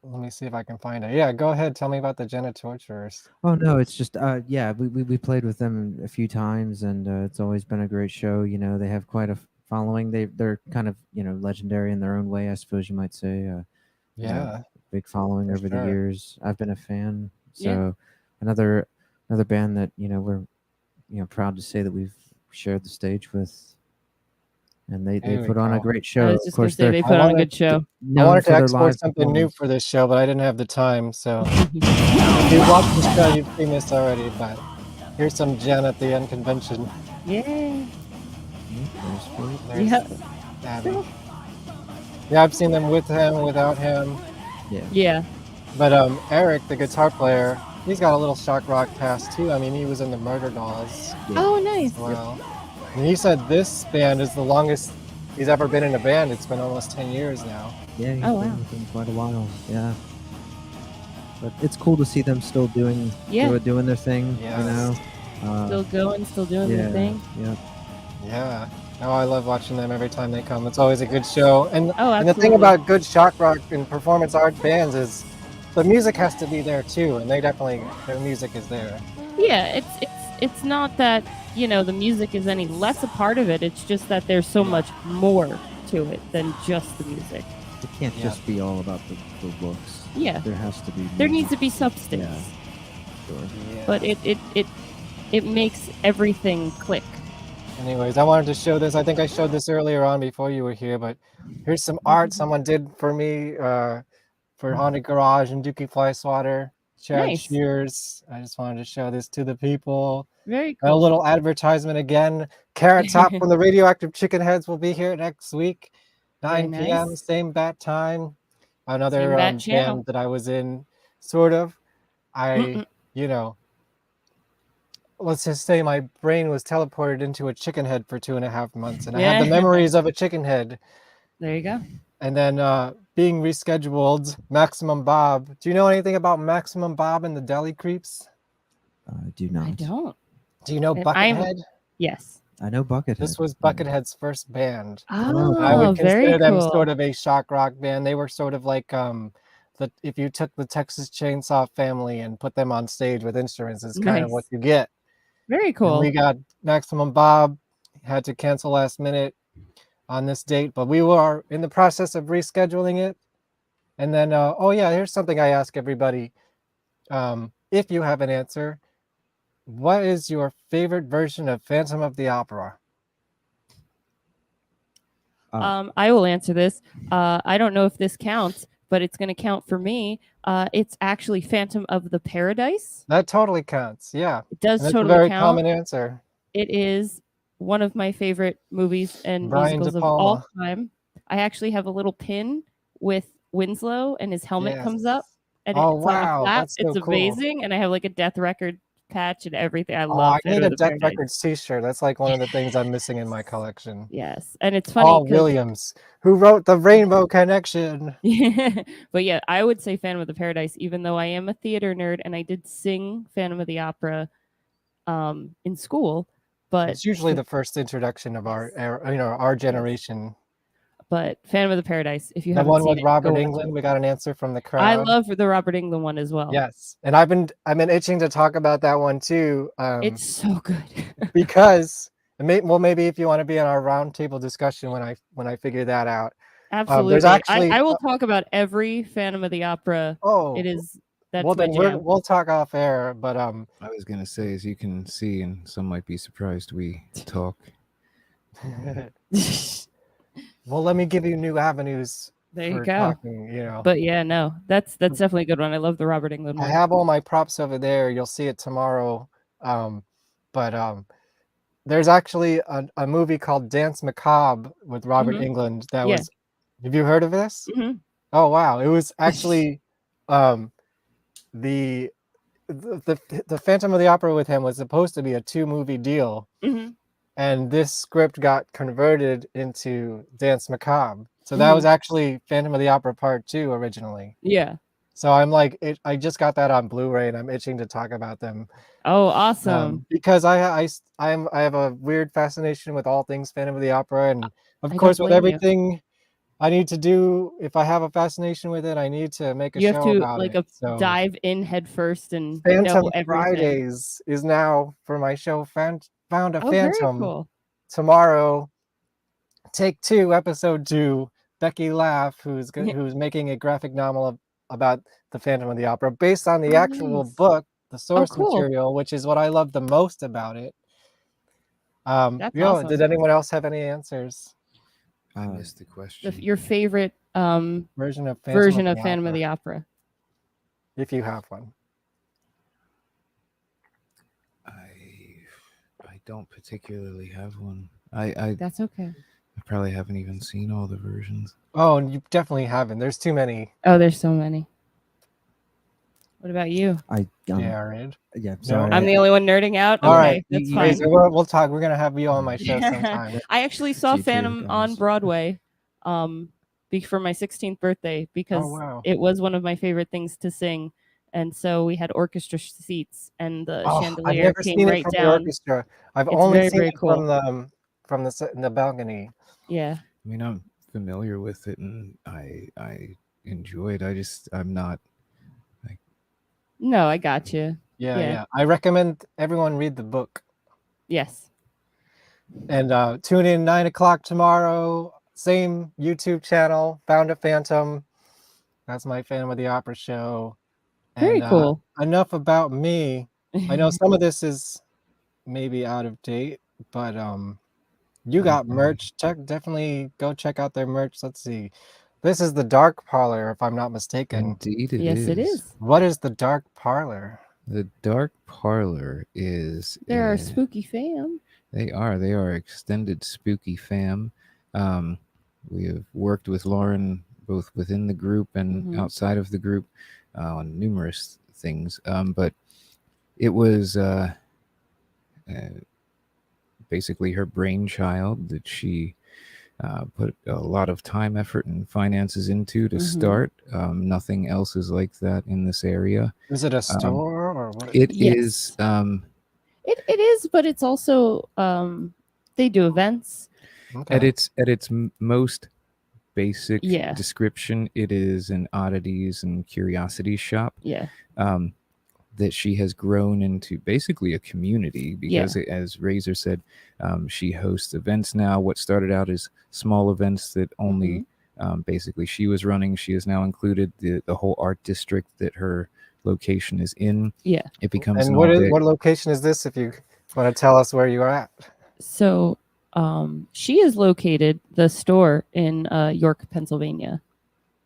Let me see if I can find it. Yeah, go ahead. Tell me about the Jenna Torturers. Oh no, it's just we played with them a few times, and it's always been a great show. They have quite a following. They're kind of legendary in their own way, I suppose you might say. Big following over the years. I've been a fan. So another band that we're proud to say that we've shared the stage with. And they put on a great show. I was just going to say they put on a good show. I wanted to export something new for this show, but I didn't have the time. So if you watched the show, you've seen this already. But here's some Jen at the Unconvention. Yay! There's Abby. Yeah, I've seen them with him, without him. Yeah. But Eric, the guitar player, he's got a little shock rock past too. I mean, he was in the Murder Dolls. Oh, nice. Well. And he said this band is the longest he's ever been in a band. It's been almost 10 years now. Yeah, he's been with them quite a while. Yeah. But it's cool to see them still doing their thing, still going, still doing their thing. Yeah. Yeah. Oh, I love watching them every time they come. It's always a good show. And, and the thing about good shock rock and performance art bands is the music has to be there too, and their music is there. Yeah, it's not that the music is any less a part of it. It's just that there's so much more to it than just the music. It can't just be all about the looks. Yeah, there has to be. There needs to be substance. Yeah. Sure. Yeah. But it makes everything click. Anyways, I wanted to show this. I think I showed this earlier on before you were here, but here's some art someone did for me for Haunted Garage and Dukey Flyswatter. Chad Shears. I just wanted to show this to the people. Very cool. A little advertisement again. Carrot Top from the Radioactive Chicken Heads will be here next week, 9 p.m. Same bat time. Another band that I was in, sort of. Let's just say my brain was teleported into a chicken head for 2.5 months, and I have the memories of a chicken head. There you go. And then being rescheduled, Maximum Bob. Do you know anything about Maximum Bob and the Deli Creeps? I do not. I don't. Do you know And Buckethead? Yes. I know Buckethead. This was Buckethead's first band. Oh, I would very consider them cool. sort of a shock rock band. They were sort of like if you took the Texas Chainsaw Family and put them on stage with instruments, is kind of what Nice. you get. Very And cool. we got Maximum Bob, had to cancel last minute on this date, but we were in the process of rescheduling it. And then, oh yeah, here's something I ask everybody. If you have an answer, what is your favorite version of Phantom of the Opera? I will answer this. I don't know if this counts, but it's going to count for me. It's actually Phantom of the Paradise. That totally counts. Yeah. It does And that's totally a very count. common answer. It is one of my favorite movies and Brian musicals De of all Palma. time. I actually have a little pin with Winslow, and his helmet comes up, and Oh, it's on a wow, flap. that's so It's cool. amazing, and I have like a Death Record patch and everything. I Oh, love I need Phantom a of the Death Paradise. Records t-shirt. That's like one of the things I'm missing in my collection. Yes, and it's funny Paul 'cause- Williams, who wrote The Rainbow Connection. But yeah, I would say Phantom of the Paradise, even though I am a theater nerd and I did sing Phantom of the Opera in school. But It's usually the first introduction of our generation. But Phantom of the Paradise, if you The haven't one seen with it, Robert go watch Englund. it. We got an answer from the crowd. I love the Robert Englund one as well. Yes, and I've been itching to talk about that one too. It's so good. Because maybe if you want to be in our roundtable discussion when I figure that out. Absolutely. There's actually I will talk about every Phantom of the Opera. Oh, It is that's well, my then jam. we'll talk off air. But I was gonna say, as you can see, and some might be surprised, we talk. Well, let me give you new avenues There you for go. talking. You know, But yeah, no, that's definitely a good one. I love the Robert Englund I one. have all my props over there. You'll see it tomorrow. But there's actually a movie called Dance Macabre with Robert Mhm. Englund that Yeah. was. Have you heard of this? Mhm. Oh wow! It was actually the Phantom of the Opera with him was supposed to be a 2-movie deal, Mhm. and this script got converted into Dance Macabre. So that was Mhm. actually Phantom of the Opera Part 2 originally. Yeah. So I'm like, I just got that on Blu-ray, and I'm itching to talk about them. Oh, awesome. Because I have a weird fascination with all things Phantom of the Opera, and of I don't course with blame you. everything I need to do, if I have a fascination with it, I need to make a You have show to about like it. So dive in head first and Phantom know everything. Fridays is now for my show Found a Oh, very Phantom. cool. Tomorrow, take 2, episode 2. Becky Laugh, who's making a graphic novel about the Phantom of the Opera based on the Oh, actual nice. book, the source cool. material, which is what I love the most about it. That's Did awesome. anyone else have any answers? I missed the question. Your favorite Version of Phantom of the Opera. If you have one. I don't particularly have one. I That's okay. I probably haven't even seen all the versions. Oh, and you definitely haven't. There's too many. Oh, there's so many. What about you? Jared. Yeah, sorry. I'm the only one nerding out. All Okay, right, that's Razor, fine. we'll talk. We're gonna have you on my show sometime. I actually saw You too, Phantom on guys. Broadway for my 16th birthday because wow. it was one of my favorite things to sing. And so we had orchestra seats and the Oh, I've chandelier never came seen it right from down. the orchestra. I've It's only very, seen very it cool. from the balcony. Yeah. I mean, I'm familiar with it and I enjoy it. I'm not. No, I got you. Yeah. I recommend everyone read the book. Yes. And tune in 9:00 tomorrow. Same YouTube channel. Found a Phantom. That's my Phantom of the Opera show. Very And, cool. Enough about me. I know some of this is maybe out of date, but you got merch. Definitely go check out their merch. Let's see. This is the Dark Parlor, if I'm not mistaken. Indeed, it Yes, it is. What is the Dark Parlor? The Dark Parlor is. They're our spooky fam. They are extended spooky fam. We have worked with Lauren both within the group and Mhm. outside of the group on numerous things. But it was basically her brainchild that she put a lot of time, effort, and finances into to Mhm. start. Nothing else is like that in this area. Is it a store or what? It Yes. is. It is, but it's also they do events. At Okay. its most basic Yeah. description, it is an oddities and curiosities shop. Yeah. That she has grown into basically a community because, as Razor said, she hosts events now. What started out as small events that only basically she was running, she has now included the whole art district that her location is in. Yeah. It becomes And an all day. what location is this? If you want to tell us where you are at. So she is located, the store, in York, Pennsylvania.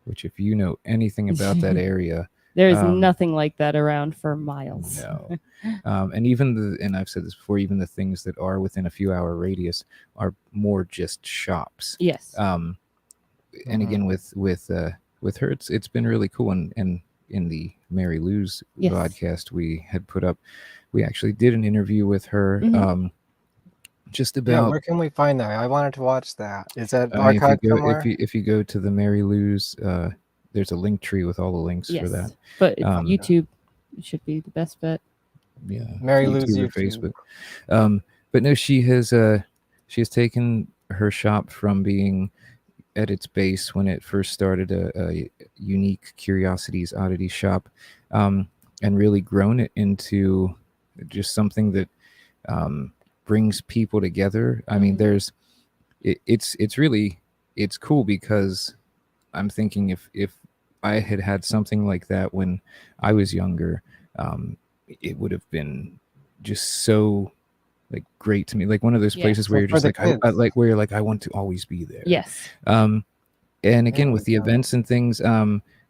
Which, if you know anything about that area, there's nothing like that around for miles. No. And even and I've said this before, even the things that are within a few hour radius are more just shops. Yes. And again, with her, it's been really cool. And in the Mary Lou's podcast we had put up, we actually did an interview with her. Just about where can we find that? I wanted to watch that. Is that if you archived go, somewhere? if you go to the Mary Lou's, there's a link tree with all the links for that. But YouTube should be the best bet. Yeah, Mary Lou's or YouTube. Facebook. But no, she has taken her shop from being at its base when it first started a unique curiosities oddity shop, and really grown it into just something that brings people together. I mean, it's cool because I'm thinking if I had something like that when I was younger, it would have been just so like great to me, like one of those places where you're just like where you're like, I want to always be there. Yes. And again, with the events and things,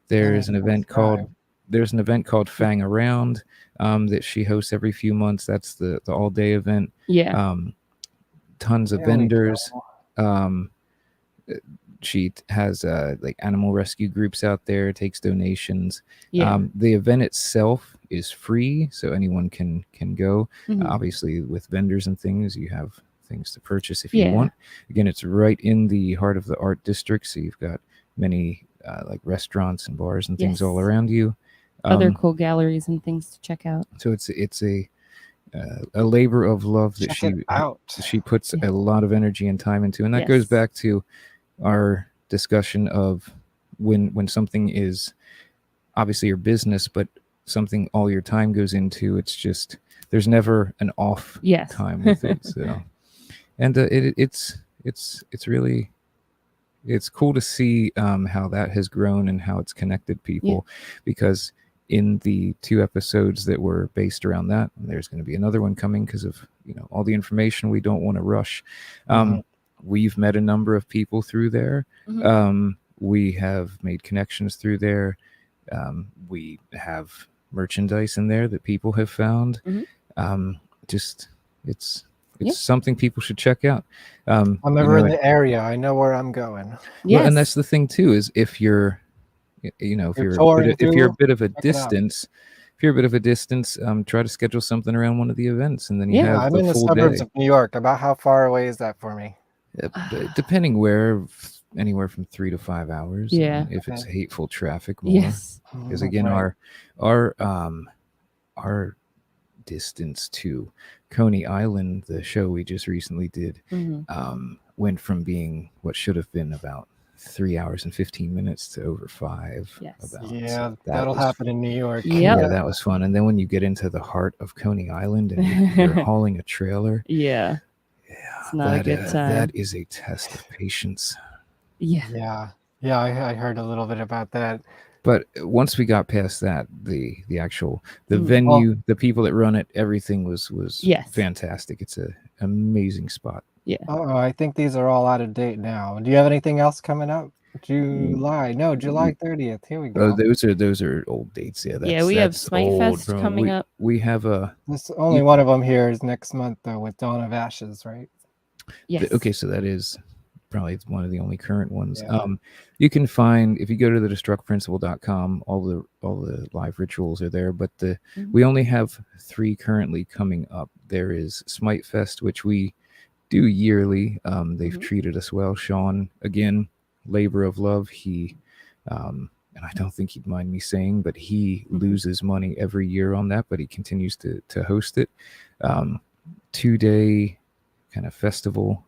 there's an event called Fang Around that she hosts every few months. That's the all day event. Yeah. Tons of vendors. She has like animal rescue groups out there, takes donations. The event itself is free, so anyone can go. Obviously, with vendors and things, you have things to purchase if you want. Again, it's right in the heart of the art district, so you've got many like restaurants and bars and things all around you. Other cool galleries and things to check out. So it's a labor of love that she puts a lot of energy and time into, and that goes back to our discussion of when something is obviously your business, but something all your time goes into. It's just there's never an off time with it. So, and it's really cool to see how that has grown and how it's connected people, because in the 2 episodes that were based around that, and there's going to be another one coming because of all the information we don't want to rush. We've met a number of people through there. We have made connections through there. We have merchandise in there that people have found. Just it's something people should check out. I'm never in the area. I know where I'm going. Well, and that's the thing too, is if you're a bit of a distance, try to schedule something around one of the events, and then you have I'm the in the full suburbs day. of New York. About how far away is that for me? Depending where, anywhere from 3 to 5 hours. Yeah. If it's hateful traffic, more. Yes. Because again, our distance to Coney Island, the show we just recently did, went from being what should have been about 3 hours and 15 minutes to over 5. Yes. Yeah, that'll happen in New York. Yeah, that was fun. And then when you get into the heart of Coney Island and you're hauling a trailer, it's not a good time. That is a test of patience. Yeah, I heard a little bit about that. But once we got past that, the venue, the people that run it, everything was fantastic. It's an amazing spot. Yeah. Oh, I think these are all out of date now. Do you have anything else coming up? July 30th. Here we go. Those are old dates. Yeah, we have Smite Fest coming up. We have only one of them here is next month though, with Dawn of Ashes, right? Yes. Okay, so that is probably one of the only current ones. You can find, if you go to TheDestructPrinciple.com, all the live rituals are there, but we only have 3 currently coming up. There is Smite Fest, which we do yearly. They've treated us well. Sean, again, labor of love. He, and I don't think he'd mind me saying, but he loses money every year on that, but he continues to host it. 2-day kind of festival.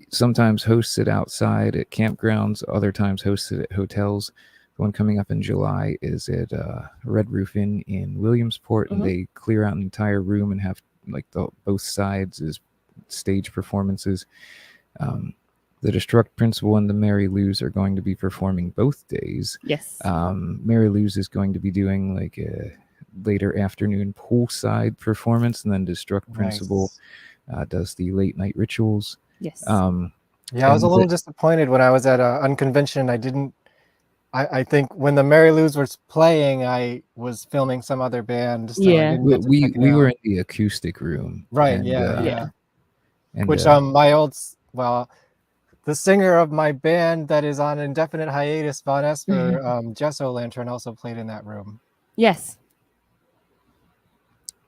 Sometimes hosts it outside at campgrounds, other times hosts it at hotels. The one coming up in July is at Red Roof Inn in Williamsport, and they clear out an entire room and have like both sides as stage performances. The Destruct Principal and the Mary Lou's are going to be performing both days. Yes. Mary Lou's is going to be doing like a later afternoon poolside performance, and then Destruct Principal does the late night rituals. Yes. Yeah, I was a little disappointed when I was at Unconvention. I think when the Mary Lou's was playing, I was filming some other band. So I didn't get to check it we out. were in the acoustic room. Right. And, yeah. And, Which the singer of my band that is on indefinite hiatus, Vonesper, Gesso Lantern, also played in that room. Yes.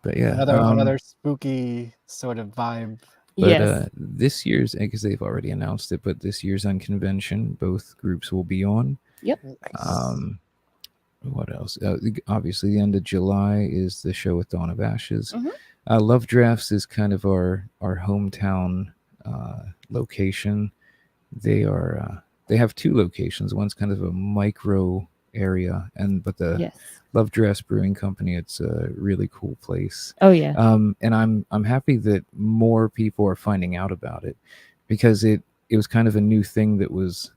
But yeah, another spooky sort of vibe. But this year's, because they've already announced it, but this year's Unconvention, both groups will be on. Yep. What else? Obviously, the end of July is the show with Dawn of Ashes. Love Drafts is kind of our hometown location. They have two locations. One's kind of a micro area, but the Love Drafts Brewing Company, it's a really cool place. Oh yeah. And I'm happy that more people are finding out about it, because it was kind of a new thing that was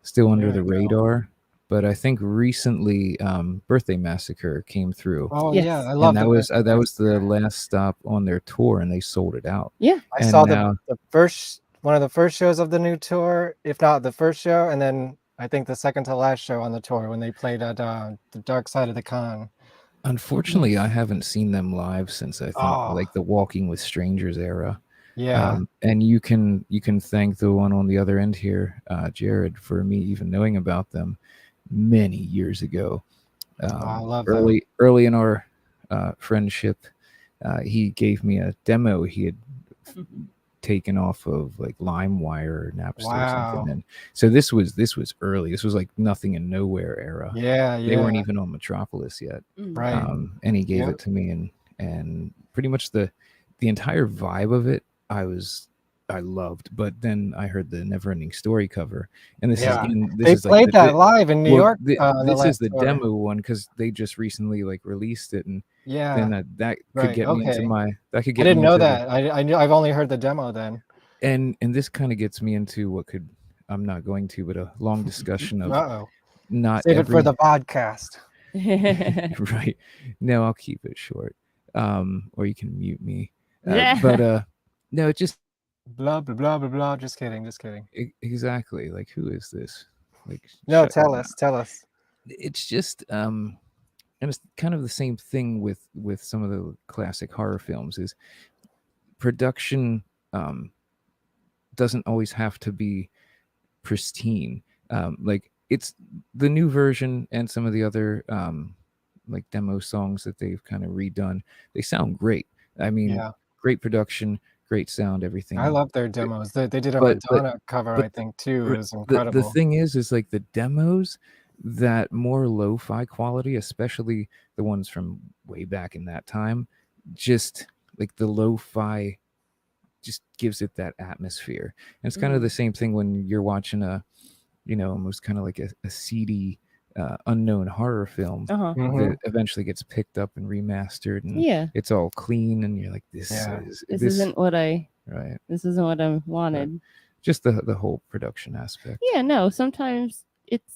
still under the radar. But I think recently, Birthday Massacre came through. Oh yeah, I love that was the last stop on their tour, and they sold it out. Yeah, I saw the first one of the first shows of the new tour, if not the first show, and then I think the second to last show on the tour when they played at the Dark Side of the Con. Unfortunately, I haven't seen them live since I think like the Walking with Strangers era. Yeah. And you can thank the one on the other end here, Jared, for me even knowing about them many years ago. I love early in our friendship, he gave me a demo he had taken off of like LimeWire or Napster or something. And so this was early. This was like Nothing and Nowhere era. Yeah. They weren't even on Metropolis yet. Right. And he gave it to me, and pretty much the entire vibe of it I loved. But then I heard the Neverending Story cover, and this they played that live in New York. This is the demo one, because they just recently like released it, and then that could get me into my. That could get. I didn't know that. I knew. I've only heard the demo then. And this kind of gets me into what could. I'm not going to, but a long discussion of. Not save it for the podcast. Right. No, I'll keep it short. Or you can mute me. But no, it just blah blah blah blah blah. Just kidding. Exactly. Like, who is this? Like, no, tell us. It's just and it's kind of the same thing with some of the classic horror films. Is production doesn't always have to be pristine. Like, it's the new version and some of the other like demo songs that they've kind of redone. They sound great. I mean, great production, great sound, everything. I love their demos. They did a Madonna cover, I think, too. It was incredible. The thing is like the demos, that more lo-fi quality, especially the ones from way back in that time, just like the lo-fi just gives it that atmosphere. And it's kind of the same thing when you're watching almost kind of like a seedy unknown horror film that eventually gets picked up and remastered, and it's all clean, and you're like, this isn't what I right. This isn't what I wanted. Right. Just the whole production aspect. Yeah, no, sometimes it's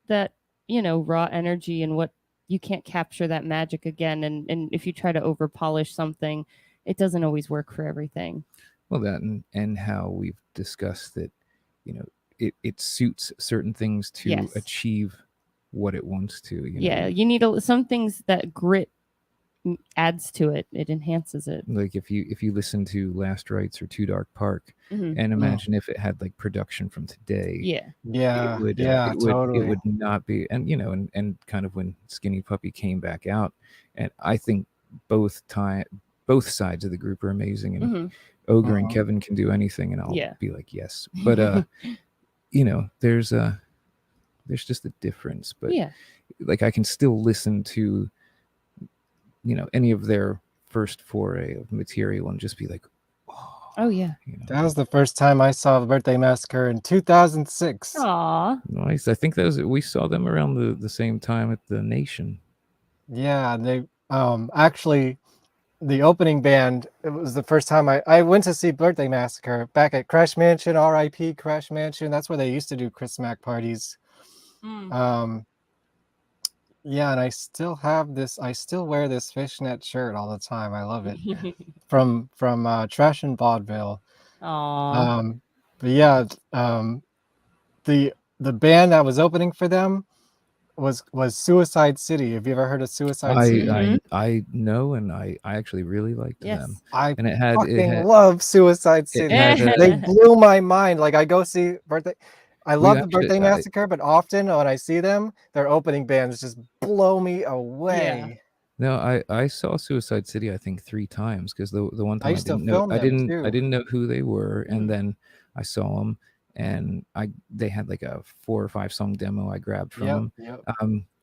that, raw energy, and what you can't capture that magic again, and if you try to over polish something, it doesn't always work for everything. Well, that and how we've discussed that, it suits certain things to achieve what it wants to. You need some things that grit adds to it. It enhances it. Like if you listen to Last Rites or Too Dark Park, and imagine if it had like production from today. Totally. It would not be. And and kind of when Skinny Puppy came back out, and I think both both sides of the group are amazing, and Mhm. Ogre and Kevin can do anything, and I'll Yeah. be like, yes. But there's just a difference. But Yeah. like I can still listen to any of their first foray of material and just be like, Oh yeah. That was the first time I saw the Birthday Massacre in 2006. Aw. nice. I think we saw them around the same time at the Nation. Yeah, they actually the opening band, it was the first time I went to see Birthday Massacre back at Crash Mansion, RIP Crash Mansion. That's where they used to do Chris Mack parties. Yeah, and I still wear this fishnet shirt all the time. I love it. From Trash and Vaudeville. Aw. But yeah, the band that was opening for them was Suicide City. Have you ever heard of Suicide City? I know, and I actually really liked them. I And it fucking had love Suicide City. They blew my mind. Like I go see I love the Birthday Massacre, but often when I see them, their opening bands just blow me away. No, I saw Suicide City I think 3 times, because the one time I used to didn't know film them, too. I didn't know who they were, and then I saw them, and they had like a 4 or 5 song demo I grabbed from them.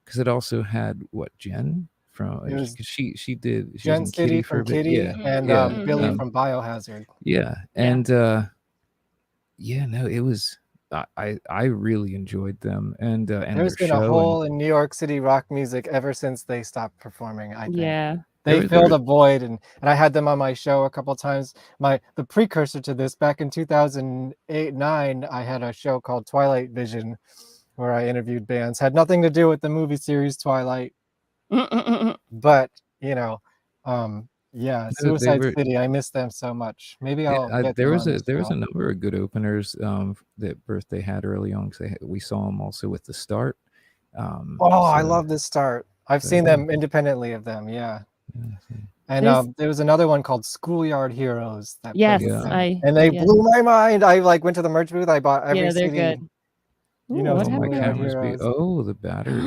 Because it also had Jen from, It was she was Jen in City Kitty for a from bit. Kitty and Billy from Biohazard. Yeah, and no, it was I really enjoyed them, and There's their been a show, hole in New York City rock music ever since they stopped performing, I think. Yeah. They filled a void, and I had them on my show a couple times. The precursor to this, back in 2008-9, I had a show called Twilight Vision, where I interviewed bands. Had nothing to do with the movie series Twilight. But, yeah, No, they Suicide were City, I miss them so much. Maybe I'll get there them was on a the there was show. a number of good openers that Birthday had early on, because we saw them also with The Start. I love The Start. I've seen them independently of them, yeah. And there was another one called Schoolyard Heroes that Yes, played with them, I and they yeah. blew my mind. I went to the merch booth. I bought every Yeah, they're CD. good. You know what my happened? Schoolyard cameras be Heroes. the battery.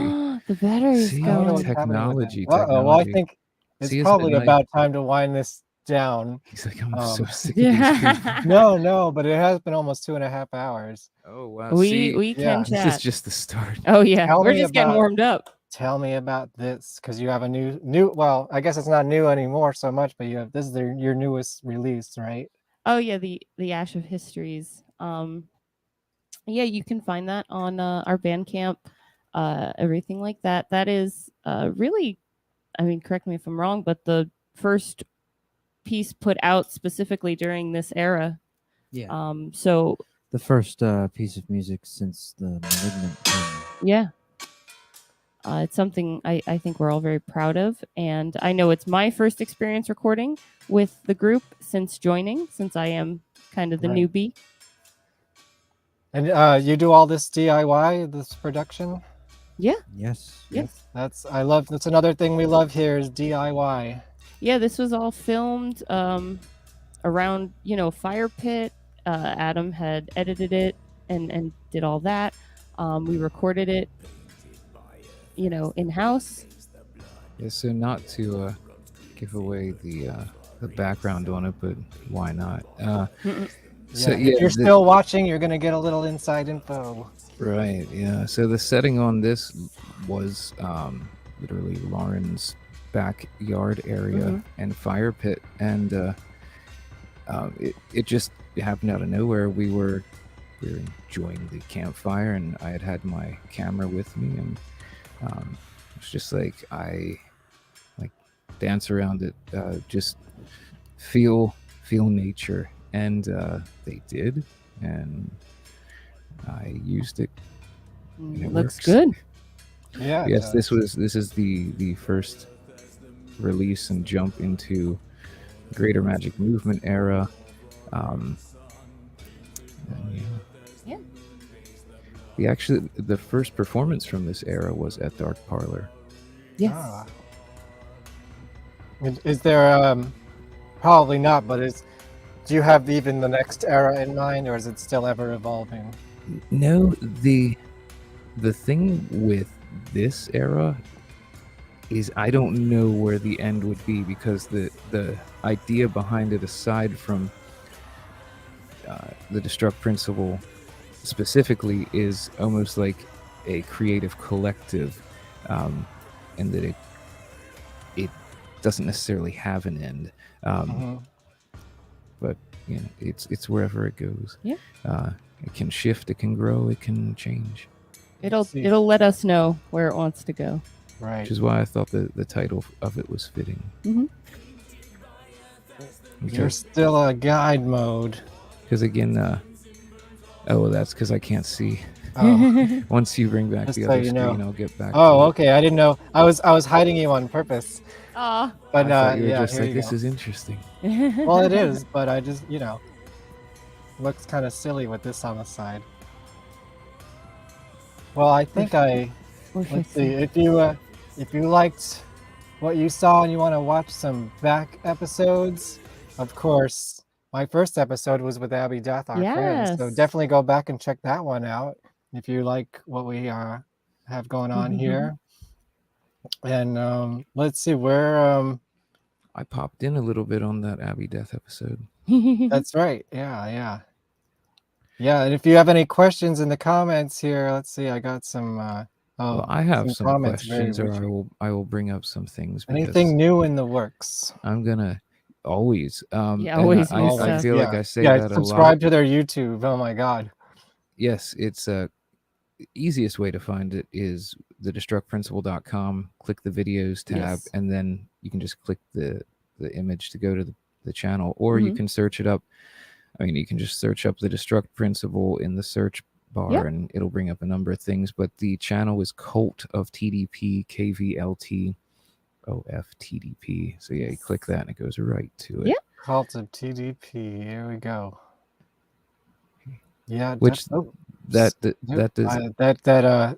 The battery's See, I don't know going. what's happening with them. technology. Well, I think it's See, probably isn't it about time to wind this down. He's like, I'm so sick of these people. No, but it has been almost 2.5 hours. Oh wow! We can This chat. is just the start. Oh yeah, Tell we're me just getting about- warmed up. Tell me about this, because you have a new. Well, I guess it's not new anymore so much, but this is your newest release, right? Oh yeah, the Ash of Histories. Yeah, you can find that on our Bandcamp, everything like that. That is really, I mean, correct me if I'm wrong, but the first piece put out specifically during this era. Yeah. So the first piece of music since the Malignant thing. yeah. It's something I think we're all very proud of. And I know it's my first experience recording with the group since joining, since I am kind of the newbie. And you do all this DIY, this production? Yeah. Yes. That's another thing we love here is DIY. Yeah, this was all filmed around, Fire Pit. Adam had edited it and did all that. We recorded it, in-house. Yeah, so not to give away the background on it, but why not? So if you're still watching, you're gonna get a little inside info. Right. Yeah. So the setting on this was literally Lauren's backyard area and fire pit, and it just happened out of nowhere. We were enjoying the campfire, and I had my camera with me, and it's just like I dance around it, just feel nature, and they did, and I used it. And it looks works. good. Yeah. Yes, this is the first release and jump into Greater Magic Movement era. Yeah. The first performance from this era was at Dark Parlor. Yes. Ah. Is there probably not, but do you have even the next era in mind, or is it still ever evolving? No, the thing with this era is I don't know where the end would be, because the idea behind it, aside from the Destruct Principle specifically, is almost like a creative collective, and that it doesn't necessarily have an end, but you know, it's wherever it goes. Yeah. It can shift, it can grow, it can change. It'll let us know where it wants to go. Right. Which is why I thought the title of it was fitting. Mm-hmm. You're still a guide mode. Because again, that's because I can't see. Oh. Once you bring back Just the so other you screen, know. I'll get back. Oh, to okay. I didn't know. I was hiding you on purpose. Aw. But I thought you were yeah, just here like, you this go. is interesting. Well, it is, but I just, looks kind of silly with this on the side. Well, I think let's see, if you liked what you saw and you want to watch some back episodes, of course, my first episode was with Abby Death, our friend, so Yes. definitely go back and check that one out if you like what we have going on here. And let's see where I popped in a little bit on that Abby Death episode. That's right. Yeah. And if you have any questions in the comments here, let's see. I got some. Well, I have some comments. questions, or I will bring up some things. Anything new in the works? I'm gonna always. Yeah, always and I feel like I say that a lot. Subscribe to their YouTube. Oh my God. Yes, it's easiest way to find it is thedestructprinciple.com. Click the videos tab, Yes. and then you can just click the image to go to the channel, or you can search it up. I mean, you can just search up the Destruct Principle in the search bar, and it'll bring up a number of things. But the channel is Cult of TDP KVLT OF TDP. So yeah, you click that and it goes right to it. Yeah. Cult of TDP. Here we go. Yeah. Which that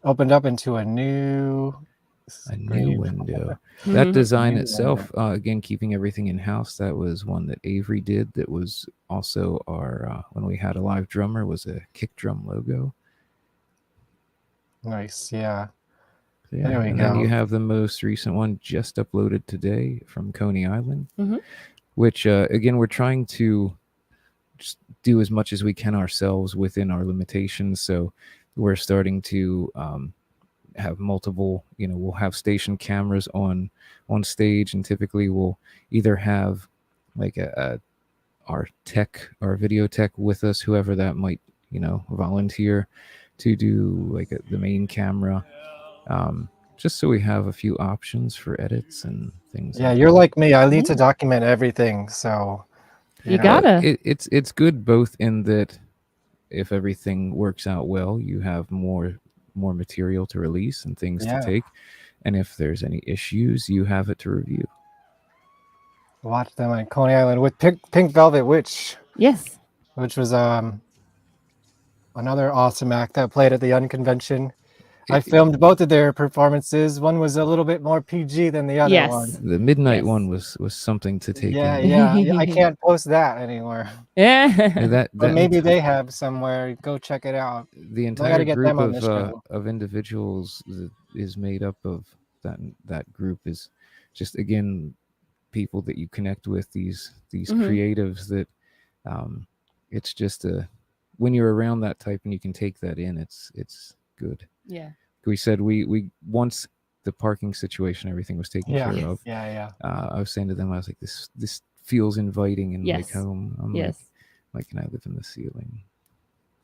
opened up into a new window. That design itself, again, keeping everything in house, that was one that Avery did. That was also our when we had a live drummer, was a kick drum logo. Nice. Yeah. Yeah. There we and go. then you have the most recent one just uploaded today from Coney Island, which again, we're trying to just do as much as we can ourselves within our limitations. So we're starting to have multiple, we'll have station cameras on stage, and typically we'll either have like our video tech with us, whoever that might, volunteer to do like the main camera, just so we have a few options for edits and things. Yeah, you're like me. I need to document everything, so you gotta. It's good both in that if everything works out well, you have more material to release and things to take, and if there's any issues, you have it to review. Watch them on Coney Island with Pink Velvet Witch. Yes. Which was another awesome act that played at the Unconvention. I filmed both of their performances. One was a little bit more PG than the other one. The midnight one was something to take in. Yeah. I can't post that anywhere. Yeah. But maybe they have somewhere. Go check it out. The entire group of individuals that is made up of that group is just, again, people that you connect with, these creatives that it's just when you're around that type and you can take that in, it's good. Yeah. We said we once the parking situation, everything was taken care of. Yeah. I was saying to them, I was like, this feels inviting and like home. I'm like, can I live in the ceiling?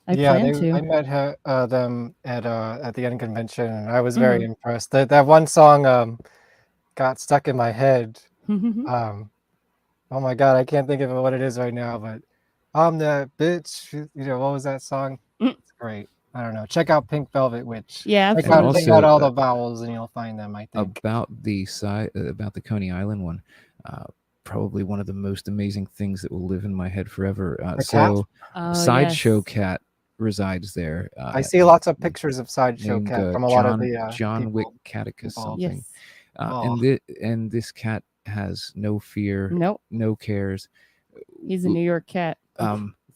I plan to. I met them at the Unconvention, and I was very impressed. That one song got stuck in my head. Oh my God, I can't think of what it is right now, but I'm that bitch. What was that song? It's great. I don't know. Check out Pink Velvet Witch. Yeah, check out all the vowels, and you'll find them. I think about the Coney Island one. Probably one of the most amazing things that will live in my head forever. Sideshow Cat resides there. I see lots of pictures of Sideshow Cat from a lot of the John Wick Catechus something. And this cat has no fear, no cares. He's a New York cat.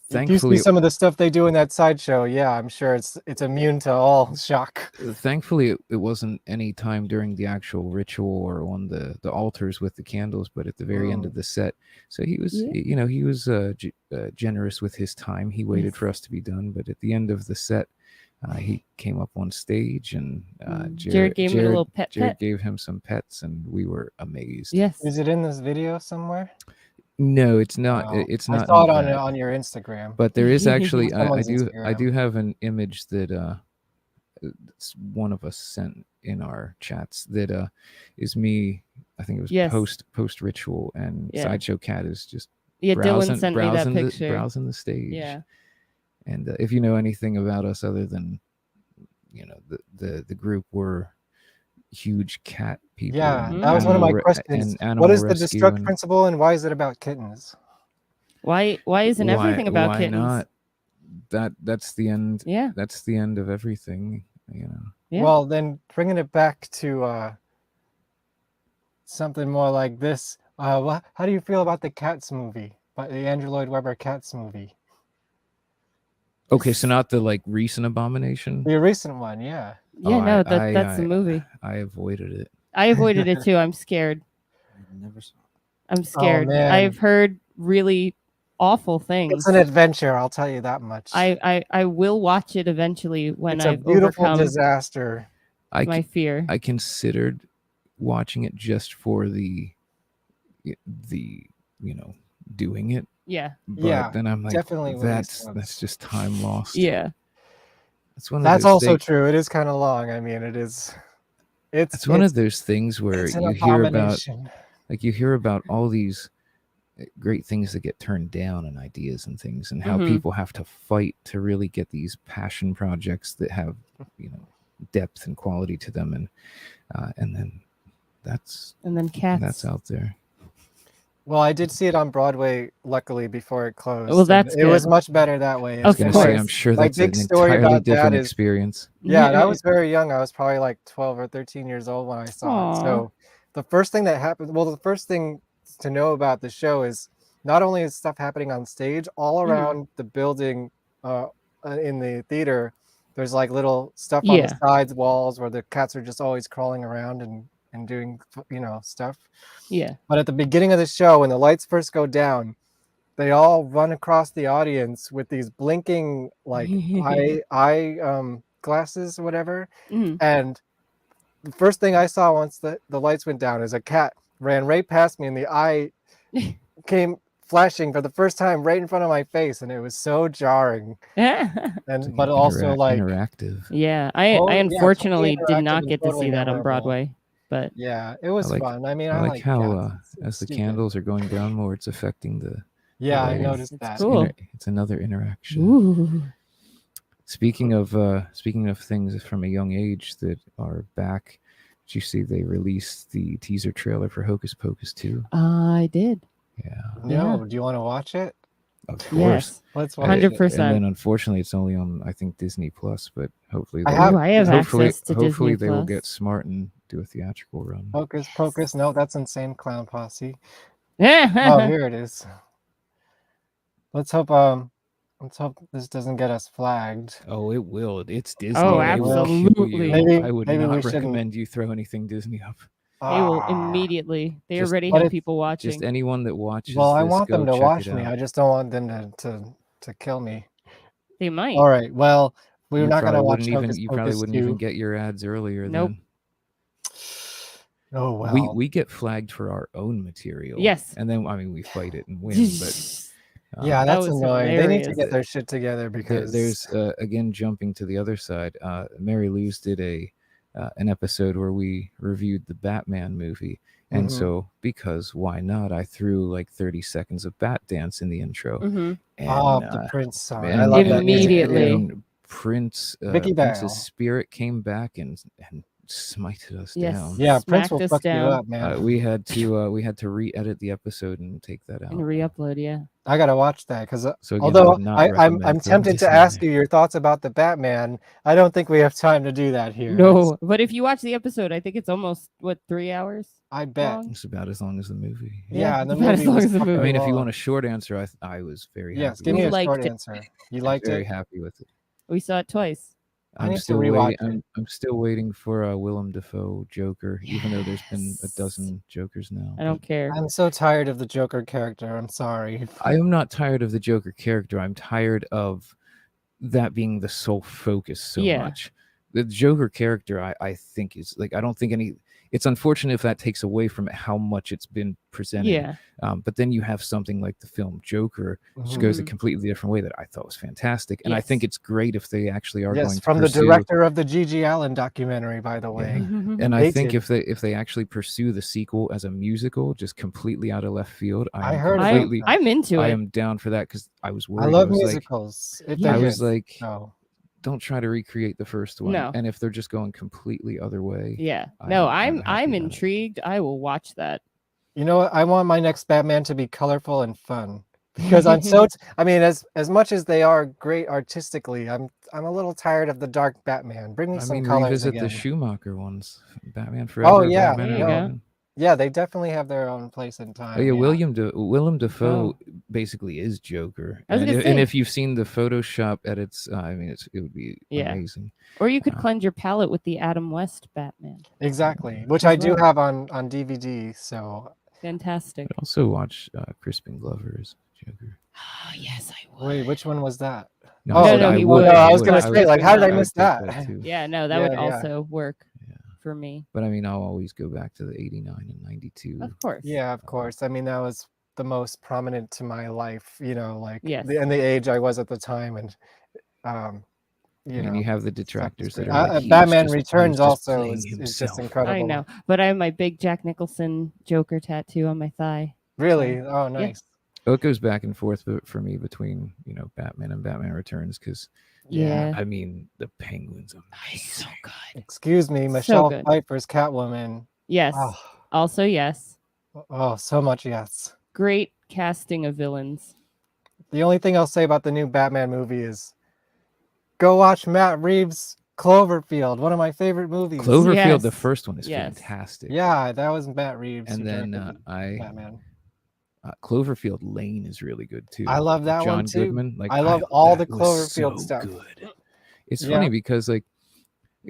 If you see thankfully, some of the stuff they do in that sideshow, yeah, I'm sure it's immune to all shock. thankfully, it wasn't any time during the actual ritual or on the altars with the candles, but at the very end of the set. So he was, he was generous with his time. He waited for us to be done, but at the end of the set, he came up on stage, and Jared gave him a little pet. Jared gave him some pets, and we were amazed. Yes. Is it in this video somewhere? No, it's not. Oh, It's not. I saw it in that. on your Instagram. But there is actually. I Someone's do Instagram. have an image that one of us sent in our chats that is me. I think it was post ritual, and Sideshow Cat is just Dylan sent me that picture. Browsing the stage. Yeah. And if you know anything about us other than, the group, we're huge cat people. Yeah, that was one of my questions. What is the Destruct Principle, and why is it about kittens? Why isn't everything about kittens? Why not? That's the end. Yeah. That's the end of everything, Yeah. Well, then bringing it back to something more like this, how do you feel about the Cats movie, the Andrew Lloyd Webber Cats movie? Okay, so not the recent Abomination? The recent one, yeah. Yeah, that's the movie. I avoided it. I avoided it too. I'm scared. Never saw I'm scared. man. I've heard really awful things. It's an adventure, I'll tell you that much. I will watch it eventually when It's a I've beautiful overcome disaster. my fear. I considered watching it just for the doing it. Yeah. But then I'm like, definitely that's just time lost. Yeah. That's also true. It is kind of long. I mean, it is. It's one of those things where you hear about all these great things that get turned down and ideas and things, and how people have to fight to really get these passion projects that have depth and quality to them, and then Cats. that's out there. Well, I did see it on Broadway, luckily, before it closed. Well, that's it was much better that way. Of course. I'm sure that's an entirely different experience. Yeah, and I was very young. I was probably like 12 or 13 years old when I saw it. So the first thing that happened, the first thing to know about the show is not only is stuff happening on stage, all around the building in the theater, there's like little stuff on the sides walls where the cats are just always crawling around and doing stuff. Yeah. But at the beginning of the show, when the lights first go down, they all run across the audience with these blinking eye glasses or whatever. And the first thing I saw once the lights went down is a cat ran right past me, and the eye came flashing for the first time right in front of my face, and it was so jarring. But also interactive. Yeah, I unfortunately did not get to see that on Broadway. But yeah, it was fun. I mean, I like how cats. as the candles are going down more, it's affecting the. Yeah, I noticed that. Cool. It's another interaction. Ooh. Speaking of things from a young age that are back, did you see they released the teaser trailer for Hocus Pocus 2? I did. Yeah. No, do you want to watch it? Of course. Yes. Let's watch 100%. it. And then unfortunately it's only on, I think, Disney Plus, but hopefully I have access to hopefully Disney they will Plus. get smart and do a theatrical run. Hocus Pocus. No, that's Insane Clown Posse. Oh, here it is. Let's hope this doesn't get us flagged. Oh, it will. It's Disney. Oh, They will kill absolutely. you. I would maybe we not shouldn't. recommend you throw anything Disney up. They will immediately. They Just- already but have it- people watching. Just anyone that watches. Well, I this, want them go to check watch it me. out. I just don't want them to kill me. They might. All right. Well, we're You not going to probably watch wouldn't Hocus You probably Pocus wouldn't 2. even get your ads earlier. Nope. Then. Oh well. We get flagged for our own material. Yes. And then we fight it and win. But yeah, That that's was annoying. They need to hilarious. get their shit together because there's again jumping to the other side. Mary Lou's did an episode where we reviewed the Batman movie, and so because why not? I threw like 30 seconds of Bat Dance in the intro. Mhm. And, the Prince song. and- I love that music Immediately. video. and Prince's Vicky Bell. spirit came back and smited us Yes. down. Yeah, Prince Smacked will us fuck you down. up, man. We had to re-edit the episode and take that out. And re-upload, yeah. I gotta watch that because So again, I although would not I'm recommend Film tempted to Disney. ask you your thoughts about the Batman, I don't think we have time to do that here. No, but if you watch the episode, I think it's almost, what, 3 hours? I bet. long? It's about as long as the movie. Yeah, and the it's about as movie long was as the fucking I mean, if you long. want a short answer, I was very Yes, happy. give me with a it. short liked it. answer. You I was liked very it? happy with it. We saw it twice. I I'm need to still rewatch waiting. it. I'm still waiting for Willem Dafoe Joker, even though there's been a dozen Jokers now. I don't care. I'm so tired of the Joker character. I'm sorry. I am not tired of the Joker character. I'm tired of that being the sole focus so Yeah. much. The Joker character, I think is like, I don't think any. It's unfortunate if that takes away from how much it's been presented. Yeah. But then you have something like the film Joker, which goes a Mhm. completely different way that I thought was fantastic. And I Yes. think it's great if they actually are Yes, going to from the pursue. director of the G.G. Allen documentary, by the way. And I think Hated. if they actually pursue the sequel as a musical, just completely out of left field, I am heard about completely, that. I'm into I it. am down for that because I was I worried. love was musicals. If Like, they I was did. like, No. don't try to recreate the first one. No. And if they're just going completely other way, Yeah. No, I'm happy about it. intrigued. I will watch that. You know what? I want my next Batman to be colorful and fun because I'm so. I mean, as much as they are great artistically, I'm a little tired of the dark Batman. Bring me I some mean, colors revisit again. the Schumacher ones, Batman Forever. Oh yeah, Batman There you and go. Robin. yeah, they definitely have their own place in time. Oh yeah, yeah. Willem Dafoe Oh. basically is Joker. I was And gonna if, and say. if you've seen the Photoshop edits, I mean, it would be Yeah. amazing. Or you could cleanse your palate with the Adam West Batman. Exactly, which As I do well. have on DVD. So Fantastic. I'd also watch Crispin Glover's Joker. Oh, yes, I would. wait, which one was that? No, Oh, I said I he would. would. No, I I was would. gonna I say, would like, take how did I that. I miss would take that? too. Yeah, no, that Yeah, would yeah. also work for me. But I mean, I'll always go back to the 89 and 92. Of course. Yeah, of course. I mean, that was the most prominent to my life. You know, like Yes. and the age I was at the time, and I mean, you have the detractors that great. are like, he was Batman just- he was Returns just also playing is just himself. incredible. I know, but I have my big Jack Nicholson Joker tattoo on my thigh. Really? So, Oh, yeah. nice. Oh, it goes back and forth for me between Batman and Batman Returns because Yeah. I mean the Penguin's He's so good. Excuse me, Michelle good. Pfeiffer's Catwoman. Yes. Oh, Also, yes. oh, so much yes. Great casting of villains. The only thing I'll say about the new Batman movie is go watch Matt Reeves' Cloverfield, one of my favorite movies. Cloverfield. The Yes. first one is Yes. fantastic. Yeah, that was Matt Reeves. And who then directed Batman. Cloverfield Lane is really good too. I love with that John one too. Goodman. Like I love all the that was Cloverfield so stuff. good. It's Yeah. funny because like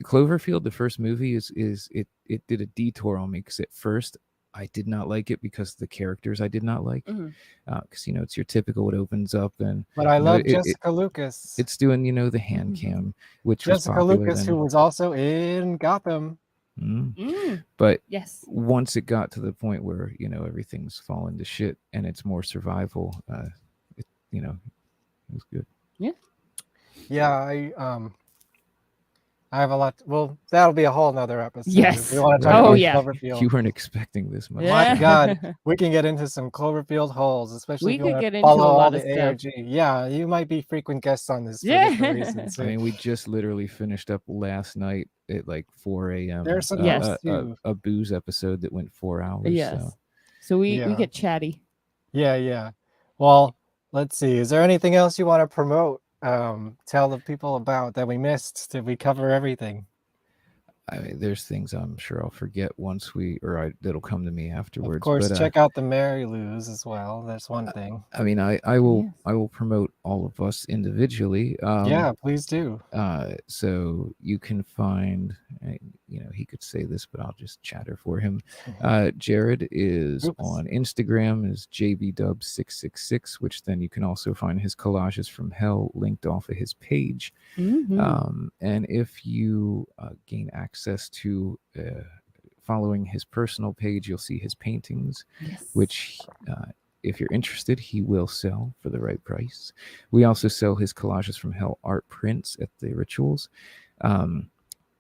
Cloverfield, the first movie is it did a detour on me because at first I did not like it because the characters I did not like Mhm. because it's your typical, it opens up and But I you know, love it- Jessica Lucas. it's doing the hand cam, which was Jessica popular Lucas, then. who was also in Gotham. But Yes. once it got to the point where everything's falling to shit and it's more survival, it was good. Yeah, I have a lot. Well, that'll be a whole nother episode. Yes. We want to talk Oh, about yeah. Cloverfield. You weren't expecting this much. Yeah. My God, we can get into some Cloverfield holes, especially We if you could want get to into follow a all lot the of stuff. ARG. Yeah, you might be frequent guests on this for Yeah. different reasons. I mean, we just literally finished up last night at like 4 a.m. There's some Yes. tips, too. a booze episode that went 4 hours. Yes. So. So we Yeah. get chatty. Yeah. Well, let's see. Is there anything else you want to promote? Tell the people about that we missed? Did we cover everything? I mean, there's things I'm sure I'll forget once that'll come to me afterwards. Of course, but, check out the Mary Lou's as well. That's one thing. I mean, I will promote all of us individually. Yeah, please do. So you can find, he could say this, but I'll just chatter for him. Jared is Oops. on Instagram as JBDub666, which then you can also find his collages from hell linked off of his page. Mhm. And if you gain access to following his personal page, you'll see his paintings, which if you're interested, he will sell for the right price. We also sell his collages from hell art prints at the rituals.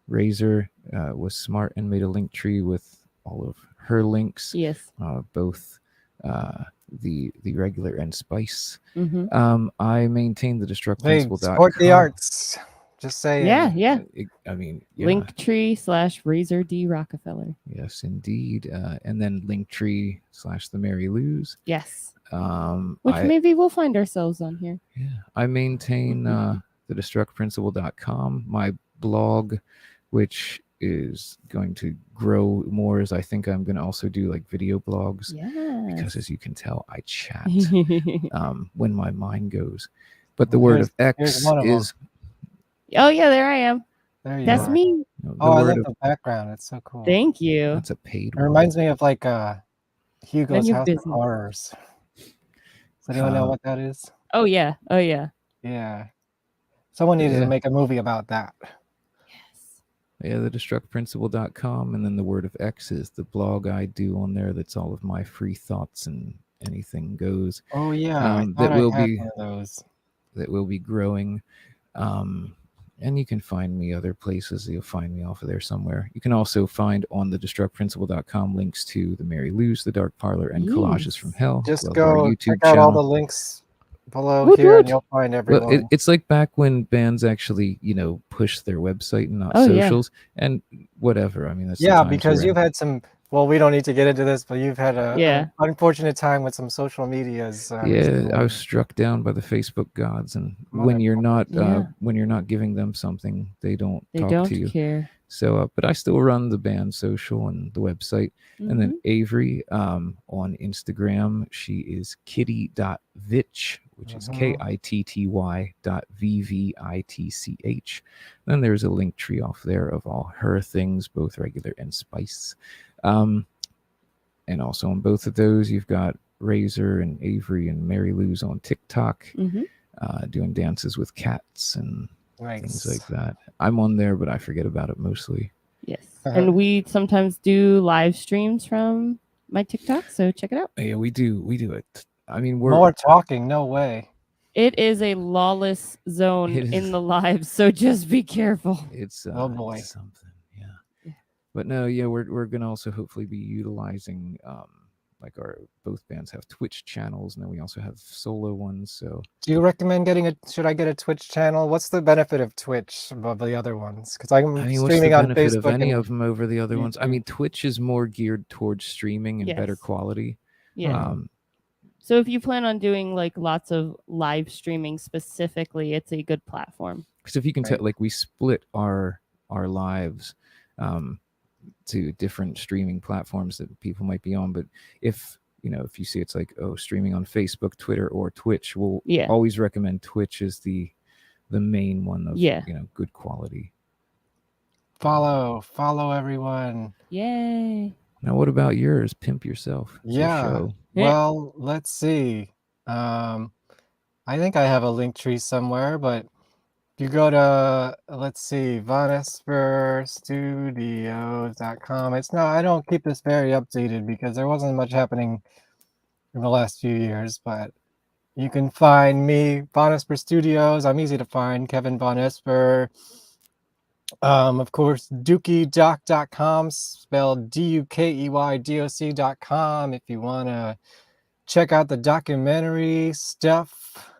Razor was smart and made a link tree with all of her links. Yes. Both the regular and spice. Mhm. I maintain the Hey, destructprinciple.com. support the arts. Just saying. Yeah. I mean, yeah. Linktree/Razor D Rockefeller. Yes, indeed. And then Linktree/The Mary Lou's. Yes. Which maybe we'll find ourselves on here. Yeah. I maintain TheDestructPrinciple.com, my blog, which is going to grow more as I think I'm going to also do like video blogs. Because as you can tell, I chat when my mind goes. But the word of X is... Oh, yeah, there I am. There you That's are. me. Oh, I love the background. It's so cool. Thank you. That's a paid It reminds me of like Hugo's your House business. of Horrors. Does anyone know what that is? Oh, yeah. Yeah. Someone needed to make a movie about that. Yeah, TheDestructPrinciple.com, and then the word of X is the blog I do on there. That's all of my free thoughts and anything goes. Oh yeah, That will I had be one of those. That will be growing. And you can find me other places. You'll find me off of there somewhere. You can also find on TheDestructPrinciple.com links to the Mary Lou's, the Dark Parlor, and Collages from Hell. Just well, our go YouTube check out channel. all the links below here, and you'll find everyone. Well, it's like back when bands actually, push their website and not Oh, yeah. socials, and whatever. I mean, that's the Yeah, times because we're in. you've had some. Well, we don't need to get into this, but you've had Yeah. an unfortunate time with some social medias. Yeah, I was struck down by the Facebook gods, and when you're not giving them something, they don't They talk don't to you. care. So, but I still run the band social and the website, and then Avery on Instagram, she is kitty.vitch, which is KITTY.VVITCH. Then there's a link tree off there of all her things, both regular and spice. And also on both of those, you've got Razor and Avery and Mary Lou's on TikTok, doing dances with cats and things like that. I'm on there, but I forget about it mostly. Yes. And we sometimes do live streams from my TikTok, so check it out. Yeah, we do it. I mean, we're more talking. No way. It is a lawless zone in the live, so just be careful. It's oh boy. It's something, yeah. But no, yeah, we're gonna also hopefully be utilizing like both bands have Twitch channels, and then we also have solo ones. So Do you recommend should I get a Twitch channel? What's the benefit of Twitch above the other ones? Because I'm what's the streaming on benefit Facebook of any and of them over the other ones? I YouTube. mean, Twitch is more geared towards streaming and better Yes. quality. Yeah. So if you plan on doing like lots of live streaming specifically, it's a good platform. Because if you can tell, like we split our lives to different streaming platforms that people might be on, but if you see it's like streaming on Facebook, Twitter, or Twitch, we'll always recommend Twitch as the main one of good quality. Follow everyone. Yay. Now, what about yours? Pimp yourself. It's your Yeah. show. Well, let's see. I think I have a link tree somewhere, but if you go to, let's see, VonEsperStudios.com. I don't keep this very updated because there wasn't much happening in the last few years, but you can find me, Vonesper Studios. I'm easy to find, Kevin Vonesper. Of course, DukeyDoc.com, spelled DUKEYDOC.com if you want to check out the documentary stuff.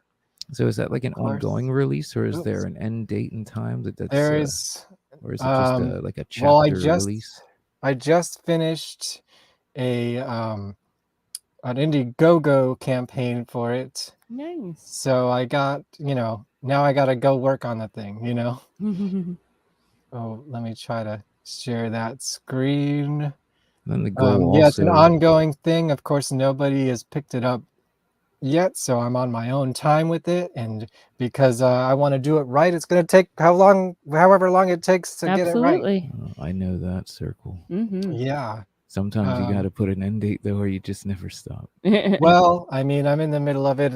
So is that like an ongoing release, or is there an end date and time There is, or is it just like a chapter release? I just finished an Indiegogo campaign for it. Nice. So I got, now I got to go work on the thing, Oh, let me try to share that screen. And then the goal yeah, it's an also- ongoing thing. Of course, nobody has picked it up yet, so I'm on my own time with it, and because I want to do it right, it's going to take however long it takes to get it right. Absolutely. I know that circle. Yeah. Sometimes you got to put an end date though, or you just never stop. Well, I mean, I'm in the middle of it.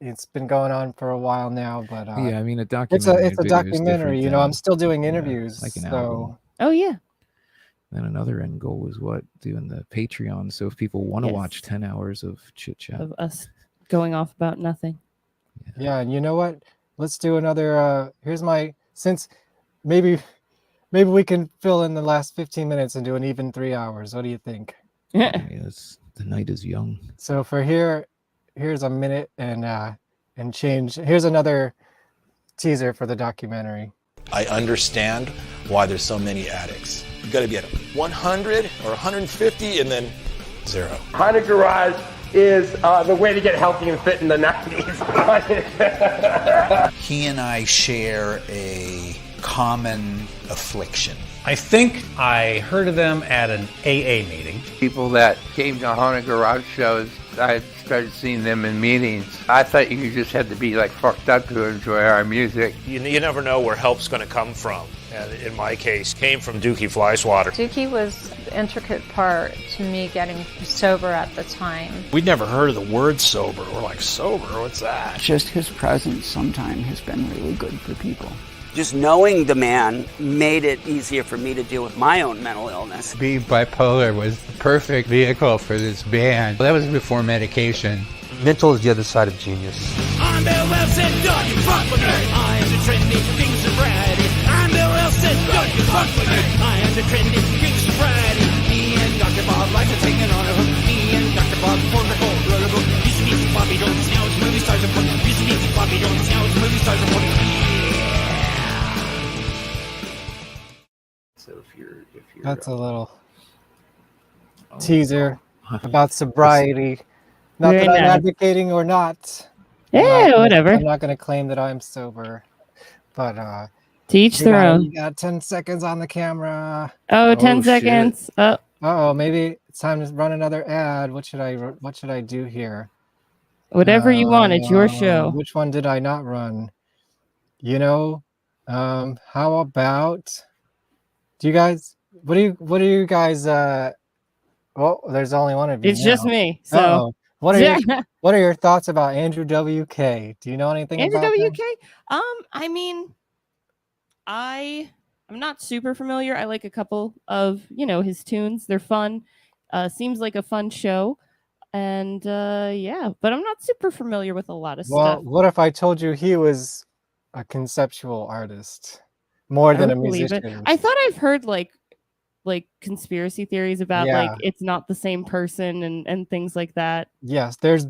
It's been going on for a while now, but yeah, I mean, a it's documentary. a video is documentary. different I'm than- still doing yeah, interviews. like an so album. Oh yeah. Then another end goal was doing the Patreon. So if people want to Yes. watch 10 hours of chit chat, Of us going off about nothing. yeah, and you know what? Let's do another. Since maybe we can fill in the last 15 minutes and do an even 3 hours. What do you think? yes, the night is young. So for here's a minute and change. Here's another teaser for the documentary. I understand why there's so many addicts. You got to be at 100 or 150 and then 0. Haunted Garage is the way to get healthy and fit in the 90s. He and I share a common affliction. I think I heard of them at an AA meeting. People that came to Haunted Garage shows, I started seeing them in meetings. I thought you just had to be like fucked up to enjoy our music. You never know where help's going to come from. And in my case, came from Dukey Flyswatter. Dukey was an intricate part to me getting sober at the time. We'd never heard of the word sober. We're like, sober? What's that? Just his presence sometimes has been really good for people. Just knowing the man made it easier for me to deal with my own mental illness. Being bipolar was the perfect vehicle for this band. That was before medication. Mental is the other side of genius. I'm Bill Wilson, don't you fuck with me. I am the trendy king sobriety. I'm Bill Wilson, don't you fuck with me. I am the trendy king sobriety. Me and Dr. Bob like to take it on a hook. Me and Dr. Bob formed a whole brotherhood. Used to be some Bobby Jones, now it's movie stars and fun. Used to be some Bobby Jones, now it's movie stars and fun. So if you're That's a little teaser about sobriety. Not Very that I'm nice. advocating or not. Yeah, whatever. I'm not going to claim that I'm sober. But To each their own. You got 10 seconds on the camera. Oh, 10 seconds. Oh. Uh-oh, maybe it's time to run another ad. What should I do here? Whatever you want, it's your show. Which one did I not run? You know, how about do you guys what do you guys well, there's only one of you. It's just now. me. So Uh-oh. What are your thoughts about Andrew WK? Do you know anything Andrew about him? WK? I mean, I'm not super familiar. I like a couple of, his tunes. They're fun. Seems like a fun show. And yeah, but I'm not super familiar with a lot of Well, stuff. what if I told you he was a conceptual artist more than a musician? I thought I've heard like conspiracy theories about like it's not the same person and things like that. Yes, there's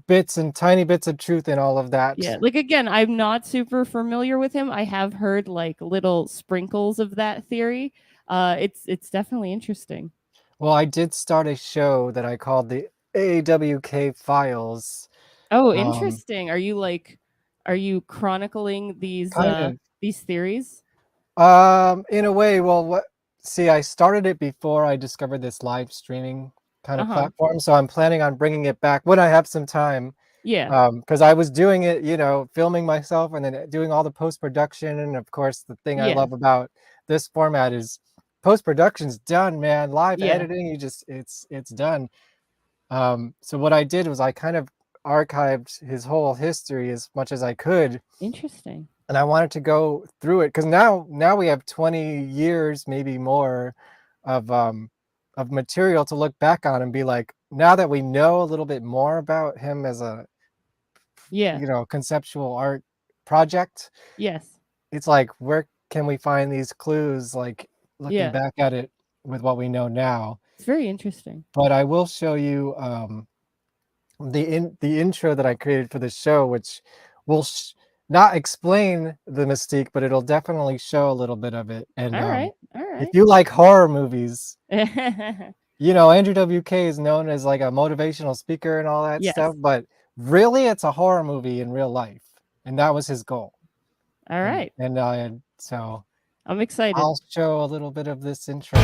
tiny bits of truth in all of that. Yeah, like again, I'm not super familiar with him. I have heard like little sprinkles of that theory. It's definitely interesting. Well, I did start a show that I called the AWK Files. Oh, interesting. Are you chronicling these theories? In a way, well, see, I started it before I discovered this live streaming kind of platform, so I'm planning on bringing it back when I have some time. Yeah. Because I was doing it, filming myself and then doing all the post-production, and of course, the thing I love about this format is post-production's done, man. Live editing, it's done. So what I did was I kind of archived his whole history as much as I could. Interesting. And I wanted to go through it because now we have 20 years, maybe more, of material to look back on and be like, now that we know a little bit more about him as a conceptual art project. Yes. It's like, where can we find these clues? Like looking back at it with what we know now. It's very interesting. But I will show you the intro that I created for the show, which will not explain the mystique, but it'll definitely show a little bit of it. And all right. If you like horror movies, Andrew WK is known as like a motivational speaker and all that stuff, but really it's a horror movie in real life. And that was his goal. All right. And so I'm excited. I'll show a little bit of this intro.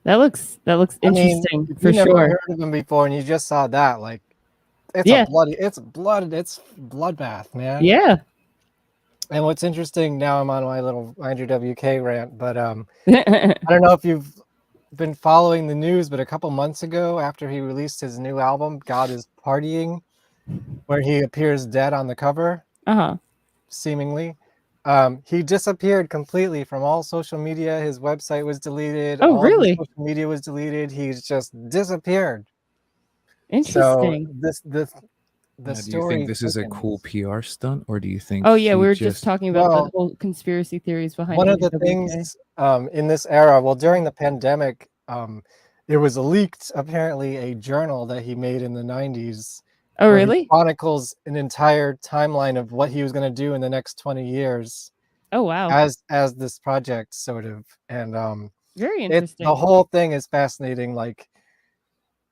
That looks interesting for you never sure. heard of him before, and you just saw that, like, it's it's bloodbath, man. Yeah. And what's interesting now, I'm on my little Andrew WK rant, but I don't know if you've been following the news, but a couple months ago, after he released his new album, God is Partying, where he appears dead on the cover, seemingly, he disappeared completely from all social media. His website was deleted. Oh, All of his really? social media was deleted. He's just disappeared. So Interesting. the Now, do you story think this is a cool thickens. PR stunt, or do you think Oh, yeah, he we were just talking about the Well, whole conspiracy theories behind one of the WWK. things in this era, well, during the pandemic, there was leaked apparently a journal that he made in the 90s Oh, where he really? chronicles an entire timeline of what he was going to do in the next 20 years Oh, wow. as this project, sort of. And Very the interesting. whole thing is fascinating. Like,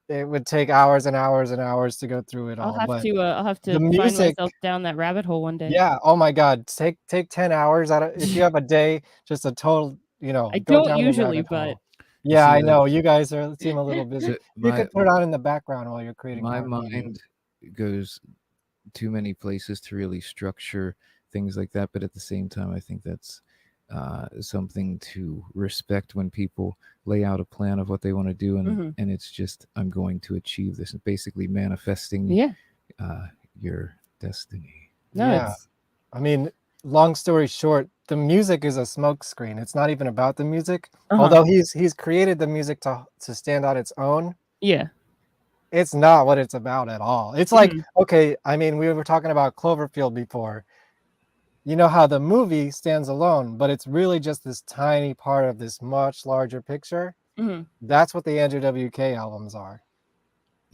it would take hours and hours and hours to go through it all, but I'll have the to find music, myself down that rabbit hole one day. yeah, oh my god, take 10 hours out of, if you have a day, just a total, I go don't down the usually, rabbit but hole. Yeah, See, I know, you guys seem a little busy. You my could put it on in the background while you're creating my more TV. mind goes too many places to really structure things like that, but at the same time, I think that's something to respect when people lay out a plan of what they want to do, and it's just, I'm going to achieve this, and basically manifesting your destiny. No, Yeah, I mean, long story short, the music is a smokescreen. It's not even about the music, although he's created the music to stand on its own. Yeah. It's not what it's about at all. It's like, okay, I mean, we were talking about Cloverfield before. You know how the movie stands alone, but it's really just this tiny part of this much larger picture. That's what the Andrew WK albums are.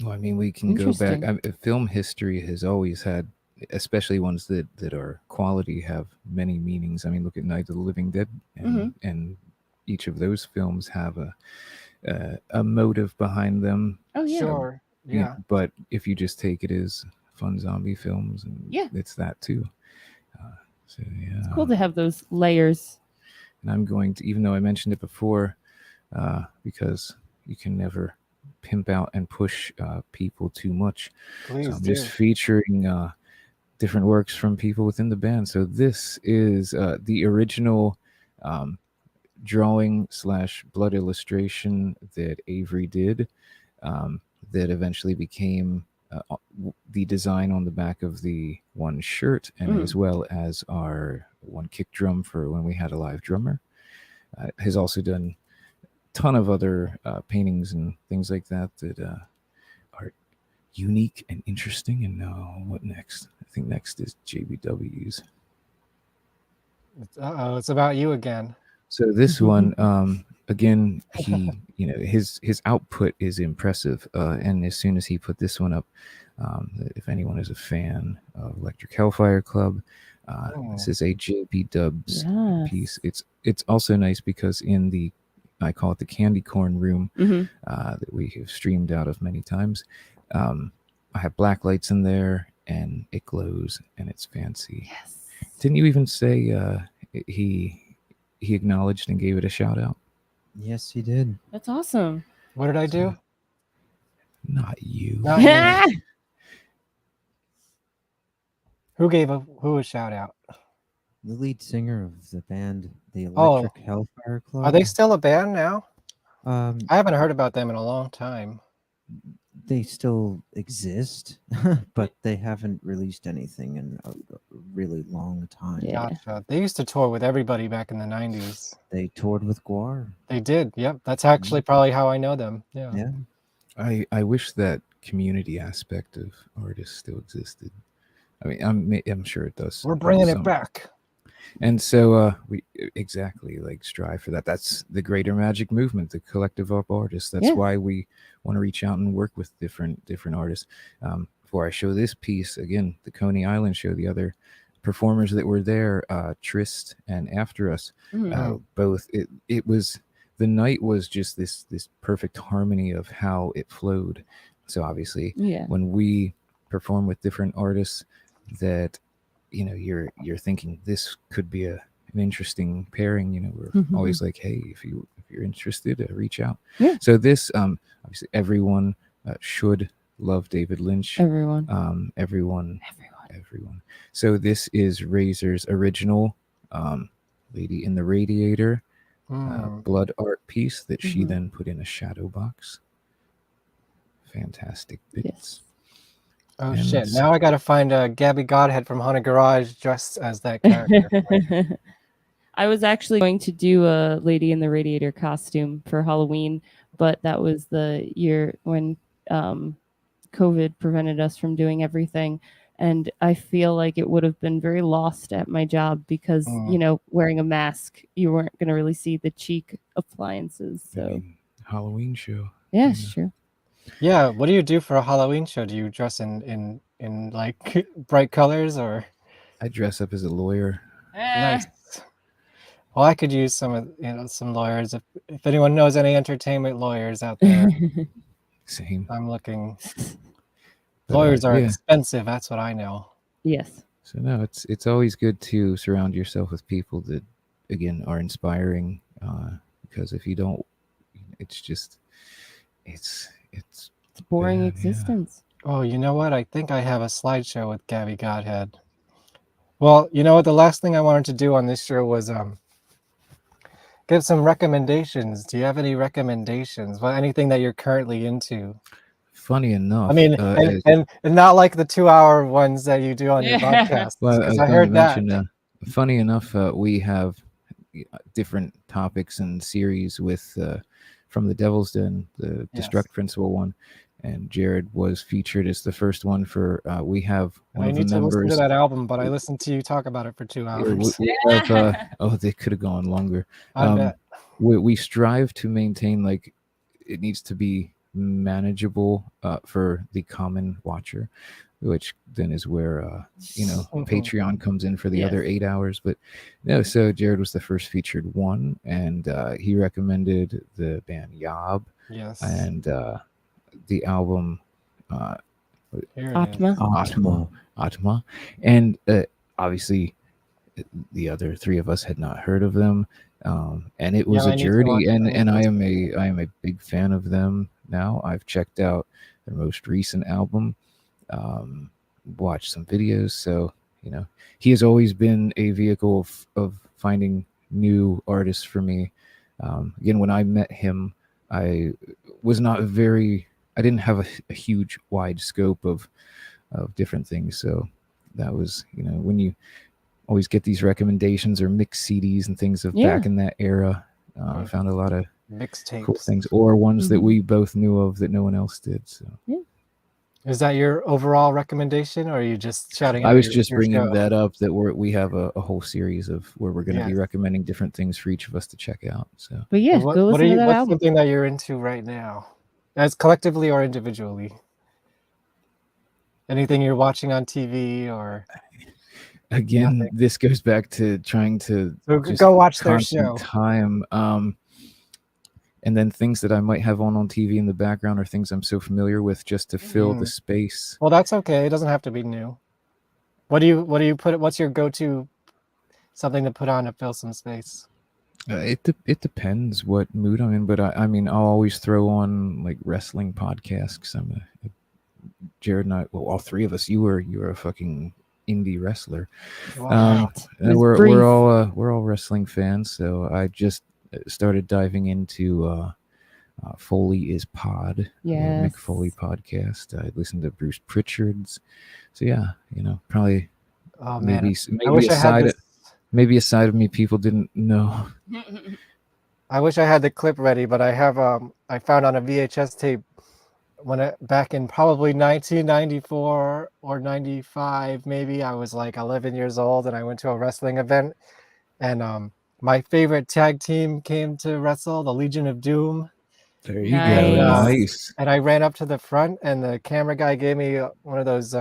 Well, I mean, we can go back. Interesting. Film history has always had, especially ones that are quality, have many meanings. I mean, look at Night of the Living Dead, and each of those films have a motive behind them. Oh, yeah. Sure. You know, Yeah. but if you just take it as fun zombie films, and it's that too. So yeah, It's cool to have those layers. and I'm going to, even though I mentioned it before, because you can never pimp out and push people too much. Please so I'm do. just featuring different works from people within the band. So this is the original drawing / blood illustration that Avery did, that eventually became the design on the back of the one shirt, and as well as our one kick drum for when we had a live drummer. Has also done a ton of other paintings and things like that that are unique and interesting. And now, what next? I think next is JBW's. Uh-oh, it's about you again. So this one, again, he, his output is impressive. And as soon as he put this one up, if anyone is a fan of Electric Hellfire Club, this is a JB Dubs piece. It's also nice because in the, I call it the candy corn room, that we have streamed out of many times, I have black lights in there, and it glows, and it's fancy. Yes. Didn't you even say he acknowledged and gave it a shout out? Yes, he did. That's awesome. What did I do? Not you. Not me. Who gave who a shout out? The lead singer of the band, the Electric Hellfire Club. Are they still a band now? I haven't heard about them in a long time. They still exist, but they haven't released anything in a really long time. Gotcha. They used to tour with everybody back in the 90s. They toured with Guar. They did. Yep. That's actually probably how I know them. Yeah. Yeah. I wish that community aspect of artists still existed. I mean, I'm sure it does. We're bringing it back. And so we exactly strive for that. That's the greater magic movement, the collective of artists. That's why we want to reach out and work with different artists. Before I show this piece, again, the Coney Island show, the other performers that were there, Trist and After Us, both, it was, the night was just this perfect harmony of how it flowed. So obviously when we perform with different artists that, you're thinking this could be an interesting pairing, we're always like, hey, if you're interested, reach out. So this, obviously everyone should love David Lynch. Everyone. So this is Razor's original Lady in the Radiator. blood art piece that she Mhm. then put in a shadow box. Fantastic bits. Oh And shit! Now I gotta find Gabby Godhead from Haunted Garage dressed as that character. I was actually going to do a Lady in the Radiator costume for Halloween, but that was the year when COVID prevented us from doing everything. And I feel like it would have been very lost at my job because, wearing a mask, you weren't going to really see the cheek appliances. So, Halloween show. Yeah, sure. Yeah, what do you do for a Halloween show? Do you dress in like bright colors or? I dress up as a lawyer. Nice. Well, I could use some lawyers if anyone knows any entertainment lawyers out there. Same. I'm looking. But, Lawyers are yeah. expensive. That's what I know. Yes. So no, it's always good to surround yourself with people that, again, are inspiring. Because if you don't, it's just, it's a boring existence. Oh, you know what? I think I have a slideshow with Gabby Godhead. Well, you know what? The last thing I wanted to do on this show was give some recommendations. Do you have any recommendations? Well, anything that you're currently into? Funny enough. I mean, and not like the 2-hour ones that you do on your podcast. Well, I was I going to heard that. mention, funny enough, we have different topics and series with from the Devil's Den, the Destruct Principle one, and Jared was featured as the first one for. We have one I of the need to listen members. to that album, but I listened to you talk about it for 2 hours. We have, they could have gone longer. I bet. We strive to maintain, like, it needs to be manageable for the common watcher, which then is where Patreon comes in for the other 8 hours. But no, so Jared was the first featured one, and he recommended the band Yob. Yes. And the album Atma. And obviously the other three of us had not heard of them. And it was Yeah, a I need to watch journey, and them. I am a big fan of them now. I've checked out their most recent album, watched some videos. So, he has always been a vehicle of finding new artists for me. Again, when I met him, I didn't have a huge wide scope of different things. So that was, when you always get these recommendations or mixed CDs and things of back in that era, I found a lot of mixtapes, cool things, or ones that we both knew of that no one else did. So is that your overall recommendation, or are you just shouting out I was your just bringing show? that up, that we have a whole series of where we're going to be recommending different things for each of us to check out. So, but yeah, what, go listen to that what's album. something that you're into right now, as collectively or individually? Anything you're watching on TV or? Again, this goes back to trying to just go watch their constant show. Time, and then things that I might have on TV in the background, or things I'm so familiar with, just to fill the space. Well, that's okay. It doesn't have to be new. What do you put? What's your go-to something to put on to fill some space? It depends what mood I'm in, but I mean, I'll always throw on like wrestling podcasts. Jared and I, well, all three of us. You're a fucking indie wrestler. Wow. And we're all wrestling fans. So I just started diving into Foley is Pod, Mick Foley podcast. I listened to Bruce Pritchard's. So yeah, probably maybe a side of me people didn't know. I wish I had the clip ready, but I have I found on a VHS tape back in probably 1994 or 95, maybe. I was like 11 years old, and I went to a wrestling event, and my favorite tag team came to wrestle, the Legion of Doom. There you go. Nice. And I ran up to the front, and the camera guy gave me one of those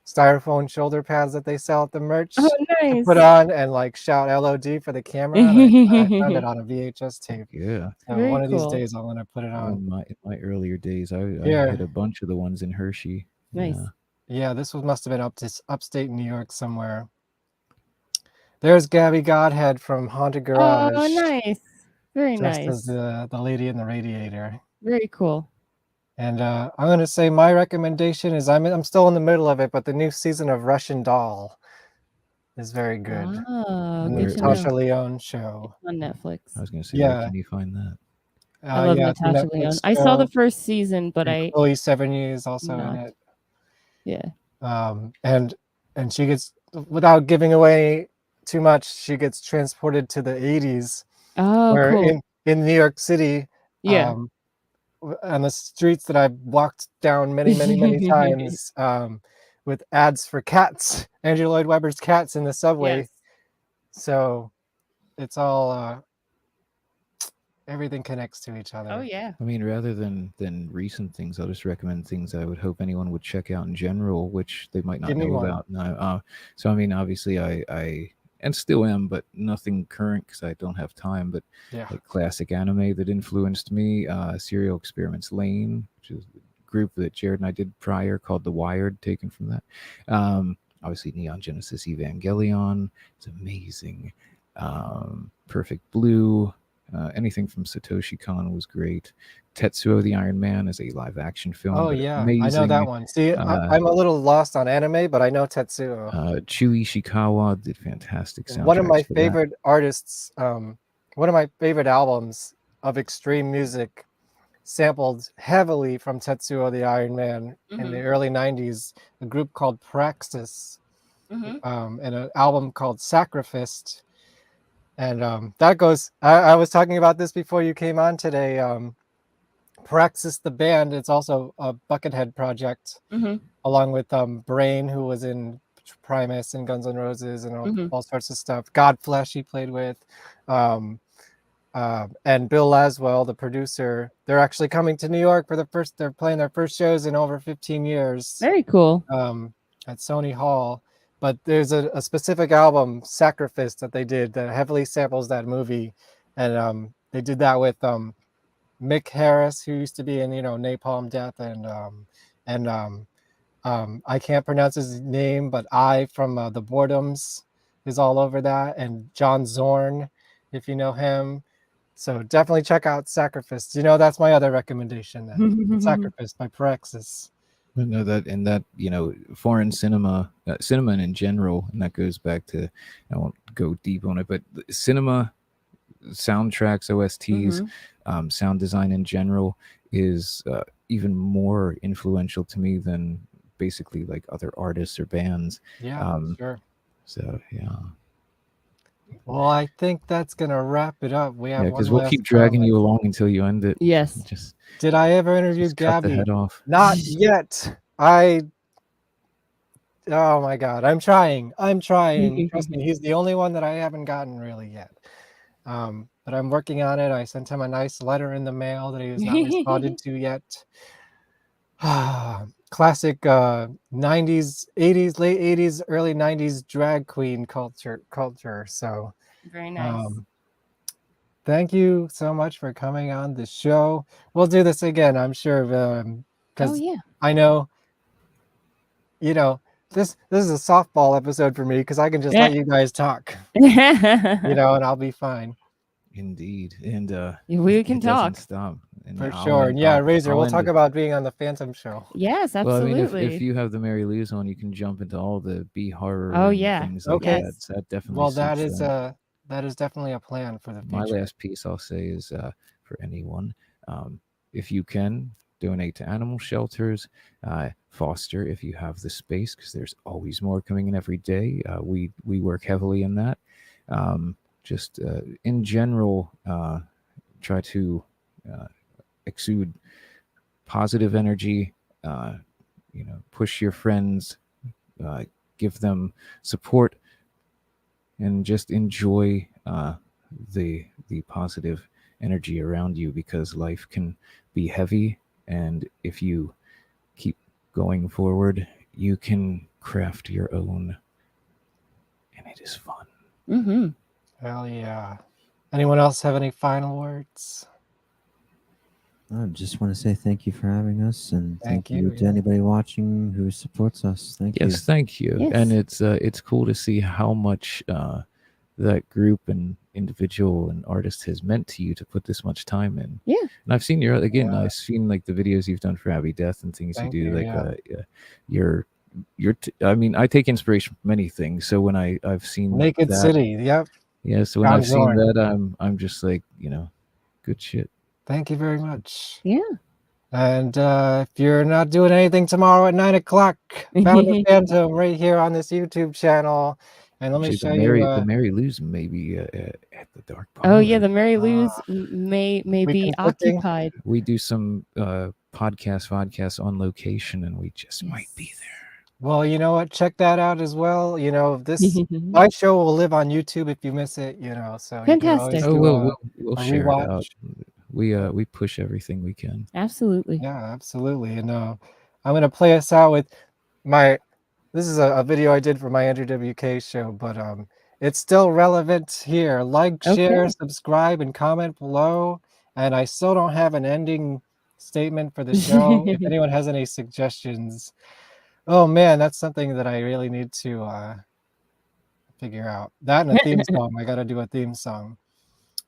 styrofoam shoulder pads that they sell at the merch. Oh, nice. To put on and like shout LOD for the camera. And I found it on a VHS tape. Yeah. So one of these days I'm gonna put it on. In my earlier days, I hit a bunch of the ones in Hershey. Nice. Yeah, this must have been upstate New York somewhere. There's Gabby Godhead from Haunted Garage. Oh, nice. Very dressed nice. as the Lady in the Radiator. Very cool. And I'm going to say my recommendation is I'm still in the middle of it, but the new season of Russian Doll. is very good. Oh, The good to Natasha know. Lyonne show. On Netflix. I was going to say, where Yeah. can you find that? I love Yeah, it's a Natasha Netflix Lyonne. I saw the show. first season, but And I Chloe Sevigny is also in not. it. Yeah. And she gets, without giving away too much, she gets transported to the 80s, Oh, where cool. in New York City, Yeah. on the streets that I've walked down many, many, many times, with ads for cats, Andrew Lloyd Webber's cats in the subway. Yes. So it's all everything connects to each other. Oh yeah. I mean, rather than recent things, I'll just recommend things I would hope anyone would check out in general, which they might not Give me know one. about. No, so I mean, obviously, I and still am, but nothing current because I don't have time. But Yeah. like classic anime that influenced me, Serial Experiments Lane, which is a group that Jared and I did prior called The Wired, taken from that. Obviously, Neon Genesis Evangelion is amazing. Perfect Blue. Anything from Satoshi Kon was great. Tetsuo the Iron Man is a live action film. Oh but yeah, amazing. I know that one. See, I'm a little lost on anime, but I know Tetsuo. Chuy Ishikawa did fantastic soundtracks. One of my for that. favorite artists, one of my favorite albums of extreme music, sampled heavily from Tetsuo the Iron Man in the early 90s, a group called Praxis, and an album called Sacrificed. And that goes, I was talking about this before you came on today. Praxis, the band, it's also a Buckethead project, along with Brain, who was in Primus and Guns N' Roses and all sorts of stuff. Godflesh he played with. And Bill Laswell, the producer, they're actually coming to New York for they're playing their first shows in over 15 years. Very cool. At Sony Hall. But there's a specific album, Sacrifice, that they did that heavily samples that movie. And they did that with Mick Harris, who used to be in, Napalm Death, and I can't pronounce his name, but I from The Boredoms is all over that, and John Zorn, if you know him. So definitely check out Sacrifice. That's my other recommendation then. Sacrifice by Praxis. No, that foreign cinema in general, and that goes back to, I won't go deep on it, but cinema, soundtracks, OSTs, sound design in general is even more influential to me than basically like other artists or bands. Yeah, sure. So yeah. Well, I think that's gonna wrap it up. We have because we'll keep dragging you along until you end it. Yes. Did I ever interview just cut Gabby? the head off. Not yet. Oh my God, I'm trying. Trust me, he's the only one that I haven't gotten really yet. But I'm working on it. I sent him a nice letter in the mail that he has not responded to yet. Classic 90s, 80s, late 80s, early 90s drag queen culture. So very nice. Thank you so much for coming on the show. We'll do this again, I'm sure, because I know, this is a softball episode for me because I can just let you guys talk, and I'll be fine. Indeed, and we can it doesn't talk. stop. And For sure. And yeah, Razor, we'll talk about being on the Phantom show. Yes, absolutely. Well, I mean, if you have the Mary Lou's on, you can jump into all the B horror. Oh and yeah. things like Okay. that. So that definitely. Well, suits them. that is definitely a plan for the future. My last piece I'll say is for anyone, if you can donate to animal shelters, foster if you have the space, because there's always more coming in every day. We work heavily in that. Just in general, try to exude positive energy. Push your friends, give them support, and just enjoy the positive energy around you, because life can be heavy, and if you keep going forward, you can craft your own, and it is fun. Hell yeah. Anyone else have any final words? I just want to say thank you for having us, and thank you to yeah. anybody watching who supports us. Thank you. Yes, thank you. Yes. And it's cool to see how much that group and individual and artist has meant to you to put this much time in. Yeah. And I've seen I've seen like the videos you've done for Abby Death and things Thank you do, you, like your I mean, I take inspiration from many things. So when I've seen Naked that, City. Yep. yeah. So when John I've seen Zorn. that, I'm just like, good shit. Thank you very much. Yeah. And if you're not doing anything tomorrow at 9 o'clock, found a phantom right here on this YouTube channel. And let me Actually, show you. the Mary Lou's maybe at the Dark Oh Parlor. yeah, the Mary Lou's may be conflicting? occupied. We do some vodcasts on location, and we just might be there. Well, you know what? Check that out as well. My show will live on YouTube if you miss it. So you can always Fantastic. do We'll a share it rewatch. out. We push everything we can. Absolutely. Yeah, absolutely. And I'm gonna play us out with this is a video I did for my Andrew WK show, but it's still relevant here. Like, share, Okay. subscribe, and comment below. And I still don't have an ending statement for the show. If anyone has any suggestions, oh man, that's something that I really need to figure out. That and a theme song. I gotta do a theme song.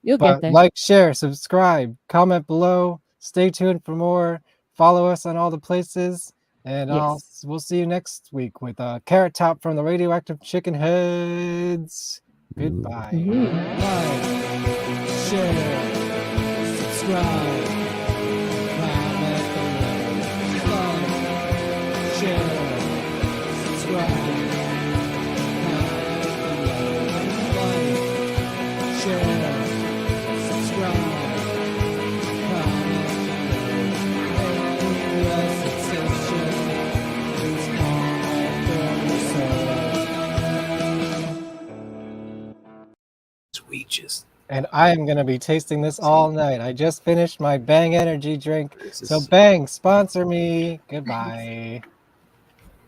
You'll But get there. like, share, subscribe, comment below. Stay tuned for more. Follow us on all the places. And Yes. we'll see you next week with Carrot Top from the Radioactive Chicken Heads. Goodbye. Like, share, subscribe, comment below. Like, share, subscribe, comment below. Like, share, subscribe, comment below. Yes, it's a show. It's all for We just. And I am going to be tasting this all night. I just finished my Bang energy drink. So Bang, sponsor me. Goodbye.